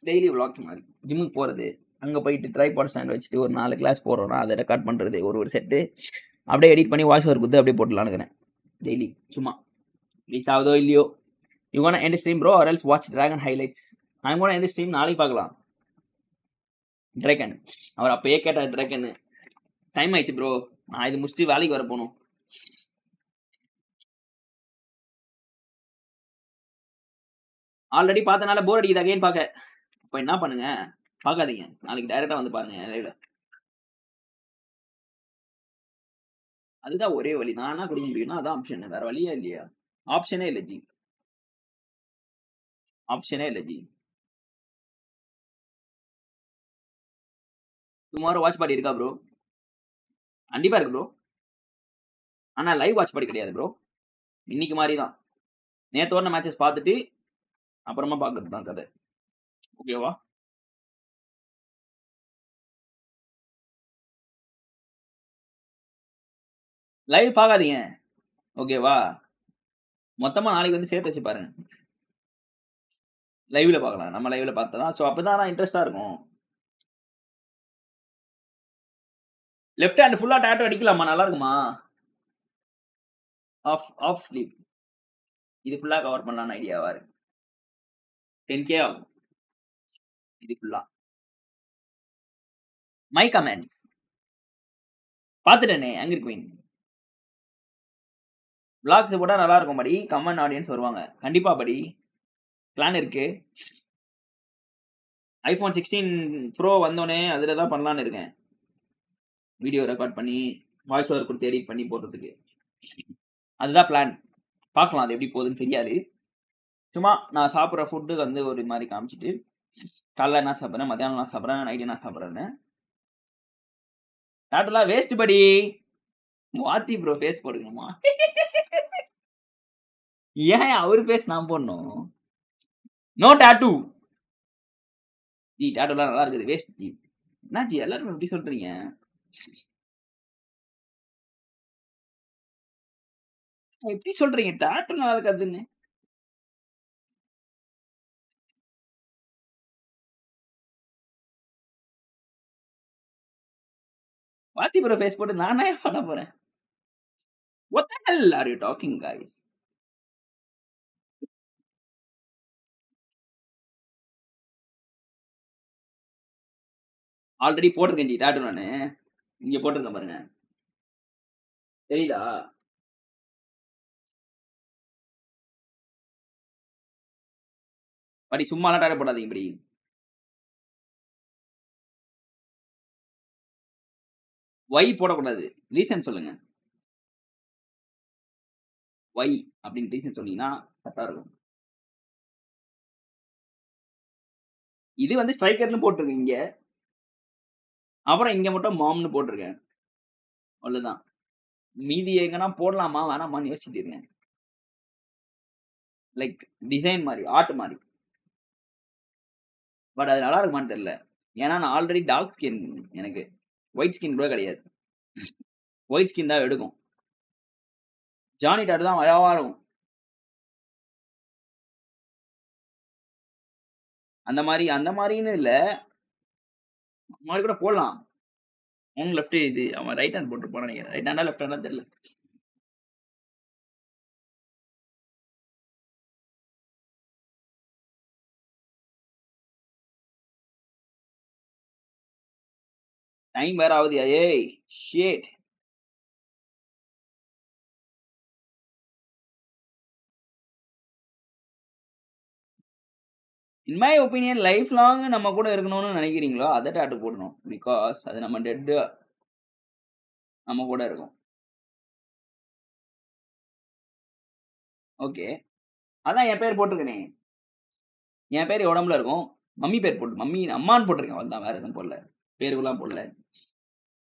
டெய்லி vlogs மாதிரி. ஜிம்முக்கு போறது, அங்க போயிட்டு ட்ரைபாட் ஸ்டாண்ட் வச்சுட்டு ஒரு 4 கிளாஸ் போடுறோம்னா அதை ரெக்கார்ட் பண்றது, ஒரு செட்டு அப்படியே எடிட் பண்ணி வாய்ஸ் ஓவர் கொடுத்து அப்படியே போட்டுலான்னு இருக்கிறேன் டெய்லி. சும்மா ரீச் ஆகுதோ இல்லையோ. You want end stream bro or else watch dragon highlights? I want end stream. நாளைக்கு பார்க்கலாம். டிராகன் அவர் அப்பயே கேட்டார் டிராகன். டைம் ஆயிடுச்சு ப்ரோ, நான் இது முடிச்சுட்டு வேலைக்கு வர போகணும். ஆல்ரெடி பார்த்தனால போர் அடிக்குது அகைன் பார்க்க. இப்போ என்ன பண்ணுங்க, பார்க்காதீங்க, நாளைக்கு டைரக்டா வந்து பாருங்க லைவ்ல. அதுதான் ஒரே வழி. நான் என்ன கொடுக்க முடியும்னா அதான் ஆப்ஷன், வேற வழியே இல்லையா? ஆப்ஷனே இல்லை ஜி, ஆப்ஷனே இல்லை ஜி. டுமாரோ வாட்ச் பார்ட்டி இருக்கா ப்ரோ? கண்டிப்பா இருக்கு ப்ரோ. ஆனா லைவ் வாட்ச் பார்ட்டி கிடையாது ப்ரோ. இன்னைக்கு மாதிரி தான். நேற்று வர மேட்சஸ் பார்த்துட்டு அப்புறமா பார்க்கறது தான் கதை. ஓகேவா? லைவ் பார்க்காதீங்க. ஓகேவா? மொத்தமா நாளைக்கு வந்து சேர்த்து வச்சு பாருங்க. லைவ்ல பார்க்கலாம், நம்ம லைவ்ல பார்த்ததான். ஸோ அப்பதான் இன்ட்ரெஸ்டா இருக்கும். லெஃப்ட் ஹேண்ட் ஃபுல்லா டாட்டோ அடிக்கலாமா? நல்லா இருக்குமா? ஆஃப் ஆஃப் ஸ்லீப் இது ஃபுல்லா கவர் பண்ணலாம்னு ஐடியாவா இருக்கு. 10K ஆகும் இது ஃபுல்லா. மை கமெண்ட்ஸ் பார்த்துட்டேனே. ஆங்கிரி குயின் vlogs போட்டா நல்லா இருக்கும் படி, கமெண்ட் ஆடியன்ஸ் வருவாங்க கண்டிப்பா படி. பிளான் இருக்கு. ஐபோன் 16 ப்ரோ வந்தோடனே அதில் தான் பண்ணலான்னு இருக்கேன். வீடியோ ரெக்கார்ட் பண்ணி வாய்ஸ் ஓவர் கொடுத்து எடிட் பண்ணி போடுறதுக்கு. அதுதான் பிளான். பார்க்கலாம் அது எப்படி போகுதுன்னு தெரியாது. சும்மா நான் சாப்பிட்ற ஃபுட்டு வந்து ஒரு மாதிரி காமிச்சிட்டு காலைல என்ன சாப்பிட்றேன், மத்தியானம் என்ன சாப்பிட்றேன், நைட்டு என்ன சாப்பிட்றேன்னு. டாட்டெல்லாம் வேஸ்ட் படி. வாத்தி ப்ரோ ஃபேஸ் போடுங்கம்மா. ஏன் அவர் ஃபேஸ் நான் போடணும்? No tattoo G. டாட்டூலாம் நல்லா இருக்குது, வேஸ்ட் ஜி. என்ன ஜி எல்லாரும் எப்படி சொல்றீங்க? எப்படி சொல்றீங்க டாட்டூ நல்லா இருக்காதுன்னு? வாத்தி ப்ரோ ஃபேஸ் போட்டு நானே பண்ண போறேன். What the hell are you talking guys? Already போட்டிருக்கேன் ஜி டாட்டூ நானு. இங்க போட்டிருக்கேன் பாருங்க, தெரியுதா? படி சும்மாலாம் டாட போடாதீங்க இப்படி. ஒய் போடக்கூடாது. ரீசன் சொல்லுங்க. ஒய் அப்படின்னு ரீசன் சொன்னீங்கன்னா கரெக்டா இருக்கும். இது வந்து ஸ்ட்ரைக்கர்னு போட்டிருக்கு இங்க. அப்புறம் இங்க மட்டும் மாம்னு போட்டிருக்கேன். அவ்வளவுதான். மீதி எங்கன்னா போடலாமா வேணாமான்னு யோசிச்சுட்டு இருக்கேன். லைக் டிசைன் மாதிரி, ஆர்ட் மாதிரி. பட் அது நல்லா இருக்குமான்னு தெரியல. ஏன்னா நான் ஆல்ரெடி டார்க் ஸ்கின், எனக்கு ஒயிட் ஸ்கின் கூட கிடையாது. ஒயிட் ஸ்கின் தான் எடுக்கும். ஜானி டாட் தான் அழகா இருக்கும். அந்த மாதிரின்னு இல்ல, மாதிரி கூட போடலாம். அவன் லெஃப்ட் இது அவன் ரைட் ஹேண்ட் போட்டுருப்பான்னு நினைக்கிறேன். ரைட் ஹேண்டா லெஃப்ட் ஹேண்டா தெரியல. டைம் வேற ஆகுதியா? ஏய் shit. In my opinion life long நம்ம கூட இருக்கணும்னு நினைக்கிறீங்களோ அதை டாட்டு போடணும். பிகாஸ் அது நம்ம டெட் நம்ம கூட இருக்கும். ஓகே, அதான் என் பேர் போட்டிருக்கேனே. என் பேர் உடம்புல இருக்கும். மம்மி பேர் போட்டு மம்மி அம்மான்னு போட்டிருக்கேன். அவ்வளோதான், வேற எதுவும் போடல. பேருக்குலாம் போடல.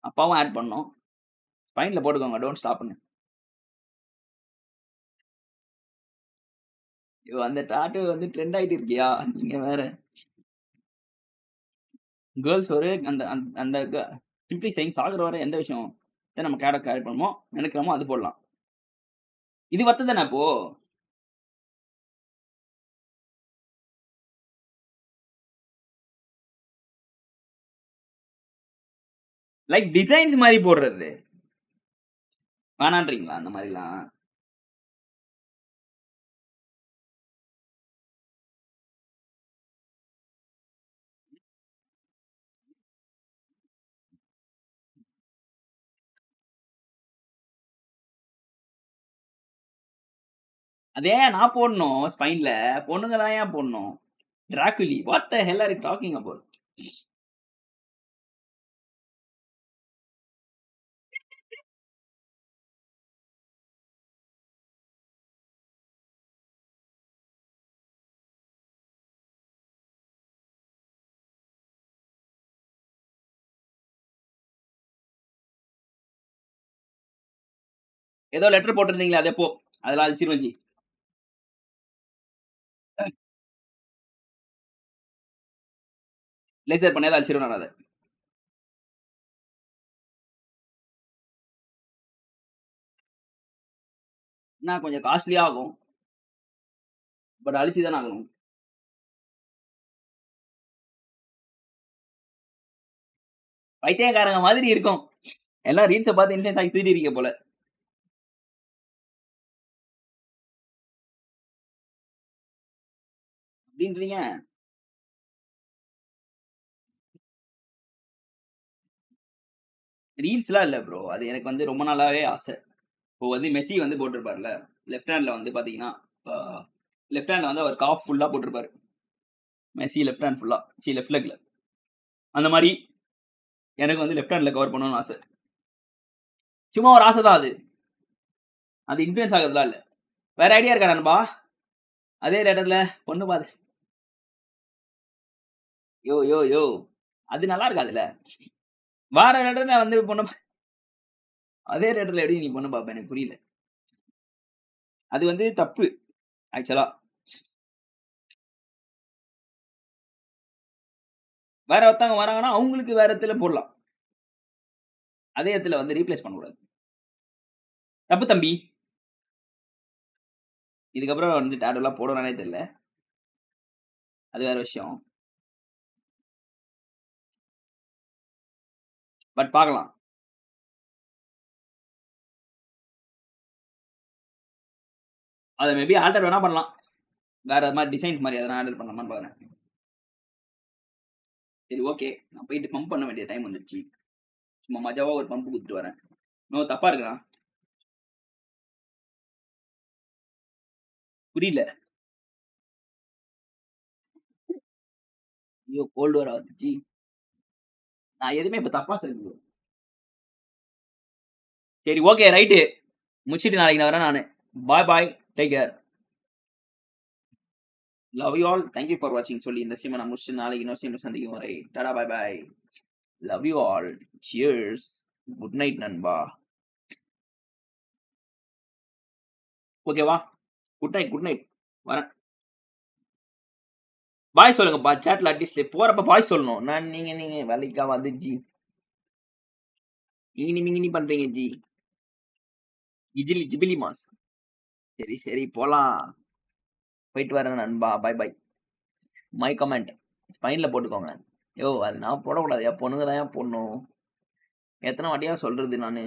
அப்பாவும் ஆட் பண்ணோம். ஸ்பைன்ல போட்டுக்கோங்க, டோன்ட் ஸ்டாப்னு. ஐயோ, அந்த டாட்டு வந்து ட்ரெண்ட் ஆகிட்டு இருக்கியா நீங்க வேற. கேர்ள்ஸ் ஒரு அந்த அந்த சிம்பிளி சைன் சாகுற வர எந்த விஷயம் நம்ம கேரி பண்ணுமோ நினைக்கிறோமோ அது போடலாம். இது வர்த்து தானே அப்போ. லைக் டிசைன்ஸ் மாதிரி போடுறது வேணான்றீங்களா அந்த மாதிரிலாம்? அதே நான் போடணும் ஸ்பைன்ல. பொண்ணுங்க தான் ஏன் போடணும்? டிராக்குலி, what the hell are you talking about? ஏதோ லெட்டர் போட்டிருந்தீங்களா? அதே போ, அதெல்லாம் அழிச்சிருவஞ்சி. லேசர் பண்ணி அதை அழிச்சிருவேன் நான். அதை நான் கொஞ்சம் காஸ்ட்லியா ஆகும், பட் அழிச்சு தானே ஆகணும். பைத்தியக்காரங்க மாதிரி இருக்கும். எல்லாம் ரீல்ஸை பார்த்து இன்ஃபுளுன்ஸ் ஆகி திருடிருக்க போல. அப்படின்றீங்க? ரீல்ஸ்லாம் இல்லை ப்ரோ, அது எனக்கு வந்து ரொம்ப நாளாவே ஆசை. இப்போ வந்து மெஸ்ஸி வந்து போட்டிருப்பார்ல, லெஃப்ட் ஹேண்ட்ல வந்து பாத்தீங்கன்னா லெஃப்ட் ஹேண்ட்ல வந்து அவர் காஃப் ஃபுல்லா போட்டிருப்பாரு. மெஸ்ஸி லெஃப்ட் ஹேண்ட் ஃபுல்லா, லெஃப்ட் லெக்ல. அந்த மாதிரி எனக்கு வந்து லெஃப்ட் ஹேண்ட்ல கவர் பண்ணணும்னு ஆசை. சும்மா ஒரு ஆசை தான் அது. அது இன்ஃபுளுன்ஸ் ஆகுறதுலாம் இல்லை. வேற ஐடியா இருக்கா நண்பா? அதே ரேட்டர்ல பொண்ணு பாது. யோ யோ யோ, அது நல்லா இருக்காதுல்ல. வேற ரேட்டர்ல வந்து பொண்ணு அதே ரேட்டர்ல எப்படி நீ பொண்ணு பாப்ப? எனக்கு புரியல. அது வந்து தப்பு ஆக்சுவலா. வேற ஒருத்தவங்க வராங்கன்னா அவங்களுக்கு வேற இடத்துல போடலாம். அதே இடத்துல வந்து ரீப்ளேஸ் பண்ணக்கூடாது. தப்பு தம்பி. இதுக்கப்புறம் வந்து டேட் எல்லாம் போடுறானே தெரியல, அது வேற விஷயம். பட் பார்க்கலாம். அதை மேபி ஆல்டர் வேணா பண்ணலாம். வேற மாதிரி டிசைன்ஸ் மாதிரி எதனா ஆல்டர் பண்ணலாமான்னு பாக்குறேன். சரி ஓகே, நான் போயிட்டு பம்ப் பண்ண வேண்டிய டைம் வந்துருச்சு. சும்மா மஜாவா ஒரு பம்ப் கொடுத்துட்டு வரேன். இன்னும் தப்பா இருக்கிறான் புரியல. ஐயோ கோல்டு வர ஜி. நான் எதுவுமே இப்ப தப்பா சொல்லுங்க. சரி ஓகே ரைட்டு. முடிச்சிட்டு நாளைக்கு நான் வரேன் நானு. Bye bye. Take care. Love you all. Thank you for வாட்சிங் சொல்லி இந்த ஸ்ட்ரீமை நான் முடிச்சுட்டு நாளைக்கு இன்னொரு ஸ்ட்ரீம்ல சந்திக்கும் வரை டாடா bye bye. Love you all. Cheers. Good night நண்பா. ஓகேவா? Good night. வரேன். பாய் சொல்லுங்கப்பா சாட்ல அட்லீஸ்ட் போறப்ப பாய் சொல்லணும். நான் நீங்க வேலைக்கா வந்து ஜி. மிங்கினி பண்றீங்க ஜி. Ghibli mass. சரி போலாம். போயிட்டு வரேன் நண்பா. பாய் பாய். மை கமெண்ட் ஸ்பைன்ல போட்டுக்கோங்க. யோ அது நான் போடக்கூடாது. பொண்ணுங்க தான் போடணும். எத்தனை வாட்டியா சொல்றது நானு.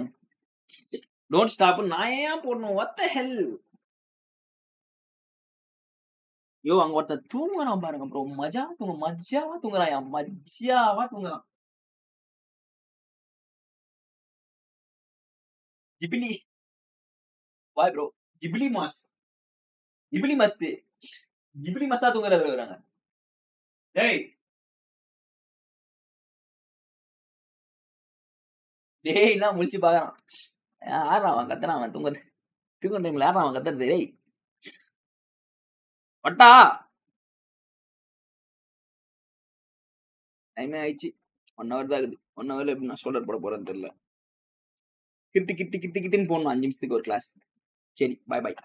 Don't stop. நான் ஏன் போடணும்? வாட் தி ஹெல். யோ அங்க ஒருத்தன் தூங்குறான் பாருங்க ப்ரோ. மஜாவா தூங்குறான். Ghibli bye bro. Ghibli mass தான் தூங்குறது வராங்க. டேய் என்ன முழிச்சு பாக்குறான். யாரா அவன் கத்துறான்? அவன் தூங்க டைம்ல யாரா அவன் கத்துறது? டேய் பட்டா டைமே ஆயிடுச்சு. 1 hour தான் இருக்குது. 1 hourல எப்படி நான் ஷோல்டர் போட போறேன்னு தெரியல. கிட்டுன்னு போடணும் 5 நிமிஷத்துக்கு ஒரு கிளாஸ். சரி பாய் பாய்.